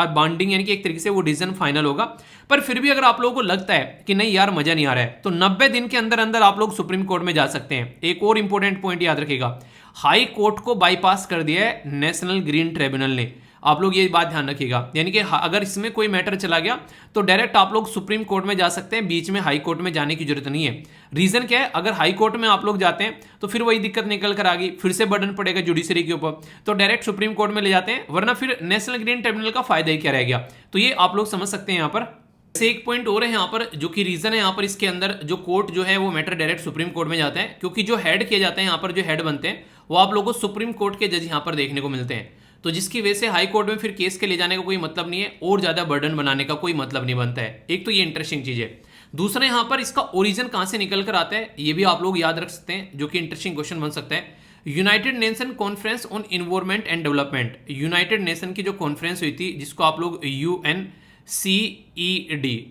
Speaker 1: bounding, यानी कि एक तरीके से वो डिसीजन फाइनल होगा। पर फिर भी अगर आप लोगों को लगता है कि नहीं यार मजा नहीं आ रहा है, तो 90 दिन के अंदर अंदर आप लोग सुप्रीम कोर्ट में जा सकते हैं। एक और इंपॉर्टेंट पॉइंट याद रखिएगा, हाई कोर्ट को बाईपास कर दिया है नेशनल ग्रीन ट्रिब्यूनल ने। आप लोग ये बात ध्यान रखिएगा। यानी कि अगर इसमें कोई मैटर चला गया तो डायरेक्ट आप लोग सुप्रीम कोर्ट में जा सकते हैं, बीच में हाई कोर्ट में जाने की जरूरत नहीं है। रीजन क्या है, अगर हाई कोर्ट में आप लोग जाते हैं तो फिर वही दिक्कत निकल कर आ गई, फिर से बर्डन पड़ेगा जुडिशरी के ऊपर, तो डायरेक्ट सुप्रीम कोर्ट में ले जाते हैं, वरना फिर नेशनल ग्रीन ट्रिब्यूनल का फायदा ही क्या रह गया। तो ये आप लोग समझ सकते हैं। यहाँ पर एक पॉइंट और है यहाँ पर, जो कि रीजन है यहाँ पर, इसके अंदर जो कोर्ट जो है वो मैटर डायरेक्ट सुप्रीम कोर्ट में जाते हैं, क्योंकि जो हेड किए जाते हैं यहाँ पर, जो हेड बनते हैं वो आप लोगों को सुप्रीम कोर्ट के जज यहाँ पर देखने को मिलते हैं। तो जिसकी वजह से हाई कोर्ट में फिर केस के ले जाने का कोई मतलब नहीं है और ज्यादा बर्डन बनाने का कोई मतलब नहीं बनता है। एक तो ये इंटरेस्टिंग चीज है। दूसरा यहाँ पर इसका ओरिजिन कहां से निकल कर आता है ये भी आप लोग याद रख सकते हैं, जो कि इंटरेस्टिंग क्वेश्चन बन सकता है। United nation conference on environment and development, United nation की जो कॉन्फ्रेंस हुई थी जिसको आप लोग UNCED,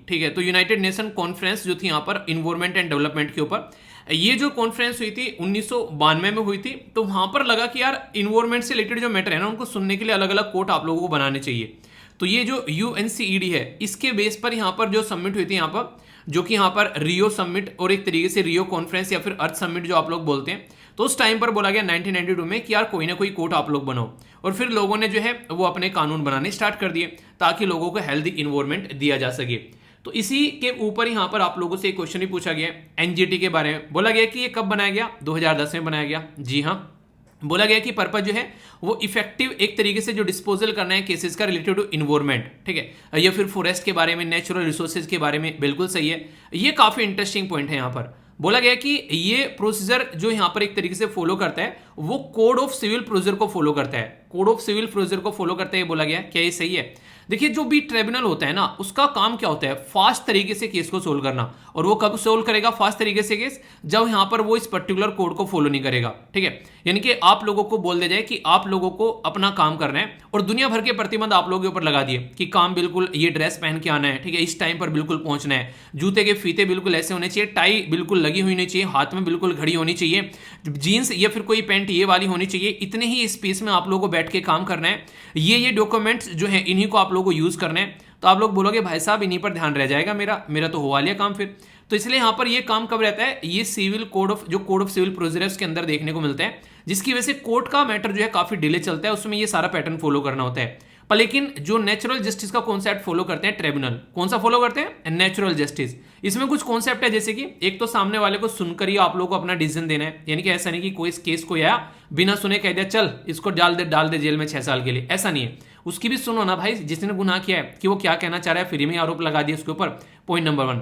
Speaker 1: ठीक है, तो यूनाइटेड नेशन कॉन्फ्रेंस जो थी यहाँ पर इन्वायरमेंट एंड डेवलपमेंट के ऊपर, ये जो कॉन्फ्रेंस हुई थी 1992 में हुई थी। तो वहां पर लगा कि यार इन्वायरमेंट से रिलेटेड जो मैटर है ना उनको सुनने के लिए अलग अलग कोर्ट आप लोगों को बनाने चाहिए। तो ये जो UNCED है इसके बेस पर यहाँ पर जो सबमिट हुई थी यहाँ पर, जो कि यहाँ पर रियो समिट और एक तरीके से रियो कॉन्फ्रेंस या फिर अर्थ समिट जो आप लोग बोलते हैं, तो उस टाइम पर बोला गया 1992 में कि यार कोई ना कोई कोर्ट आप लोग बनाओ। और फिर लोगों ने जो है वो अपने कानून बनाने स्टार्ट कर दिए ताकि लोगों को हेल्दी इन्वायरमेंट दिया जा सके। तो इसी के ऊपर यहाँ पर आप लोगों से एक क्वेश्चन ही पूछा गया एनजीटी के बारे में। बोला गया कि ये कब बनाया गया, 2010 में बनाया गया। जी हाँ, बोला गया कि पर्पज जो है वो इफेक्टिव एक तरीके से जो डिस्पोजल करना है केसेस का रिलेटेड टू इन्वायरमेंट, ठीक है, या फिर फॉरेस्ट के बारे में, नेचुरल रिसोर्सेज के बारे में, बिल्कुल सही है। ये काफी इंटरेस्टिंग पॉइंट है। यहाँ पर बोला गया कि ये प्रोसीजर जो यहाँ पर एक तरीके से फॉलो करता है वो कोड ऑफ सिविल प्रोसीजर को फॉलो करता है, कोड ऑफ सिविल प्रोसीजर को फॉलो करता है, बोला गया। क्या ये सही है? देखिए जो भी ट्रिब्यूनल होता है ना उसका काम क्या होता है, फास्ट तरीके से केस को सोल्व करना। और वो कब सोल्व करेगा फास्ट तरीके से केस, जब यहां पर वो इस पर्टिकुलर कोड को फॉलो नहीं करेगा, ठीक है। यानी कि आप लोगों को बोल दिया जाए कि आप लोगों को अपना काम करना है और दुनिया भर के प्रतिबंध आप लोगों के ऊपर लगा दिए कि काम बिल्कुल ये ड्रेस पहन के आना है, ठीक है, इस टाइम पर बिल्कुल पहुंचना है, जूते के फीते बिल्कुल ऐसे होने चाहिए, टाई बिल्कुल लगी हुई नहीं चाहिए, हाथ में बिल्कुल घड़ी होनी चाहिए, जीन्स या फिर कोई पैंट ये वाली होनी चाहिए, इतने ही स्पेस में आप लोगों को बैठ के काम करना है, ये डॉक्यूमेंट्स जो है इन्हीं को आप लोगों को यूज करना है। तो आप लोग बोलोगे भाई साहब इन्हीं पर ध्यान रह जाएगा मेरा तो हुआ लिया काम फिर। तो इसलिए यहां पर ये काम कब रहता है, ये सिविल कोड ऑफ जो कोड ऑफ सिविल प्रोसीजर के अंदर देखने को मिलता है, जिसकी वजह से कोर्ट का मैटर जो है काफी डिले चलता है, उसमें ये सारा पैटर्न फॉलो करना होता है। पर लेकिन जो नेचुरल जस्टिस का कॉन्सेप्ट फॉलो करते हैं ट्रिब्यूनल, कौन सा फॉलो करते हैं, नेचुरल जस्टिस। इसमें कुछ कॉन्सेप्ट है, जैसे कि एक तो सामने वाले को सुनकर ही आप लोगों को अपना डिसीजन देना है, यानी कि ऐसा नहीं कि कोई इस केस को आया बिना सुने कह दिया चल इसको डाल दे जेल में 6 साल के लिए, ऐसा नहीं है। उसकी भी सुनो ना भाई, जिसने गुनाह किया है कि वो क्या कहना चाह रहा है, फ्री में आरोप लगा दिया उसके ऊपर। Point number 1।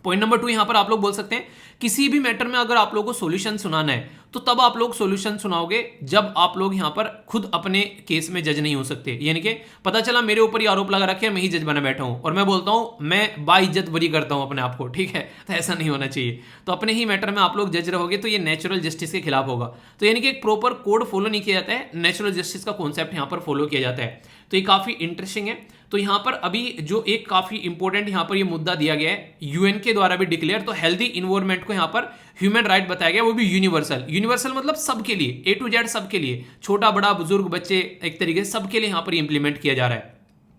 Speaker 1: पॉइंट नंबर 2, यहां पर आप लोग बोल सकते हैं किसी भी मैटर में अगर आप लोगों को सॉल्यूशन सुनाना है तो तब आप लोग सॉल्यूशन सुनाओगे जब आप लोग यहां पर खुद अपने केस में जज नहीं हो सकते। यानी कि पता चला मेरे ऊपर ही आरोप लगा रखे, मैं ही जज बना बैठा हूं और मैं बोलता हूं मैं बाइज्जत बरी करता हूं अपने आप को, ठीक है, तो ऐसा नहीं होना चाहिए। तो अपने ही मैटर में आप लोग जज रहोगे तो ये नेचुरल जस्टिस के खिलाफ होगा। तो यानी कि एक प्रॉपर कोड फॉलो नहीं किया जाता है, नेचुरल जस्टिस का कॉन्सेप्ट यहां पर फॉलो किया जाता है। तो ये काफी इंटरेस्टिंग है। तो यहां पर अभी जो एक काफी इंपॉर्टेंट यहां पर ये मुद्दा दिया गया है यूएन के द्वारा भी डिक्लेयर, तो हेल्दी इन्वायरमेंट को यहां पर ह्यूमन राइट बताया गया, वो भी यूनिवर्सल। यूनिवर्सल मतलब सबके लिए, A to Z सबके लिए, छोटा बड़ा बुजुर्ग बच्चे, एक तरीके से सबके लिए यहां पर इंप्लीमेंट किया जा रहा है।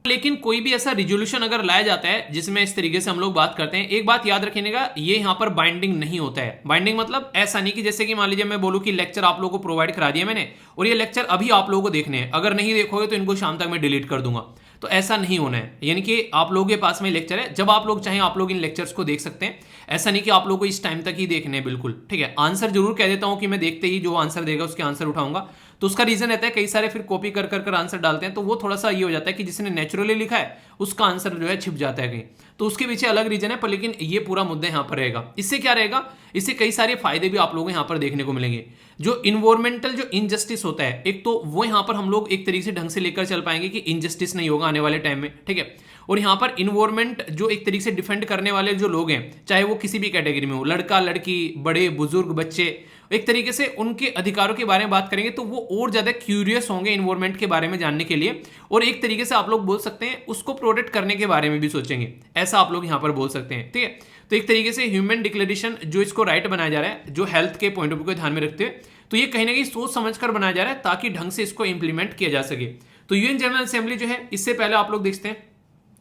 Speaker 1: लेकिन कोई भी ऐसा रिजोल्यूशन अगर लाया जाता है जिसमें इस तरीके से हम लोग बात करते हैं, एक बात याद रखिएगा, ये यहां पर बाइंडिंग नहीं होता है। बाइंडिंग मतलब ऐसा नहीं कि जैसे कि मान लीजिए मैं बोलूं कि लेक्चर आप लोगों को प्रोवाइड करा दिया मैंने और ये लेक्चर अभी आप लोगों को देखने हैं, अगर नहीं देखोगे तो इनको शाम तक मैं डिलीट कर दूंगा, तो ऐसा नहीं होना है। यानी कि आप लोगों के पास में लेक्चर है, जब आप लोग चाहें आप लोग इन लेक्चर्स को देख सकते हैं, ऐसा नहीं कि आप लोगों को इस टाइम तक ही देखने हैं, बिल्कुल ठीक है। आंसर जरूर कह देता हूं कि मैं देखते ही जो आंसर देगा उसके आंसर उठाऊंगा, तो उसका रीजन रहता है कई सारे फिर कॉपी कर कर आंसर डालते हैं, तो वो थोड़ा सा ये हो जाता है कि जिसने नेचुरली लिखा है उसका आंसर जो है छिप जाता है कहीं, तो उसके पीछे अलग रीजन है। पर लेकिन ये पूरा मुद्दा यहाँ पर रहेगा। इससे क्या रहेगा, इससे कई सारे फायदे भी आप लोगों को यहाँ पर देखने को मिलेंगे। जो इन्वायरमेंटल जो इनजस्टिस होता है, एक तो वो यहाँ पर हम लोग एक तरीके से ढंग से लेकर चल पाएंगे कि इनजस्टिस नहीं होगा आने वाले टाइम में, ठीक है। और यहाँ पर इन्वायरमेंट जो एक तरीके से डिफेंड करने वाले जो लोग हैं, चाहे वो किसी भी कैटेगरी में हो, लड़का लड़की, बड़े बुजुर्ग बच्चे, एक तरीके से उनके अधिकारों के बारे में बात करेंगे तो वो और ज्यादा क्यूरियस होंगे इन्वायरमेंट के बारे में जानने के लिए, और एक तरीके से आप लोग बोल सकते हैं उसको प्रोटेक्ट करने के बारे में भी सोचेंगे, ऐसा आप लोग यहाँ पर बोल सकते हैं, ठीक है। तो एक तरीके से ह्यूमन डिक्लेरेशन जो इसको राइट बनाया जा रहा है, जो हेल्थ के पॉइंट ऑफ व्यू को ध्यान में रखते हुए, तो ये कहीं ना कहीं सोच समझकर बनाया जा रहा है ताकि ढंग से इसको इंप्लीमेंट किया जा सके। तो यूएन जनरल असेंबली जो है, इससे पहले आप लोग देखते हैं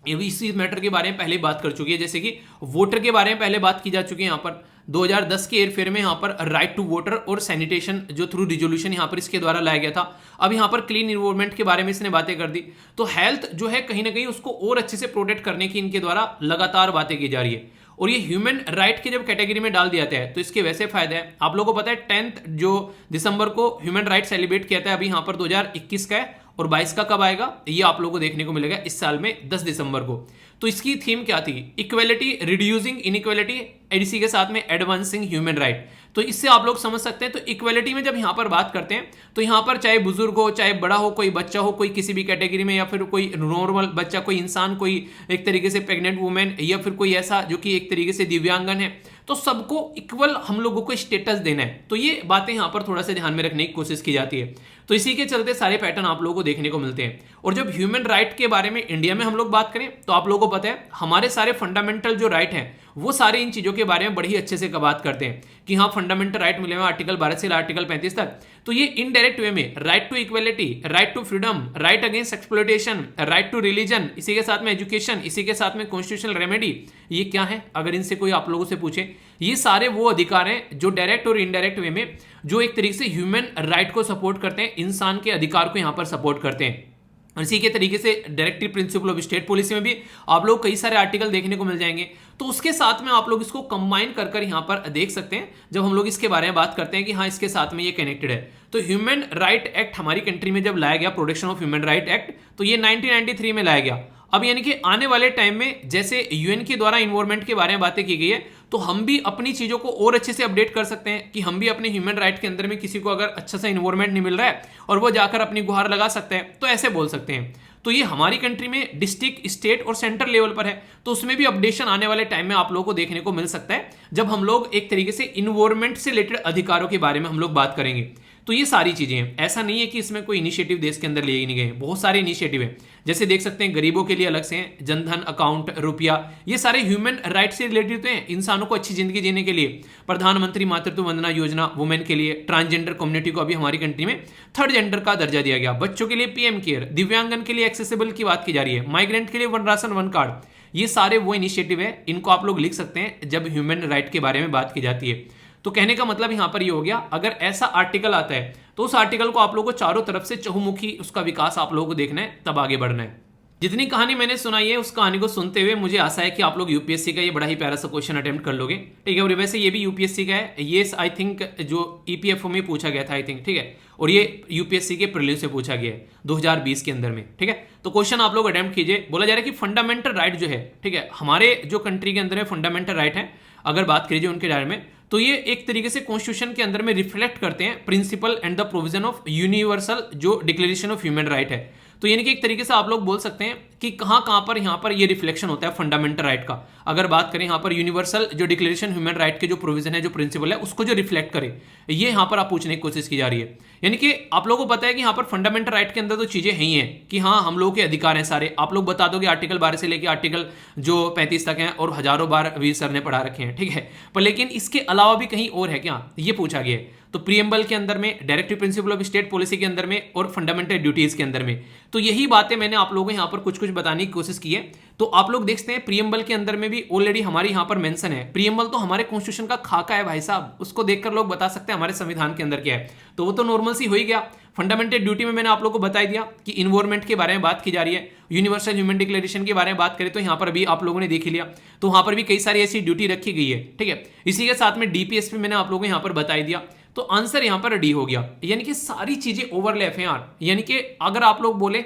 Speaker 1: ये भी इसी मैटर के बारे में पहले बात कर चुकी है, जैसे कि वोटर के बारे में पहले बात की जा चुकी है यहाँ पर, 2010 के हेरफेर में यहाँ पर राइट टू वोटर और सैनिटेशन जो थ्रू रिजोल्यूशन यहाँ पर इसके द्वारा लाया गया था। अब यहाँ पर क्लीन इन्वायरमेंट के बारे में इसने बातें कर दी। तो हेल्थ जो है कहीं ना कहीं उसको और अच्छे से प्रोटेक्ट करने की इनके द्वारा लगातार बातें की जा रही है। और ये ह्यूमन राइट के जब कैटेगरी में डाल दिया जाता है तो इसके वैसे फायदे हैं। आप लोगों को पता है 10 जो दिसंबर को ह्यूमन राइट सेलिब्रेट किया था, अभी यहाँ पर 2021 का है, और 22 का कब आएगा ये आप लोगों को देखने को मिलेगा इस साल में 10 दिसंबर को। तो इसकी थीम क्या थी? इक्वेलिटी, रिड्यूसिंग इनइक्वेलिटी, इसी के साथ में एडवांसिंग ह्यूमन राइट। तो इससे आप लोग समझ सकते हैं। तो इक्वेलिटी में जब यहाँ पर बात करते हैं तो यहाँ पर चाहे बुजुर्ग हो, चाहे बड़ा हो, कोई बच्चा हो, कोई किसी भी कैटेगरी में, या फिर कोई नॉर्मल बच्चा, कोई इंसान, कोई एक तरीके से प्रेग्नेंट वुमेन, या फिर कोई ऐसा जो कि एक तरीके से दिव्यांगन है, तो सबको इक्वल हम लोगों को स्टेटस देना है। तो ये बातें यहाँ पर थोड़ा सा ध्यान में रखने की कोशिश की जाती है। तो इसी के चलते सारे पैटर्न आप लोगों को देखने को मिलते हैं। और जब ह्यूमन राइट के बारे में इंडिया में हम लोग बात करें तो आप लोगों को पता है हमारे सारे फंडामेंटल जो राइट हैं वो सारे इन चीजों के बारे में बड़ी अच्छे से बात करते हैं कि हाँ फंडामेंटल राइट मिले हुए आर्टिकल 12 से आर्टिकल 35 तक। तो ये इनडायरेक्ट वे में right to equality, right to freedom, right against exploitation, right to religion, इसी के साथ में एजुकेशन, इसी के साथ में कॉन्स्टिट्यूशनल रेमेडी, ये क्या है अगर इनसे कोई आप लोगों से पूछे, ये सारे वो अधिकार हैं जो डायरेक्ट और इनडायरेक्ट वे में जो एक तरीके से ह्यूमन राइट को सपोर्ट करते हैं, इंसान के अधिकार को यहां पर सपोर्ट करते हैं। इसी के तरीके से directive principle of state policy में भी आप लोग कई सारे आर्टिकल देखने को मिल जाएंगे। तो उसके साथ में आप लोग इसको कंबाइन कर यहां पर देख सकते हैं जब हम लोग इसके बारे में बात करते हैं कि हाँ इसके साथ में ये कनेक्टेड है। तो ह्यूमन राइट एक्ट हमारी कंट्री में जब लाया गया, protection of human right act, तो ये 1993 में लाया गया। अब यानी कि आने वाले टाइम में जैसे यूएन के द्वारा इन्वायरमेंट के बारे में बातें की गई है तो हम भी अपनी चीजों को और अच्छे से अपडेट कर सकते हैं कि हम भी अपने ह्यूमन राइट के अंदर में किसी को अगर अच्छा सा इन्वायरमेंट नहीं मिल रहा है और वो जाकर अपनी गुहार लगा सकते हैं तो ऐसे बोल सकते हैं। तो ये हमारी कंट्री में डिस्ट्रिक्ट, स्टेट और सेंटर लेवल पर है, तो उसमें भी अपडेशन आने वाले टाइम में आप लोगों को देखने को मिल सकता है जब हम लोग एक तरीके से इन्वायरमेंट से रिलेटेड अधिकारों के बारे में हम लोग बात करेंगे। तो ये सारी चीजें हैं, ऐसा नहीं है कि इसमें कोई इनिशिएटिव देश के अंदर लिए ही नहीं गए, बहुत सारे इनिशिएटिव हैं। जैसे देख सकते हैं गरीबों के लिए अलग से हैं, जनधन अकाउंट, रुपया, ये सारे ह्यूमन राइट से रिलेटेड हैं, इंसानों को अच्छी जिंदगी जीने के लिए। प्रधानमंत्री मातृत्व वंदना योजना वुमेन के लिए, ट्रांसजेंडर कम्युनिटी को अभी हमारी कंट्री में थर्ड जेंडर का दर्जा दिया गया, बच्चों के लिए पीएम केयर, दिव्यांगन के लिए एक्सेसिबल की बात की जा रही है, माइग्रेंट के लिए वन राशन वन कार्ड। ये सारे वो इनिशिएटिव है, इनको आप लोग लिख सकते हैं जब ह्यूमन राइट के बारे में बात की जाती है। तो कहने का मतलब यहां पर ये हो गया, अगर ऐसा आर्टिकल आता है तो उस आर्टिकल को आप लोगों को चारों तरफ से चहुमुखी उसका विकास आप लोगों को देखना है, तब आगे बढ़ना है। जितनी कहानी मैंने सुनाई है उस कहानी को सुनते हुए मुझे आशा है कि आप लोग यूपीएससी का ये बड़ा ही प्यारा सा क्वेश्चन अटेम्प्ट कर लोगे, ठीक है। और वैसे ये भी यूपीएससी का है, ये आई थिंक जो ईपीएफओ में पूछा गया था आई थिंक, ठीक है, और ये यूपीएससी के प्रीलिम्स से पूछा गया है 2020 के अंदर में, ठीक है। तो क्वेश्चन आप लोग अटेम्प्ट कीजिए। बोला जा रहा है कि फंडामेंटल राइट जो है, ठीक है, हमारे जो कंट्री के अंदर में फंडामेंटल राइट है अगर बात कीजिए उनके बारे में, तो ये एक तरीके से कॉन्स्टिट्यूशन के अंदर में रिफ्लेक्ट करते हैं principle and the provision of universal जो डिक्लेरेशन ऑफ ह्यूमन राइट है। तो यानी कि एक तरीके से आप लोग बोल सकते हैं कि कहां पर यहां पर ये रिफ्लेक्शन होता है फंडामेंटल राइट का। अगर बात करें यहां पर यूनिवर्सल जो डिक्लेरेशन ह्यूमन राइट के जो प्रोविजन है, जो प्रिंसिपल है, उसको जो रिफ्लेक्ट करे, ये यहां पर आप पूछने की कोशिश की जा रही है। यानी कि आप लोगों को पता है कि यहां पर फंडामेंटल राइट के अंदर तो चीजें ही हैं कि हाँ हम लोगों के अधिकार हैं सारे, आप लोग बता दोगे आर्टिकल 12 से लेकर आर्टिकल जो 35 तक हैं और हजारों बार वीर सर ने पढ़ा रखे हैं, ठीक है। पर लेकिन इसके अलावा भी कहीं और है क्या, ये पूछा गया है। तो प्रीएम्बल के अंदर में, directive principle of state policy के अंदर में और फंडामेंटल ड्यूटीज के अंदर में, तो यही बातें मैंने आप लोगों को यहाँ पर कुछ कुछ बताने की कोशिश की है। तो आप लोग देखते हैं प्रीएम्बल के अंदर में भी ऑलरेडी हमारी यहाँ पर मेंशन है। प्रीएम्बल तो हमारे कॉन्स्टिट्यूशन का खाका है भाई साहब, उसको देखकर लोग बता सकते हैं हमारे संविधान के अंदर क्या है, तो वो तो नॉर्मल सी हो ही गया। फंडामेंटल ड्यूटी में मैंने आप लोगों को बता दिया कि इन्वायरमेंट के बारे में बात की जा रही है, यूनिवर्सल ह्यूमन डिक्लेरेशन के बारे में बात करें तो यहाँ पर भी आप लोगों ने देख ही लिया, तो वहां पर भी कई सारी ऐसी ड्यूटी रखी गई है, ठीक है। इसी के साथ में डीपीएस पे मैंने आप लोगों को यहाँ पर बता दिया, तो आंसर यहां पर डी हो गया। यानी कि सारी चीजें ओवरलैप हैं यार, यानी कि अगर आप लोग बोले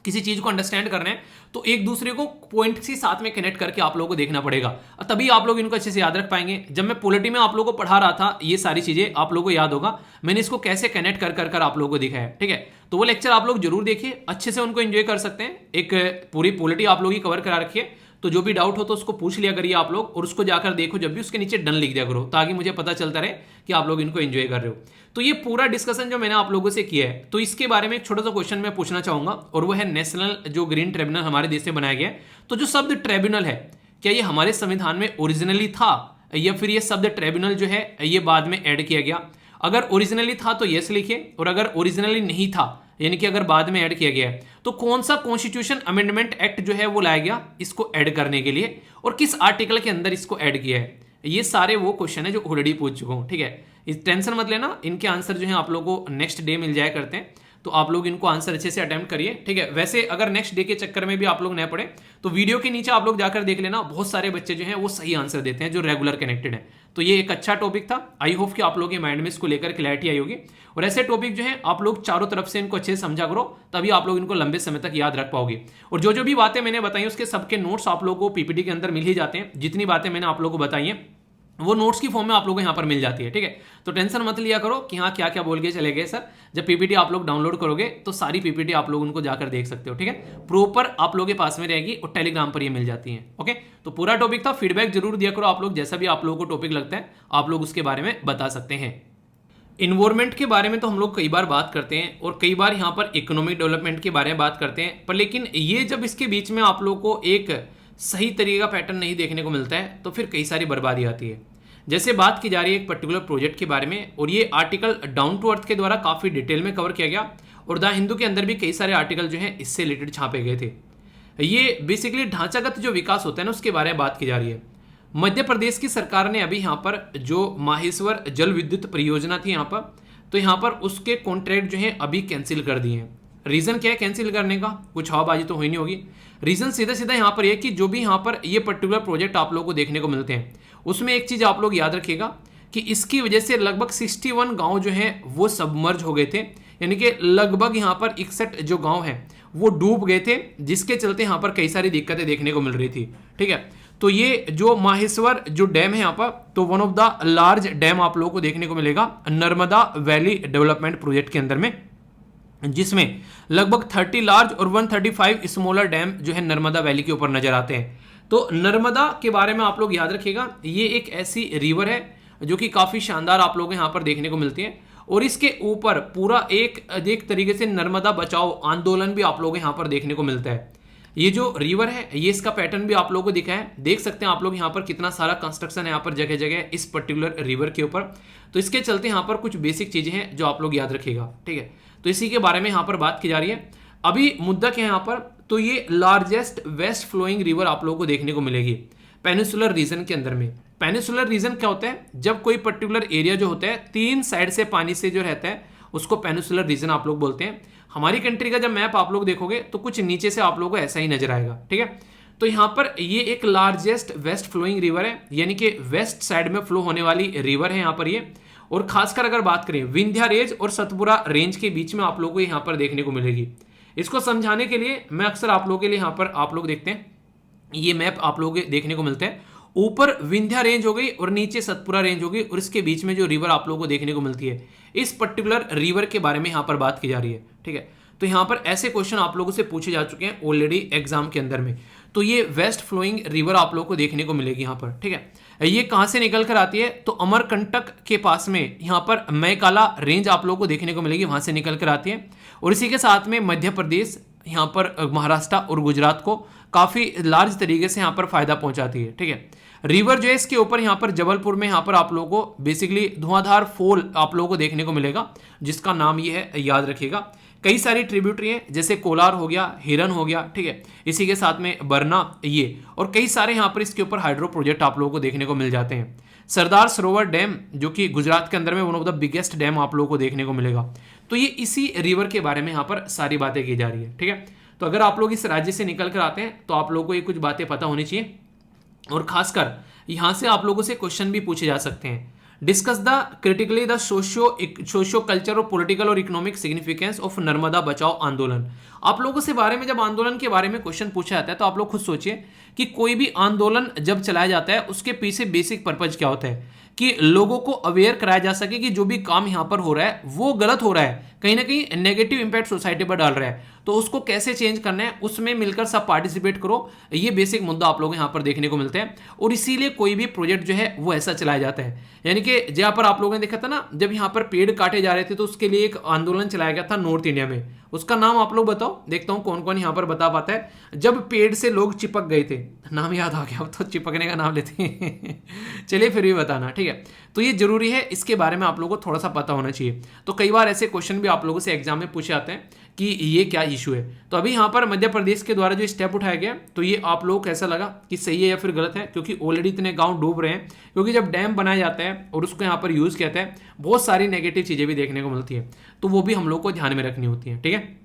Speaker 1: किसी चीज को अंडरस्टैंड करना है तो एक दूसरे को पॉइंट के साथ में कनेक्ट करके आप लोगों को देखना पड़ेगा, तभी आप लोग इनको अच्छे से याद रख पाएंगे। जब मैं पॉलिटी में आप लोगों को पढ़ा रहा था ये सारी चीजें आप लोगों को याद होगा, मैंने इसको कैसे कनेक्ट कर आप लोगों को दिखाया, ठीक है। तो वो लेक्चर आप लोग जरूर देखिए, अच्छे से उनको एंजॉय कर सकते हैं। एक पूरी पॉलिटी आप लोग ही कवर करा रखिए, तो जो भी डाउट हो तो उसको पूछ लिया करिए आप लोग, और उसको जाकर देखो जब भी उसके नीचे डन लिख दिया करो, ताकि मुझे पता चलता रहे कि आप लोग इनको एंजॉय कर रहे हो। तो ये पूरा डिस्कशन जो मैंने आप लोगों से किया है, तो इसके बारे में एक छोटा सा क्वेश्चन मैं पूछना चाहूंगा, और वो है नेशनल जो ग्रीन ट्रिब्यूनल हमारे देश में बनाया गया है, तो जो शब्द ट्रिब्यूनल है क्या ये हमारे संविधान में ओरिजिनली था या फिर ये शब्द ट्रिब्यूनल जो है ये बाद में ऐड किया गया? अगर ओरिजिनली था तो यस लिखिए, और अगर ओरिजिनली नहीं था यानी कि अगर बाद में ऐड किया गया है तो कौन सा कॉन्स्टिट्यूशन अमेंडमेंट एक्ट जो है वो लाया गया इसको ऐड करने के लिए, और किस आर्टिकल के अंदर इसको ऐड किया है? ये सारे वो क्वेश्चन है जो ऑलरेडी पूछ चुका हूँ, ठीक है। इस टेंशन मत लेना, इनके आंसर जो है आप लोगों को नेक्स्ट डे मिल जाया करते हैं, तो आप लोग इनको आंसर अच्छे से अटेम्प्ट करिए, ठीक है। वैसे अगर नेक्स्ट डे के चक्कर में भी आप लोग न पढ़े तो वीडियो के नीचे आप लोग जाकर देख लेना, बहुत सारे बच्चे जो हैं वो सही आंसर देते हैं जो रेगुलर कनेक्टेड है। तो ये एक अच्छा टॉपिक था, आई होप कि आप लोगों के माइंड में इसको लेकर क्लैरिटी आई होगी। और ऐसे टॉपिक जो है आप लोग चारों तरफ से इनको अच्छे से समझा करो, तभी आप लोग इनको लंबे समय तक याद रख पाओगे। और जो जो भी बातें मैंने बताई उसके सबके नोट्स आप लोगों को पीपीटी के अंदर मिल ही जाते हैं। जितनी बातें मैंने आप लोगों को बताई हैं वो नोट्स की फॉर्म में आप लोगों को यहाँ पर मिल जाती है, ठीक है। तो टेंशन मत लिया करो कि हाँ क्या क्या बोल के चले गए सर। जब पीपीटी आप लोग डाउनलोड करोगे तो सारी पीपीटी आप लोग उनको जाकर देख सकते हो, ठीक है। प्रॉपर आप लोगों के पास में रहेगी और टेलीग्राम पर ये मिल जाती है, ओके। तो पूरा टॉपिक था, फीडबैक जरूर दिया करो आप लोग, जैसा भी आप लोगों को टॉपिक लगता है आप लोग उसके बारे में बता सकते हैं। इन्वायरमेंट के बारे में तो हम लोग कई बार बात करते हैं और कई बार यहाँ पर इकोनॉमिक डेवलपमेंट के बारे में बात करते हैं, पर लेकिन ये जब इसके बीच में आप लोग को एक सही तरीके का पैटर्न नहीं देखने को मिलता है तो फिर कई सारी बर्बादी आती है। जैसे बात की जा रही है एक पर्टिकुलर प्रोजेक्ट के बारे में, और ये आर्टिकल डाउन टू अर्थ के द्वारा काफ़ी डिटेल में कवर किया गया, और द हिंदू के अंदर भी कई सारे आर्टिकल जो हैं इससे रिलेटेड छापे गए थे। ये बेसिकली ढांचागत जो विकास होता है ना उसके बारे में बात की जा रही है। मध्य प्रदेश की सरकार ने अभी यहाँ पर जो माहेश्वर जल विद्युत परियोजना थी यहाँ पर, तो यहाँ पर उसके कॉन्ट्रैक्ट जो है अभी कैंसिल कर दिए हैं। रीज़न क्या है कैंसिल करने का? कुछ हवाबाजी तो हुई नहीं होगी। रीज़न सीधा सीधा यहाँ पर यह कि जो भी यहाँ पर ये पर्टिकुलर प्रोजेक्ट आप लोगों को देखने को मिलते हैं उसमें एक चीज़ आप लोग याद रखिएगा कि इसकी वजह से लगभग 61 गांव जो हैं वो सबमर्ज हो गए थे, यानी कि लगभग यहाँ पर 61 जो गांव हैं वो डूब गए थे, जिसके चलते यहाँ पर कई सारी दिक्कतें देखने को मिल रही थी, ठीक है। तो ये जो माहेश्वर जो डैम है यहाँ पर, तो one of the large dam आप लोगों को देखने को मिलेगा नर्मदा वैली डेवलपमेंट प्रोजेक्ट के अंदर में, जिसमें लगभग 30 लार्ज और 135 स्मॉलर डैम जो है नर्मदा वैली के ऊपर नजर आते हैं। तो नर्मदा के बारे में आप लोग याद रखिएगा, ये एक ऐसी रिवर है जो कि काफ़ी शानदार आप लोग यहाँ पर देखने को मिलती है, और इसके ऊपर पूरा एक तरीके से नर्मदा बचाओ आंदोलन भी आप लोग यहाँ पर देखने को मिलता है। ये जो रिवर है ये इसका पैटर्न भी आप लोगों को दिखा है, देख सकते हैं आप लोग यहाँ पर कितना सारा कंस्ट्रक्शन है यहाँ पर जगह जगह इस पर्टिकुलर रिवर के ऊपर। तो इसके चलते यहाँ पर कुछ बेसिक चीज़ें हैं जो आप लोग याद रखिएगा, ठीक है। तो इसी के बारे में यहाँ पर बात की जा रही है। अभी मुद्दा क्या है यहाँ पर, तो ये लार्जेस्ट वेस्ट फ्लोइंग रिवर आप लोगों को देखने को मिलेगी पेनिसुलर रीजन के अंदर में। पेनिसुलर रीजन क्या होता है? जब कोई पर्टिकुलर एरिया जो होता है 3 साइड से पानी से जो रहता है उसको पेनिसुलर रीजन आप लोग बोलते हैं। हमारी कंट्री का जब मैप आप लोग देखोगे तो कुछ नीचे से आप लोगों को ऐसा ही नजर आएगा, ठीक है। तो यहाँ पर ये एक लार्जेस्ट वेस्ट फ्लोइंग रिवर है, यानी कि वेस्ट साइड में फ्लो होने वाली रिवर है यहाँ पर ये। और खासकर अगर बात करें विंध्या रेंज और सतपुरा रेंज के बीच में आप लोगों को यहाँ पर देखने को मिलेगी। इसको समझाने के लिए मैं अक्सर आप लोगों के लिए यहाँ पर आप लोग देखते हैं ये मैप आप लोगों को देखने को मिलते हैं। ऊपर विंध्या रेंज हो गई और नीचे सतपुरा रेंज हो गई, और इसके बीच में जो रिवर आप लोगों को देखने को मिलती है, इस पर्टिकुलर रिवर के बारे में यहाँ पर बात की जा रही है, ठीक है। तो यहाँ पर ऐसे क्वेश्चन आप लोगों से पूछे जा चुके हैं ऑलरेडी एग्जाम के अंदर में। तो ये वेस्ट फ्लोइंग रिवर आप लोगों को देखने को मिलेगी यहाँ पर, ठीक है। ये कहाँ से निकल कर आती है? तो अमरकंटक के पास में यहाँ पर मैकाला रेंज आप लोगों को देखने को मिलेगी, वहाँ से निकल कर आती है। और इसी के साथ में मध्य प्रदेश, यहाँ पर महाराष्ट्र और गुजरात को काफ़ी लार्ज तरीके से यहाँ पर फायदा पहुँचाती है, ठीक है। रिवर जो है इसके ऊपर यहाँ पर जबलपुर में यहाँ पर आप लोगों को बेसिकली धुआंधार फॉल आप लोगों को देखने को मिलेगा, जिसका नाम ये है, याद रखिएगा। कई सारी ट्रिब्यूटरी हैं जैसे कोलार हो गया, हिरन हो गया, ठीक है। इसी के साथ में बरना ये, और कई सारे यहाँ पर इसके ऊपर हाइड्रो प्रोजेक्ट आप लोगों को देखने को मिल जाते हैं। सरदार सरोवर डैम जो कि गुजरात के अंदर में one of the biggest dam आप लोगों को देखने को मिलेगा। तो ये इसी रिवर के बारे में यहाँ पर सारी बातें की जा रही है, ठीक है। तो अगर आप लोग इस राज्य से निकल कर आते हैं तो आप लोगों को ये कुछ बातें पता होनी चाहिए, और खासकर यहाँ से आप लोगों से क्वेश्चन भी पूछे जा सकते हैं। Discuss the critically the socio culture और पॉलिटिकल और इकोनॉमिक सिग्निफिकेंस ऑफ नर्मदा बचाओ आंदोलन। आप लोगों से बारे में जब आंदोलन के बारे में क्वेश्चन पूछा जाता है तो आप लोग खुद सोचिए कि कोई भी आंदोलन जब चलाया जाता है उसके पीछे बेसिक पर्पज क्या होता है, कि लोगों को अवेयर कराया जा सके कि जो भी काम यहाँ पर हो रहा है वो गलत हो रहा है, कहीं ना कहीं नेगेटिव इंपैक्ट सोसाइटी पर डाल रहा है, तो उसको कैसे चेंज करना है, उसमें मिलकर सब पार्टिसिपेट करो। ये बेसिक मुद्दा आप लोग यहाँ पर देखने को मिलते हैं, और इसीलिए कोई भी प्रोजेक्ट जो है वो ऐसा चलाया जाता है। यानी कि जहाँ पर आप लोगों ने देखा था ना, जब यहाँ पर पेड़ काटे जा रहे थे तो उसके लिए एक आंदोलन चलाया गया था नॉर्थ इंडिया में, उसका नाम आप लोग बताओ, देखता हूँ कौन कौन यहाँ पर बता पाता है। जब पेड़ से लोग चिपक गए थे, नाम याद आ गया, अब तो चिपकने का नाम लेते हैं चलिए फिर भी बताना, ठीक है। तो ये जरूरी है, इसके बारे में आप लोगों को थोड़ा सा पता होना चाहिए। तो कई बार ऐसे क्वेश्चन भी आप लोगों से एग्जाम में पूछे जाते हैं कि ये क्या, इशू है। तो अभी यहाँ पर मध्य प्रदेश के द्वारा जो स्टेप उठाया गया, तो ये आप लोगों को कैसा लगा कि सही है या फिर गलत है? क्योंकि ऑलरेडी इतने गांव डूब रहे हैं, क्योंकि जब डैम बनाया जाता है और उसको यहाँ पर यूज़ किया जाता है, बहुत सारी नेगेटिव चीज़ें भी देखने को मिलती है, तो वो भी हम लोग को ध्यान में रखनी होती है। ठीक है,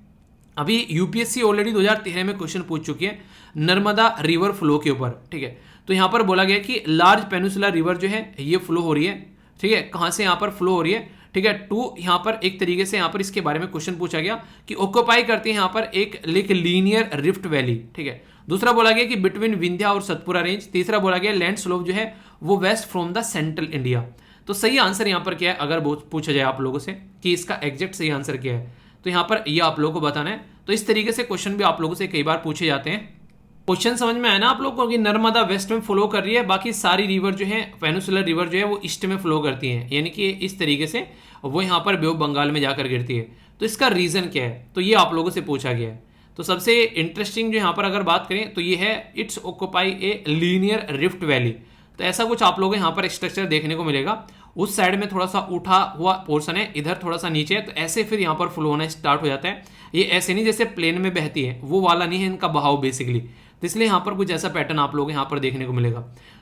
Speaker 1: अभी यूपीएससी ऑलरेडी 2013 में क्वेश्चन पूछ चुकी है नर्मदा रिवर फ्लो के ऊपर। ठीक है, तो यहाँ पर बोला गया कि लार्ज पेनिसुलर रिवर जो है ये फ्लो हो रही है। ठीक है, कहाँ से यहाँ पर फ्लो हो रही है? ठीक है, टू यहाँ पर एक तरीके से यहाँ पर इसके बारे में क्वेश्चन पूछा गया कि ऑक्यूपाई करती है यहाँ पर एक लीनियर रिफ्ट वैली। ठीक है, दूसरा बोला गया कि बिटवीन विंध्या और सतपुरा रेंज। तीसरा बोला गया लैंड स्लोप जो है वो west from the central India. तो सही आंसर यहाँ पर क्या है अगर पूछा जाए आप लोगों से कि इसका एग्जैक्ट सही आंसर क्या है, तो यहाँ पर ये आप लोगों को बताना है। तो इस तरीके से क्वेश्चन भी आप लोगों से कई बार पूछे जाते हैं। क्वेश्चन समझ में आया ना आप लोगों को कि नर्मदा वेस्ट में फ्लो कर रही है, बाकी सारी रिवर जो है पेनिसुलर रिवर जो है वो ईस्ट में फ्लो करती है, यानी कि इस तरीके से वो यहाँ पर बे ऑफ बंगाल में जाकर गिरती है। तो इसका रीजन क्या है, तो ये आप लोगों से पूछा गया है। तो सबसे इंटरेस्टिंग जो यहाँ पर अगर बात करें तो ये है it's occupy a linear rift valley. तो ऐसा कुछ आप लोगों को यहाँ पर स्ट्रक्चर देखने को मिलेगा। उस साइड में थोड़ा सा उठा हुआ पोर्शन है, इधर थोड़ा सा नीचे है, तो ऐसे फिर यहाँ पर फ्लो होना स्टार्ट हो जाता है। ये ऐसे नहीं जैसे प्लेन में बहती है, वो वाला नहीं है इनका बहाव बेसिकली। तो इसलिए यहाँ पर कुछ ऐसा पैटर्न आप लोग यहाँ पर देखने को मिलेगा।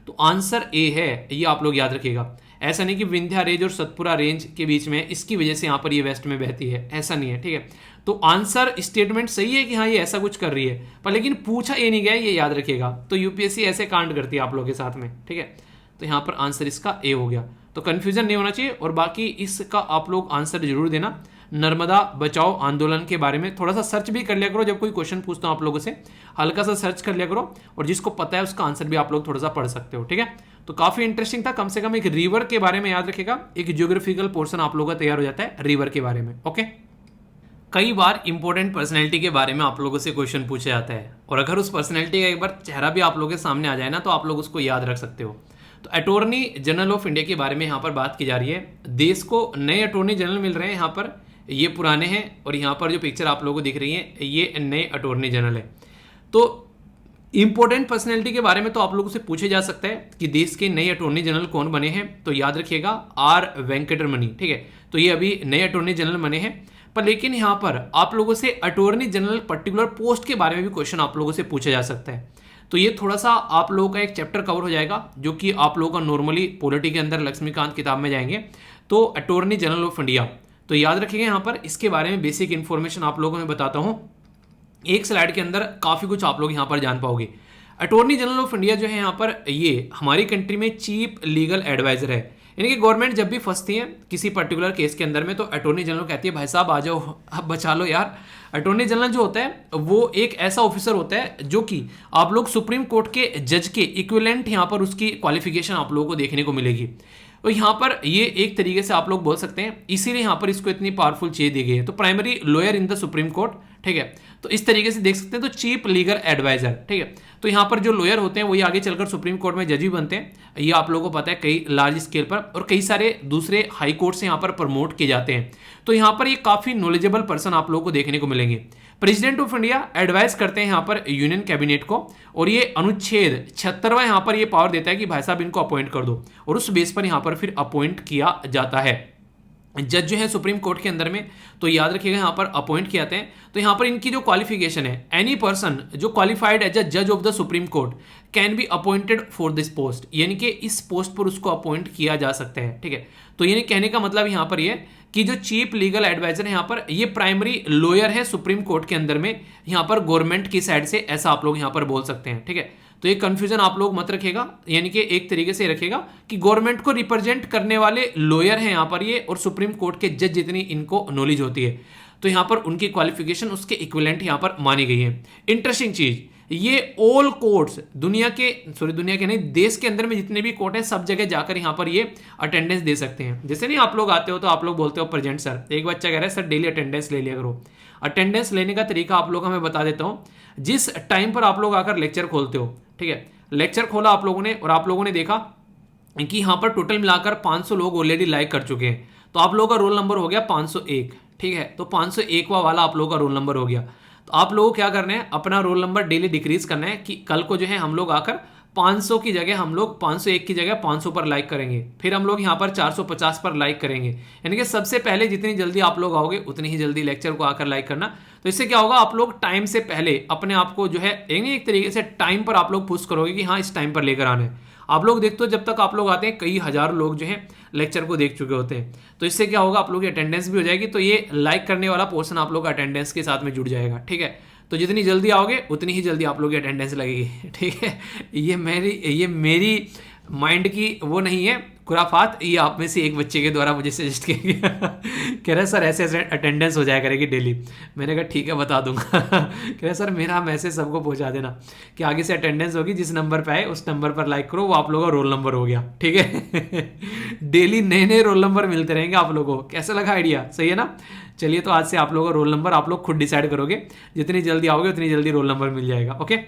Speaker 1: तो आंसर ए है, ये आप लोग याद रखिएगा। ऐसा नहीं कि विंध्या रेंज और सतपुरा रेंज के बीच में इसकी वजह से यहाँ पर ये वेस्ट में बहती है, ऐसा नहीं है। ठीक है, तो आंसर स्टेटमेंट सही है कि हाँ ये ऐसा कुछ कर रही है, पर लेकिन पूछा ये नहीं गया, ये याद रखिएगा। तो यूपीएससी ऐसे कांड करती है आप लोगों के साथ में। ठीक है, तो यहाँ पर आंसर इसका ए हो गया। तो कंफ्यूजन नहीं होना चाहिए, और बाकी इसका आप लोग आंसर जरूर देना। नर्मदा बचाओ आंदोलन के बारे में थोड़ा सा सर्च भी कर लिया करो, जब कोई क्वेश्चन पूछता हूं आप लोगों से हल्का सा सर्च कर लिया करो, और जिसको पता है उसका आंसर भी आप लोग थोड़ा सा पढ़ सकते हो। ठीक है, तो काफी इंटरेस्टिंग था। कम से कम एक रिवर के बारे में याद रखेगा, एक ज्योग्राफिकल पोर्शन आप लोगों का तैयार हो जाता है रिवर के बारे में। ओके, कई बार इंपॉर्टेंट पर्सनैलिटी के बारे में आप लोगों से क्वेश्चन पूछा जाता है, और अगर उस पर्सनैलिटी का एक बार चेहरा भी आप लोगों के सामने आ जाए ना, तो आप लोग उसको याद रख सकते हो। तो अटॉर्नी जनरल ऑफ इंडिया के बारे में यहाँ पर बात की जा रही है। देश को नए अटॉर्नी जनरल मिल रहे हैं यहाँ पर, ये पुराने हैं, और यहाँ पर जो पिक्चर आप लोगों को दिख रही है ये नए अटॉर्नी जनरल है। तो इंपॉर्टेंट पर्सनैलिटी के बारे में तो आप लोगों से पूछे जा सकता है कि देश के नए अटॉर्नी जनरल कौन बने हैं, तो याद रखिएगा आर वेंकटरमणि। ठीक है, तो ये अभी नए अटॉर्नी जनरल बने हैं। पर लेकिन यहाँ पर आप लोगों से अटॉर्नी जनरल पर्टिकुलर पोस्ट के बारे में भी क्वेश्चन आप लोगों से पूछा जा सकता है। तो ये थोड़ा सा आप लोगों का एक चैप्टर कवर हो जाएगा, जो कि आप लोगों का नॉर्मली पॉलिटी के अंदर लक्ष्मीकांत किताब में जाएंगे। तो अटॉर्नी जनरल ऑफ इंडिया, तो याद रखिएगा यहाँ पर इसके बारे में बेसिक इन्फॉर्मेशन आप लोगों को मैं बताता हूँ। एक स्लाइड के अंदर काफ़ी कुछ आप लोग यहाँ पर जान पाओगे। अटॉर्नी जनरल ऑफ इंडिया जो है यहाँ पर, ये हमारी कंट्री में चीफ लीगल एडवाइजर है। यानी कि गवर्नमेंट जब भी फंसती है किसी पर्टिकुलर केस के अंदर में, तो अटॉर्नी जनरल कहती है भाई साहब आ जाओ, अब बचा लो यार। अटॉर्नी जनरल जो होता है वो एक ऐसा ऑफिसर होता है जो कि आप लोग सुप्रीम कोर्ट के जज के इक्विवेलेंट यहाँ पर उसकी क्वालिफिकेशन आप लोगों को देखने को मिलेगी। और यहाँ पर ये एक तरीके से आप लोग बोल सकते हैं, इसीलिए यहाँ पर इसको इतनी पावरफुल चीज दी गई है। तो primary lawyer in the supreme court, ठीक है, तो इस तरीके से देख सकते हैं। तो चीफ लीगल एडवाइजर, ठीक है, तो यहाँ पर जो लॉयर होते हैं वही आगे चलकर सुप्रीम कोर्ट में जज भी बनते हैं। ये आप लोगों को पता है कई लार्ज स्केल पर, और कई सारे दूसरे हाई कोर्ट से यहाँ पर प्रमोट किए जाते हैं। तो यहाँ पर ये काफी नॉलेजेबल पर्सन आप लोगों को देखने को मिलेंगे। प्रेसिडेंट ऑफ इंडिया एडवाइस करते हैं यहाँ पर यूनियन कैबिनेट को, और ये अनुच्छेद 76वां यहाँ पर ये पावर देता है कि भाई साहब इनको अपॉइंट कर दो, और उस बेस पर यहाँ पर फिर अपॉइंट किया जाता है जज जो है सुप्रीम कोर्ट के अंदर में। तो याद रखिएगा यहाँ पर अपॉइंट किए जाते हैं। तो यहाँ पर इनकी जो क्वालिफिकेशन है, एनी पर्सन जो क्वालिफाइड एज अ जज of the supreme court can be appointed for this post, यानी कि इस पोस्ट पर उसको अपॉइंट किया जा सकता है। ठीक है, तो यानी कहने का मतलब यहाँ पर ये कि जो चीफ लीगल एडवाइजर है यहाँ पर, ये प्राइमरी लॉयर है सुप्रीम कोर्ट के अंदर में, यहाँ पर गवर्नमेंट की साइड से, ऐसा आप लोग यहाँ पर बोल सकते हैं। ठीक है, तो ये कंफ्यूजन आप लोग मत रखिएगा, यानी कि एक तरीके से रखिएगा कि गवर्नमेंट को रिप्रेजेंट करने वाले लॉयर हैं यहाँ पर ये, और सुप्रीम कोर्ट के जज जितनी इनको नॉलेज होती है, तो यहाँ पर उनकी क्वालिफिकेशन उसके इक्विवेलेंट यहाँ पर मानी गई है। इंटरेस्टिंग चीज, ये ऑल कोर्ट्स दुनिया के नहीं, देश के अंदर में जितने भी कोर्ट है सब जगह जाकर यहाँ पर ये अटेंडेंस दे सकते हैं। जैसे नहीं आप लोग आते हो तो आप लोग बोलते हो प्रेजेंट सर, एक बच्चा कह रहा है सर डेली अटेंडेंस ले लिया करो। अटेंडेंस लेने का तरीका आप लोग को मैं बता देता हूँ। जिस टाइम पर आप लोग आकर लेक्चर खोलते हो, ठीक है, लेक्चर खोला आप लोगों ने और आप लोगों ने देखा कि यहाँ पर टोटल मिलाकर 500 लोग ऑलरेडी लाइक कर चुके हैं, तो आप लोगों का रोल नंबर हो गया 501। ठीक है, तो 501वां वाला आप लोगों का रोल नंबर हो गया। तो आप लोगों को क्या करना है, अपना रोल नंबर डेली डिक्रीज करना है कि कल को जो है हम लोग आकर 500 की जगह हम लोग 501 की जगह 500 पर लाइक करेंगे, फिर हम लोग यहाँ पर 450 पर लाइक करेंगे। यानी कि सबसे पहले जितनी जल्दी आप लोग आओगे उतनी ही जल्दी लेक्चर को आकर लाइक करना। तो इससे क्या होगा, आप लोग टाइम से पहले अपने आप को जो है एक तरीके से टाइम पर आप लोग पुश करोगे कि हाँ इस टाइम पर लेकर आना है। आप लोग देखते हो जब तक आप लोग आते हैं कई हज़ार लोग जो है लेक्चर को देख चुके होते हैं। तो इससे क्या होगा, आप लोग की अटेंडेंस भी हो जाएगी। तो ये लाइक करने वाला पोर्शन आप लोग का अटेंडेंस के साथ में जुड़ जाएगा, ठीक है। तो जितनी जल्दी आओगे उतनी ही जल्दी आप लोग की अटेंडेंस लगेगी, ठीक है। ये मेरी माइंड की वो नहीं है खुराफात, ये आप में से एक बच्चे के द्वारा मुझे सजेस्ट किया गया। कह रहे सर ऐसे ऐसे अटेंडेंस हो जाया करेगी डेली। मैंने कहा ठीक है बता दूंगा। कह रहे सर मेरा मैसेज सबको पहुंचा देना कि आगे से अटेंडेंस होगी, जिस नंबर पे आए उस नंबर पर लाइक करो, वो आप लोगों का रोल नंबर हो गया, ठीक है। डेली नए नए रोल नंबर मिलते रहेंगे आप लोगों को। कैसा लगा आइडिया, सही है ना। चलिए तो आज से आप लोगों का रोल नंबर आप लोग खुद डिसाइड करोगे, जितनी जल्दी आओगे उतनी जल्दी रोल नंबर मिल जाएगा, okay.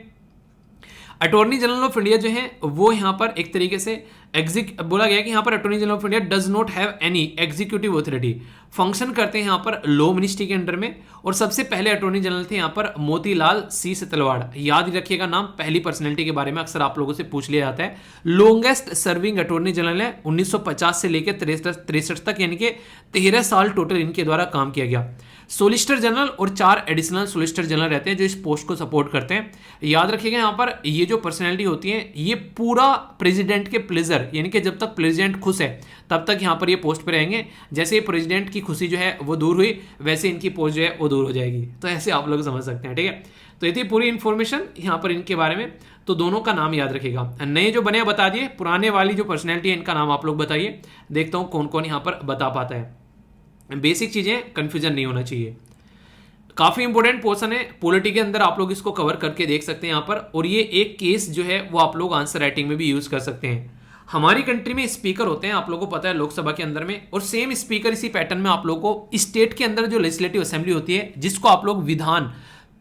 Speaker 1: Attorney general of India जो है वो यहाँ पर एक तरीके से बोला गया कि यहाँ पर attorney general of India does not have any executive authority, function करते हैं यहाँ पर लॉ मिनिस्ट्री के अंडर में। और सबसे पहले अटॉर्नी जनरल थे यहाँ पर मोतीलाल सी सतलवाड़। याद रखिएगा नाम, पहली पर्सनैलिटी के बारे में अक्सर आप लोगों से पूछ लिया जाता है। लॉन्गेस्ट सर्विंग अटॉर्नी जनरल है, 1950 से लेकर 63 तक, यानी कि 13 साल टोटल इनके द्वारा काम किया गया। सोलिसिटर जनरल और 4 एडिशनल सोलिसिटर जनरल रहते हैं जो इस पोस्ट को सपोर्ट करते हैं। याद रखिएगा यहाँ पर ये जो पर्सनैलिटी होती है ये पूरा प्रेसिडेंट के प्लेजर, यानी कि जब तक प्रेसिडेंट खुश है तब तक यहाँ पर ये पोस्ट पे रहेंगे। जैसे ही प्रेसिडेंट की खुशी जो है वो दूर हुई वैसे इनकी पोस्ट जो है वो दूर हो जाएगी। तो ऐसे आप लोग समझ सकते हैं, ठीक है। तो ये थी पूरी इन्फॉर्मेशन यहाँ पर इनके बारे में। तो दोनों का नाम याद रखिएगा। नए जो बने बता दिए, पुराने वाली जो पर्सनैलिटी है इनका नाम आप लोग बताइए। देखता हूँ कौन कौन यहाँ पर बता पाता है। बेसिक चीजें, कंफ्यूजन नहीं होना चाहिए। काफी इंपॉर्टेंट पोर्शन है पॉलिटी के अंदर, आप लोग इसको कवर करके देख सकते हैं यहाँ पर। और ये एक केस जो है वो आप लोग आंसर राइटिंग में भी यूज कर सकते हैं। हमारी कंट्री में स्पीकर होते हैं, आप लोगों को पता है, लोकसभा के अंदर में, और सेम स्पीकर इसी पैटर्न में आप लोगों को स्टेट के अंदर जो लेजिस्लेटिव असेंबली होती है जिसको आप लोग विधान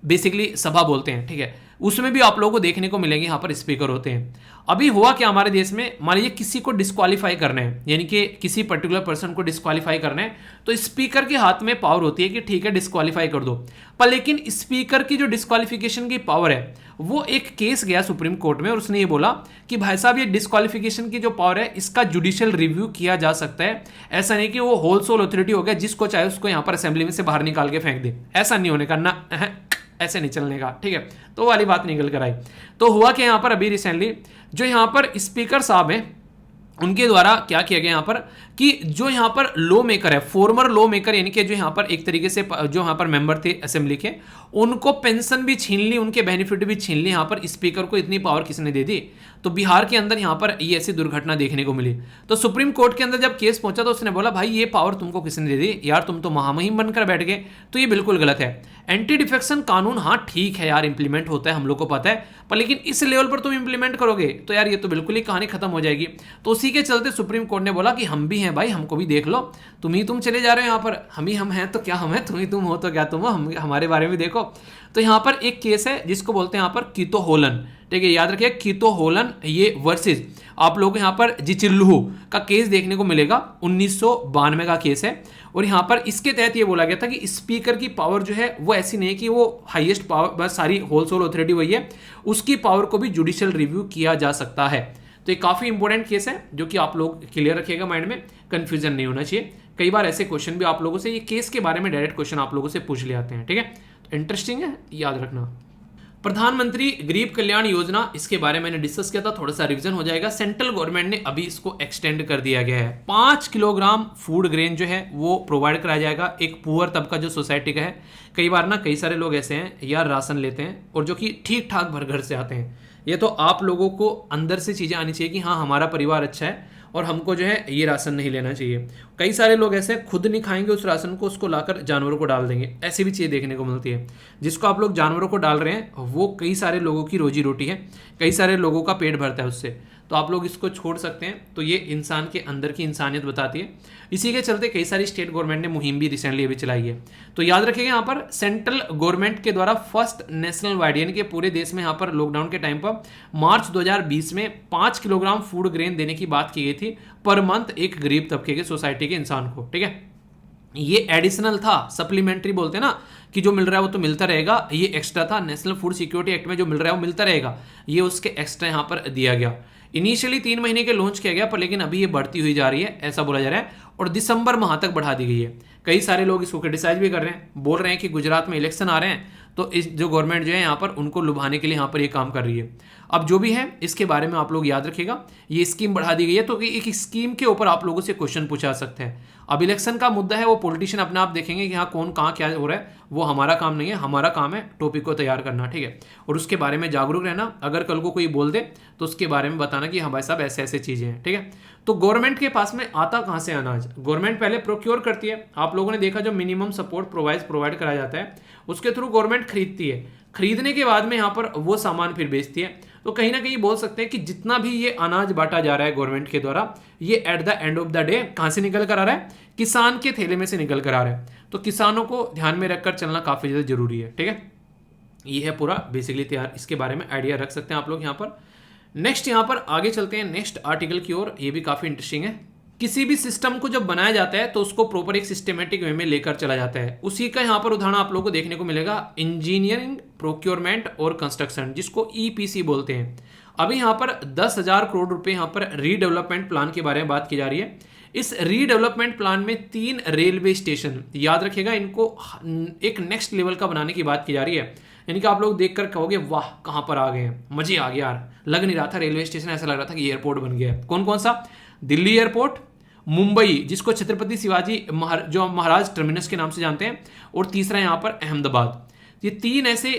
Speaker 1: बेसिकली सभा बोलते हैं, ठीक है, उसमें भी आप लोगों को देखने को मिलेंगे यहाँ पर स्पीकर होते हैं। अभी हुआ क्या हमारे देश में, मान लीजिए किसी को डिस्क्वालीफाई करना है, यानी कि किसी पर्टिकुलर पर्सन को डिस्क्वालीफाई करना है, तो स्पीकर के हाथ में पावर होती है कि ठीक है डिस्क्वालीफाई कर दो। पर लेकिन स्पीकर की जो डिस्क्वालिफिकेशन की पावर है वो एक केस गया सुप्रीम कोर्ट में और उसने ये बोला कि भाई साहब ये डिस्क्वालिफिकेशन की जो पावर है इसका जुडिशियल रिव्यू किया जा सकता है। ऐसा नहीं कि वो होल सोल अथॉरिटी हो गया जिसको चाहे उसको यहाँ पर असेंबली में से बाहर निकाल के फेंक दे, ऐसा नहीं होने का ना, ऐसे नहीं चलने का, ठीक है। तो वाली बात निकल कर आई। तो हुआ कि यहाँ पर अभी रिसेंटली जो यहाँ पर स्पीकर साहब हैं उनके द्वारा क्या किया गया यहाँ पर कि जो यहाँ पर लॉ मेकर है, फॉर्मर लॉ मेकर, यानी कि जो यहाँ पर एक तरीके से जो यहाँ पर मेंबर थे असेंबली के, उनको पेंशन भी छीन ली, उनके बेनिफिट भी छीन ली। यहाँ पर स्पीकर को इतनी पावर किसने दे दी? तो बिहार के अंदर यहाँ पर ये ऐसी दुर्घटना देखने को मिली। तो सुप्रीम कोर्ट के अंदर जब केस पहुंचा तो उसने बोला भाई ये पावर तुमको किसने दे दी यार, तुम तो महामहिम बनकर बैठ गए, तो ये बिल्कुल गलत है। एंटी डिफेक्शन कानून हाँ ठीक है यार, इंप्लीमेंट होता है, हम लोग को पता है, पर लेकिन इस लेवल पर तुम इंप्लीमेंट करोगे तो यार ये तो बिल्कुल ही कहानी खत्म हो जाएगी। तो उसी के चलते सुप्रीम कोर्ट ने बोला कि हम भी हैं भाई, हमको भी देख लो, तुम चले जा रहे हो यहाँ पर, हम ही हम हैं तो क्या हम हैं, तुम ही तुम हो तो क्या तुम हो, हमारे बारे में देखो। तो यहाँ पर एक केस है जिसको बोलते हैं यहाँ पर कीतो होलन, ठीक है, याद रखिए कीतो होलन, ये वर्सेस आप लोग यहाँ पर जिचिल्लुहु का केस देखने को मिलेगा, 1992 का केस है। और यहाँ पर इसके तहत ये बोला गया था कि स्पीकर की पावर जो है वो ऐसी नहीं कि वो हाईएस्ट पावर, बस सारी होल सोल अथॉरिटी वही है, उसकी पावर को भी जुडिशियल रिव्यू किया जा सकता है। तो ये काफी इंपॉर्टेंट केस है जो कि आप लोग क्लियर रखिएगा माइंड में, कंफ्यूजन नहीं होना चाहिए। कई बार ऐसे क्वेश्चन भी आप लोगों से ये केस के बारे में डायरेक्ट क्वेश्चन आप लोगों से पूछ ले आते हैं, ठीक है, तो इंटरेस्टिंग है, याद रखना। प्रधानमंत्री गरीब कल्याण योजना, इसके बारे में मैंने डिस्कस किया था, थोड़ा सा रिवीजन हो जाएगा। सेंट्रल गवर्नमेंट ने अभी इसको एक्सटेंड कर दिया गया है। 5 किलोग्राम फूड ग्रेन जो है वो प्रोवाइड कराया जाएगा एक पुअर तबका जो सोसाइटी का है। कई बार ना कई सारे लोग ऐसे हैं यार राशन लेते हैं और जो कि ठीक ठाक भर घर से आते हैं, ये तो आप लोगों को अंदर से चीज़ें आनी चाहिए कि हाँ हमारा परिवार अच्छा है और हमको जो है ये राशन नहीं लेना चाहिए। कई सारे लोग ऐसे खुद नहीं खाएंगे उस राशन को, उसको लाकर जानवरों को डाल देंगे, ऐसी भी चीज़ें देखने को मिलती है। जिसको आप लोग जानवरों को डाल रहे हैं वो कई सारे लोगों की रोजी रोटी है, कई सारे लोगों का पेट भरता है उससे, तो आप लोग इसको छोड़ सकते हैं। तो ये इंसान के अंदर की इंसानियत बताती है। इसी के चलते कई सारी स्टेट गवर्नमेंट ने मुहिम भी रिसेंटली अभी चलाई है। तो याद रखिएगा यहाँ पर सेंट्रल गवर्नमेंट के द्वारा फर्स्ट नेशनल वाइड, यानी कि पूरे देश में यहाँ पर लॉकडाउन के टाइम पर मार्च 2020 में 5 किलोग्राम फूड ग्रेन देने की बात की गई थी पर मंथ एक गरीब तबके के सोसाइटी के इंसान को, ठीक है। ये एडिशनल था, सप्लीमेंट्री बोलते हैं ना कि जो मिल रहा है वो तो मिलता रहेगा, ये एक्स्ट्रा था। नेशनल फूड सिक्योरिटी एक्ट में जो मिल रहा है वो मिलता रहेगा, ये उसके एक्स्ट्रा यहाँ पर दिया गया। इनिशियली 3 महीने के लॉन्च किया गया, पर लेकिन अभी ये बढ़ती हुई जा रही है ऐसा बोला जा रहा है, और दिसंबर माह तक बढ़ा दी गई है। कई सारे लोग इसको क्रिटिसाइज भी कर रहे हैं, बोल रहे हैं कि गुजरात में इलेक्शन आ रहे हैं तो इस जो गवर्नमेंट जो है यहाँ पर उनको लुभाने के लिए यहाँ पर ये काम कर रही है। अब जो भी है इसके बारे में आप लोग याद रखिएगा, ये स्कीम बढ़ा दी गई है तो एक स्कीम के ऊपर आप लोगों से क्वेश्चन पूछा सकते हैं। अब इलेक्शन का मुद्दा है, वो पॉलिटिशियन अपने आप देखेंगे कि हाँ कौन कहाँ क्या हो रहा है, वो हमारा काम नहीं है, हमारा काम है टॉपिक को तैयार करना, ठीक है, और उसके बारे में जागरूक रहना। अगर कल को कोई बोल दे तो उसके बारे में बताना कि हाँ भाई साहब ऐसे ऐसे चीज़ें हैं, ठीक है। तो गवर्नमेंट के पास में आता कहाँ से अनाज? गवर्नमेंट पहले प्रोक्योर करती है, आप लोगों ने देखा जो मिनिमम सपोर्ट प्रोवाइड कराया जाता है उसके थ्रू गवर्नमेंट खरीदती है, खरीदने के बाद में यहाँ पर वो सामान फिर बेचती है। तो कहीं ना कहीं बोल सकते हैं कि जितना भी ये अनाज बांटा जा रहा है गवर्नमेंट के द्वारा, ये at the end of the day कहाँ से निकल कर आ रहा है? किसान के थैले में से निकल कर आ रहा है। तो किसानों को ध्यान में रखकर चलना काफ़ी ज़्यादा जरूरी है, ठीक है। ये है पूरा बेसिकली तैयार, इसके बारे में आइडिया रख सकते हैं आप लोग यहाँ पर। नेक्स्ट यहाँ पर आगे चलते हैं नेक्स्ट आर्टिकल की ओर, ये भी काफ़ी इंटरेस्टिंग है। किसी भी सिस्टम को जब बनाया जाता है तो उसको प्रॉपर एक सिस्टमेटिक वे में लेकर चला जाता है। उसी का यहाँ पर उदाहरण आप लोगों को देखने को मिलेगा इंजीनियरिंग, प्रोक्योरमेंट और कंस्ट्रक्शन, जिसको ईपीसी बोलते हैं। अभी यहाँ पर 10,000 करोड़ रुपए यहाँ पर रीडेवलपमेंट प्लान के बारे में बात की जा रही है। इस रीडेवलपमेंट प्लान में 3 रेलवे स्टेशन, याद रखिएगा, इनको एक नेक्स्ट लेवल का बनाने की बात की जा रही है। यानी कि आप लोग देखकर कहोगे वाह कहाँ पर आ गए हैं, मजे आ गया यार, लग नहीं रहा था रेलवे स्टेशन, ऐसा लग रहा था कि एयरपोर्ट बन गया है। कौन कौन सा? दिल्ली एयरपोर्ट, मुंबई जिसको छत्रपति शिवाजी जो महाराज टर्मिनस के नाम से जानते हैं, और तीसरा यहाँ पर अहमदाबाद। ये 3 ऐसे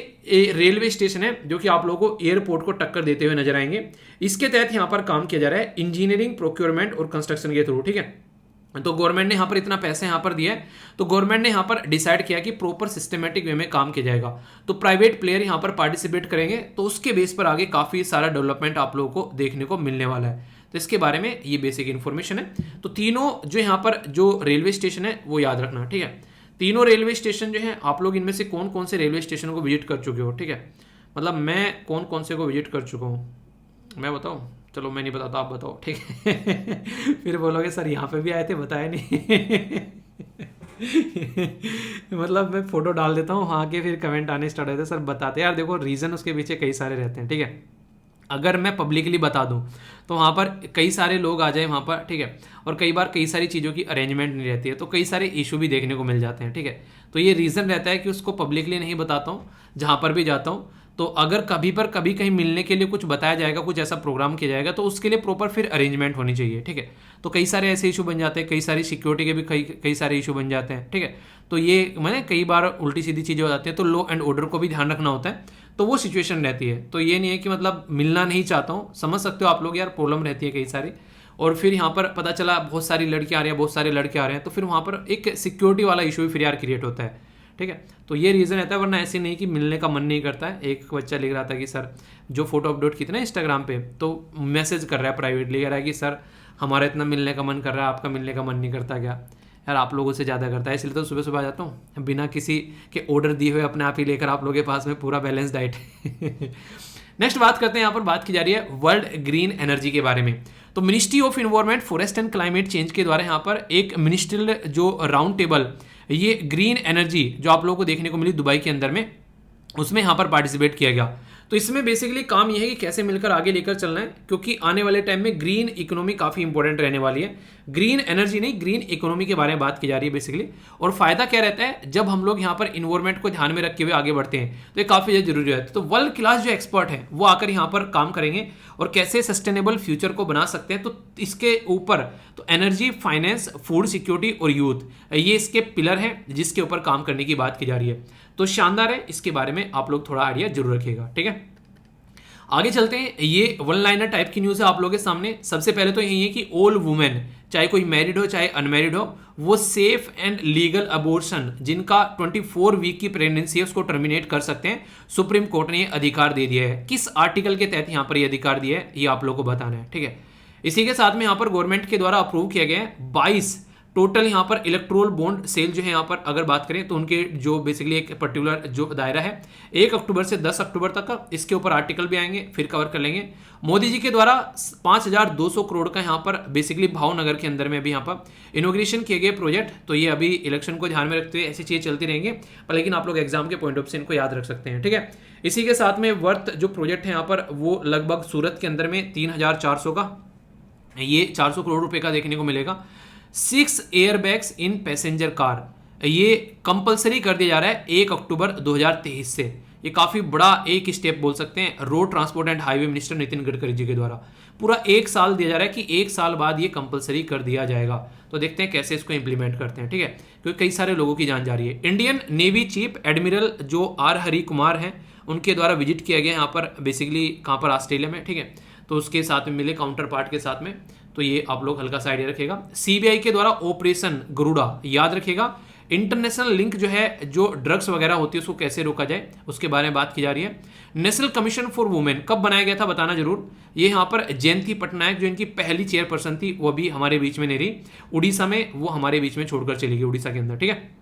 Speaker 1: रेलवे स्टेशन है जो कि आप लोगों को एयरपोर्ट को टक्कर देते हुए नजर आएंगे। इसके तहत यहाँ पर काम किया जा रहा है इंजीनियरिंग, प्रोक्योरमेंट और कंस्ट्रक्शन के थ्रू, ठीक है। तो गवर्नमेंट ने यहाँ पर इतना पैसे यहाँ पर दिया है, तो गवर्नमेंट ने यहाँ पर डिसाइड किया कि प्रॉपर सिस्टमेटिक वे में काम किया जाएगा। तो प्राइवेट प्लेयर यहाँ पर पार्टिसिपेट करेंगे, तो उसके बेस पर आगे काफ़ी सारा डेवलपमेंट आप लोगों को देखने को मिलने वाला है। तो इसके बारे में ये बेसिक इन्फॉर्मेशन है। तो तीनों जो यहाँ पर जो रेलवे स्टेशन है वो याद रखना, ठीक है। तीनों रेलवे स्टेशन जो है, आप लोग इनमें से कौन कौन से रेलवे स्टेशन को विजिट कर चुके हो, ठीक है। मतलब मैं कौन कौन से को विजिट कर चुका हूँ मैं बताऊँ? चलो मैं नहीं बताता, आप बताओ, ठीक है। फिर बोलोगे सर यहाँ पे भी आए थे बताया नहीं। मतलब मैं फोटो डाल देता हूँ वहाँ के, फिर कमेंट आने स्टार्ट होते हैं सर बताते। यार देखो रीज़न उसके पीछे कई सारे रहते हैं, ठीक है। अगर मैं पब्लिकली बता दूं तो वहाँ पर कई सारे लोग आ जाए वहाँ पर, ठीक है, और कई बार कई सारी चीज़ों की अरेंजमेंट नहीं रहती है, तो कई सारे इशू भी देखने को मिल जाते हैं, ठीक है। तो ये रीज़न रहता है कि उसको पब्लिकली नहीं बताता हूँ जहाँ पर भी जाता हूँ। तो अगर कभी पर कभी कहीं मिलने के लिए कुछ बताया जाएगा, कुछ ऐसा प्रोग्राम किया जाएगा, तो उसके लिए प्रॉपर फिर अरेंजमेंट होनी चाहिए, ठीक है। तो कई सारे ऐसे इशू बन जाते हैं, कई सारी सिक्योरिटी के भी कई सारे इशू बन जाते हैं, ठीक है। तो ये मैंने कई बार उल्टी सीधी चीज़ें हो जाती हैं, तो लॉ एंड ऑर्डर को भी ध्यान रखना होता है, तो वो सिचुएशन रहती है। तो ये नहीं है कि मतलब मिलना नहीं चाहता हूँ, समझ सकते हो आप लोग यार, प्रॉब्लम रहती है कई सारी। और फिर यहाँ पर पता चला बहुत सारी लड़कियाँ आ रही हैं, बहुत सारे लड़के आ रहे हैं, तो फिर वहाँ पर एक सिक्योरिटी वाला इशू भी फिर यार क्रिएट होता है, ठीक है। तो ये रीज़न रहता है, वरना ऐसे नहीं कि मिलने का मन नहीं करता है। एक बच्चा लिख रहा था कि सर जो फोटो अपलोड की थी ना इंस्टाग्राम पे, तो मैसेज कर रहा है प्राइवेटली, कह रहा है कि सर हमारा इतना मिलने का मन कर रहा है, आपका मिलने का मन नहीं करता क्या? यार आप लोगों से ज़्यादा करता है, इसलिए तो सुबह सुबह आ जाता हूँ बिना किसी के ऑर्डर दिए हुए, अपने आप ही लेकर आप लोगों के पास में पूरा बैलेंस डाइट। नेक्स्ट बात करते हैं, यहाँ पर बात की जा रही है वर्ल्ड ग्रीन एनर्जी के बारे में। तो ministry of environment, forest and climate change के द्वारा यहाँ पर एक मिनिस्ट्रियल जो राउंड टेबल, ये ग्रीन एनर्जी जो आप लोगों को देखने को मिली दुबई के अंदर में, उसमें यहाँ पर पार्टिसिपेट किया गया। तो इसमें बेसिकली काम यह है कि कैसे मिलकर आगे लेकर चलना है, क्योंकि आने वाले टाइम में ग्रीन इकोनॉमी काफ़ी इंपॉर्टेंट रहने वाली है। ग्रीन एनर्जी नहीं, ग्रीन इकोनॉमी के बारे में बात की जा रही है बेसिकली। और फायदा क्या रहता है जब हम लोग यहाँ पर इन्वायरमेंट को ध्यान में रखते हुए आगे बढ़ते हैं, तो ये काफ़ी ज़्यादा जरूरी रहता है। तो वर्ल्ड क्लास जो एक्सपर्ट हैं वो आकर यहाँ पर काम करेंगे और कैसे सस्टेनेबल फ्यूचर को बना सकते हैं। तो इसके ऊपर तो एनर्जी, फाइनेंस, फूड सिक्योरिटी और यूथ, ये इसके पिलर हैं जिसके ऊपर काम करने की बात की जा रही है। तो शानदार है, इसके बारे में आप लोग थोड़ा आइडिया जरूर रखिएगा, ठीक है। आगे चलते हैं, ये वन लाइनर टाइप की न्यूज़ है आप लोगों के सामने। सबसे पहले तो यही है कि ऑल वुमेन, चाहे कोई मैरिड हो चाहे अनमैरिड हो, वो सेफ एंड लीगल अबॉर्शन, जिनका 24 वीक की प्रेगनेंसी है, उसको टर्मिनेट कर सकते हैं। सुप्रीम कोर्ट ने ये अधिकार दे दिया है। किस आर्टिकल के तहत यहाँ पर ये अधिकार दिया है, ये आप लोग को बताना है, ठीक है। इसी के साथ में यहाँ पर गवर्नमेंट के द्वारा अप्रूव किया गया है 22 टोटल यहाँ पर इलेक्ट्रोल बॉन्ड सेल जो है यहाँ पर अगर बात करें तो उनके जो बेसिकली एक पर्टिकुलर जो दायरा है 1 अक्टूबर से 10 अक्टूबर तक का, इसके ऊपर आर्टिकल भी आएंगे, फिर कवर कर लेंगे। मोदी जी के द्वारा 5,200 करोड़ का यहाँ पर बेसिकली भावनगर के अंदर में भी यहाँ पर इनोग्रेशन किए गए प्रोजेक्ट। तो ये अभी इलेक्शन को ध्यान में रखते हुए ऐसी चीजें चलती रहेंगी, पर लेकिन आप लोग एग्जाम के पॉइंट ऑफ से इनको याद रख सकते हैं, ठीक है। इसी के साथ में वर्थ जो प्रोजेक्ट है यहाँ पर वो लगभग सूरत के अंदर में 3,400 का, ये 400 करोड़ रुपए का देखने को मिलेगा। 6 एयरबैग्स इन पैसेंजर कार, ये कंपलसरी कर दिया जा रहा है 1 अक्टूबर 2023 से। ये काफी बड़ा एक स्टेप बोल सकते हैं road transport and highway minister Nitin Gadkari ji के द्वारा। पूरा 1 साल दिया जा रहा है कि 1 साल बाद ये कंपलसरी कर दिया जाएगा। तो देखते हैं कैसे इसको इंप्लीमेंट करते हैं, ठीक है, क्योंकि कई सारे लोगों की जान जा रही है। इंडियन नेवी चीफ एडमिरल जो आर हरि कुमार हैं, उनके द्वारा विजिट किया गया यहाँ पर बेसिकली कहाँ पर, ऑस्ट्रेलिया में, ठीक है। तो उसके साथ में मिले काउंटर पार्ट के साथ में, तो ये आप लोग हल्का सा आइडिया रखेगा। सीबीआई के द्वारा ऑपरेशन गरुड़ा याद रखेगा। इंटरनेशनल लिंक जो है, जो ड्रग्स वगैरह होती है उसको कैसे रोका जाए उसके बारे में बात की जा रही है। नेशनल कमीशन फॉर वुमेन कब बनाया गया था बताना जरूर। ये यहाँ पर जयंती पटनायक जो इनकी पहली चेयरपर्सन थी वो भी हमारे बीच में नहीं रही, उड़ीसा में वो हमारे बीच में छोड़कर चली गई, उड़ीसा के अंदर, ठीक है।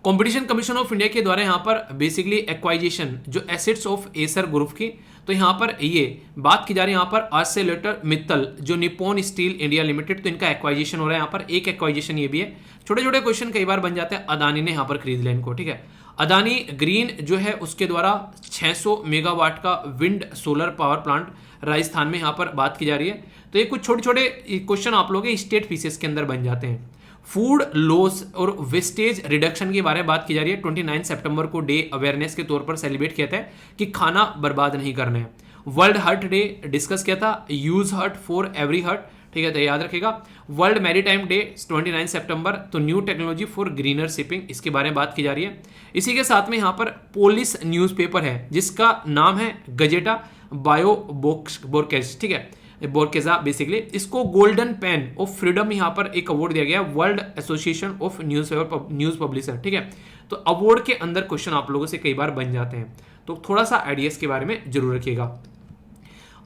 Speaker 1: कंपटीशन कमीशन ऑफ इंडिया के द्वारा यहाँ पर बेसिकली एक्वाइजेशन जो एसेट्स ऑफ एसर ग्रुप की, तो यहाँ पर ये बात की जा रही है यहाँ पर आर्सेलर मित्तल जो निप्पॉन स्टील इंडिया लिमिटेड, तो इनका एक्वाइजेशन हो रहा है यहाँ पर। एक एक्वाइजेशन ये भी है। छोटे छोटे क्वेश्चन कई बार बन जाते हैं। अदानी ने यहाँ पर खरीद लिया इनको, ठीक है। अदानी ग्रीन जो है उसके द्वारा 600 मेगावाट का wind solar power plant Rajasthan में यहाँ पर बात की जा रही है। तो ये कुछ छोटे छोटे क्वेश्चन आप लोग स्टेट फीसेस के अंदर बन जाते हैं। फूड लॉस और वेस्टेज रिडक्शन के बारे में बात की जा रही है। 29 सितंबर को डे अवेयरनेस के तौर पर सेलिब्रेट किया था कि खाना बर्बाद नहीं करना है। वर्ल्ड हर्ट डे डिस्कस किया था, use hurt for every hurt, ठीक है, तो याद रखेगा। वर्ल्ड मैरीटाइम डे 29 सितंबर, तो new technology for greener shipping, इसके बारे में बात की जा रही है। इसी के साथ में यहाँ पर पोलिस न्यूज़पेपर है जिसका नाम है गजेटा बायो बोर्केज, ठीक है, बोर्केजा बेसिकली। इसको गोल्डन पेन ऑफ फ्रीडम यहाँ पर एक अवार्ड दिया गया, world association of news publisher, ठीक है। तो अवार्ड के अंदर क्वेश्चन आप लोगों से कई बार बन जाते हैं, तो थोड़ा सा आइडियाज के बारे में जरूर रखिएगा।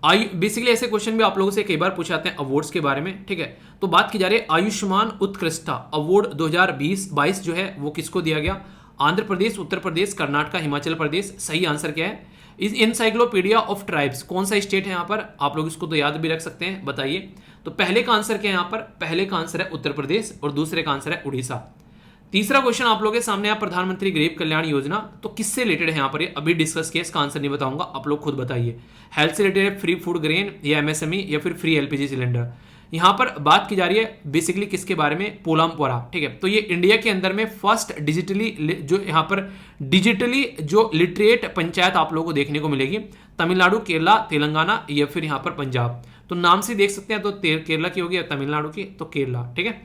Speaker 1: बेसिकली ऐसे क्वेश्चन भी आप लोगों से कई बार पूछे जाते हैं अवार्ड्स के बारे में, ठीक है। तो बात की जा रही है आयुष्मान उत्कृष्टा अवार्ड 2020-22 जो है वो किसको दिया गया? आंध्र प्रदेश, उत्तर प्रदेश, कर्नाटक, हिमाचल प्रदेश। सही आंसर क्या है? इस एनसाइक्लोपीडिया ऑफ ट्राइब्स कौन सा स्टेट है यहाँ पर? आप लोग इसको तो याद भी रख सकते हैं, बताइए। तो पहले का आंसर क्या है यहाँ पर? पहले का आंसर है उत्तर प्रदेश और दूसरे का आंसर है उड़ीसा। तीसरा क्वेश्चन आप लोगों के सामने है प्रधानमंत्री गरीब कल्याण योजना, तो किससे रिलेटेड है यहाँ पर? ये अभी डिस्कस किया, इसका आंसर नहीं बताऊंगा, आप लोग खुद बताइए। हेल्थ से रिलेटेड है, फ्री फूड ग्रेन या एमएसएमई या फिर फ्री एलपीजी सिलेंडर। यहाँ पर बात की जा रही है बेसिकली किसके बारे में? पोलामपोरा, ठीक है। तो ये इंडिया के अंदर में फर्स्ट डिजिटली जो यहाँ पर डिजिटली जो लिटरेट पंचायत आप लोगों को देखने को मिलेगी। तमिलनाडु, केरला, तेलंगाना या फिर यहाँ पर पंजाब। तो नाम से देख सकते हैं, तो केरला की होगी या तमिलनाडु की, तो केरला, ठीक है।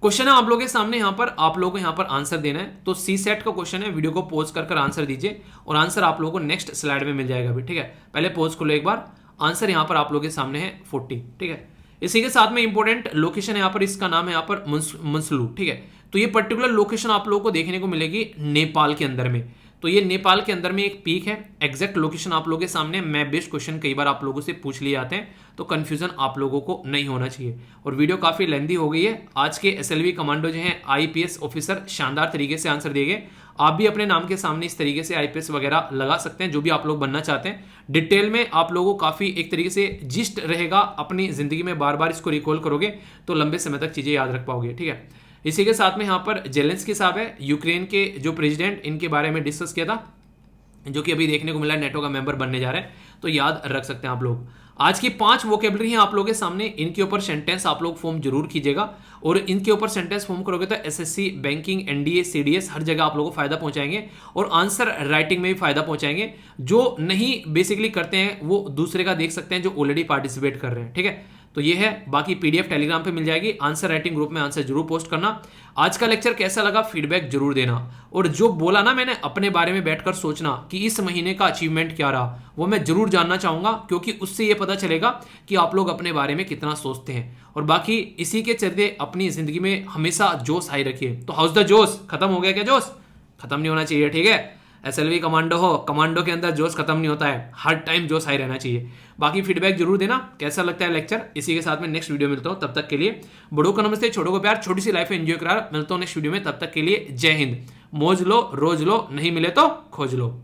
Speaker 1: क्वेश्चन है आप लोगों के सामने, यहाँ पर आप लोगों को यहाँ पर आंसर देना है। तो सी सेट का क्वेश्चन है, वीडियो को पॉज कर आंसर दीजिए और आंसर आप लोगों को नेक्स्ट स्लाइड में मिल जाएगा भी, ठीक है। पहले पॉज कर लो एक बार। आंसर यहाँ पर आप लोगों के सामने है 40, ठीक है। इसी के साथ में इंपॉर्टेंट लोकेशन है यहाँ पर, इसका नाम है यहाँ पर मंसलू, ठीक है। तो ये पर्टिकुलर लोकेशन आप लोगों को देखने को मिलेगी नेपाल के अंदर में। तो ये नेपाल के अंदर में एक पीक है। एग्जैक्ट लोकेशन आप लोगों के सामने, मैप बेस्ड क्वेश्चन कई बार आप लोगों से पूछ लिए जाते हैं, तो कंफ्यूजन आप लोगों को नहीं होना चाहिए। और वीडियो काफी लेंदी हो गई है। आज के एसएलवी कमांडो जो हैं आईपीएस ऑफिसर, शानदार तरीके से आंसर दिए गए। आप भी अपने नाम के सामने इस तरीके से आईपीएस वगैरह लगा सकते हैं, जो भी आप लोग बनना चाहते हैं। डिटेल में आप लोगों को काफी एक तरीके से जिस्ट रहेगा, अपनी जिंदगी में बार बार इसको रिकॉल करोगे तो लंबे समय तक चीजें याद रख पाओगे, ठीक है। इसी के साथ में यहाँ पर जेलेंस्की साहब है, यूक्रेन के जो प्रेसिडेंट, इनके बारे में डिस्कस किया था, जो कि अभी देखने को मिला नेटो का मेंबर बनने जा रहा है, तो याद रख सकते हैं आप लोग। आज की 5 वोकेबलरी हैं आप लोगों के सामने, इनके ऊपर सेंटेंस आप लोग फॉर्म जरूर कीजिएगा। और इनके ऊपर सेंटेंस फॉर्म करोगे तो एसएससी, बैंकिंग, एनडीए, सीडीएस हर जगह आप लोगों को फायदा पहुंचाएंगे और आंसर राइटिंग में भी फायदा पहुंचाएंगे। जो नहीं बेसिकली करते हैं वो दूसरे का देख सकते हैं जो ऑलरेडी पार्टिसिपेट कर रहे हैं, ठीक है। तो ये है, बाकी पीडीएफ टेलीग्राम पे मिल जाएगी। आंसर राइटिंग ग्रुप में आंसर जरूर पोस्ट करना। आज का लेक्चर कैसा लगा फीडबैक जरूर देना। और जो बोला ना मैंने अपने बारे में बैठकर सोचना कि इस महीने का अचीवमेंट क्या रहा, वो मैं जरूर जानना चाहूंगा, क्योंकि उससे ये पता चलेगा कि आप लोग अपने बारे में कितना सोचते हैं। और बाकी इसी के चलते अपनी जिंदगी में हमेशा जोश आए रखिए। तो हाउस द जोश, खत्म हो गया क्या जोश? खत्म नहीं होना चाहिए, ठीक है। SLV कमांडो हो, कमांडो के अंदर जोश खत्म नहीं होता है, हर टाइम जोश हाई रहना चाहिए। बाकी फीडबैक जरूर देना कैसा लगता है लेक्चर। इसी के साथ में नेक्स्ट वीडियो मिलता हूँ, तब तक के लिए बड़ों को नमस्ते, छोटों को प्यार, छोटी सी लाइफ एंजॉय करा। मिलता हूँ नेक्स्ट वीडियो में, तब तक के लिए जय हिंद। मौज लो, रोज लो, नहीं मिले तो खोज लो।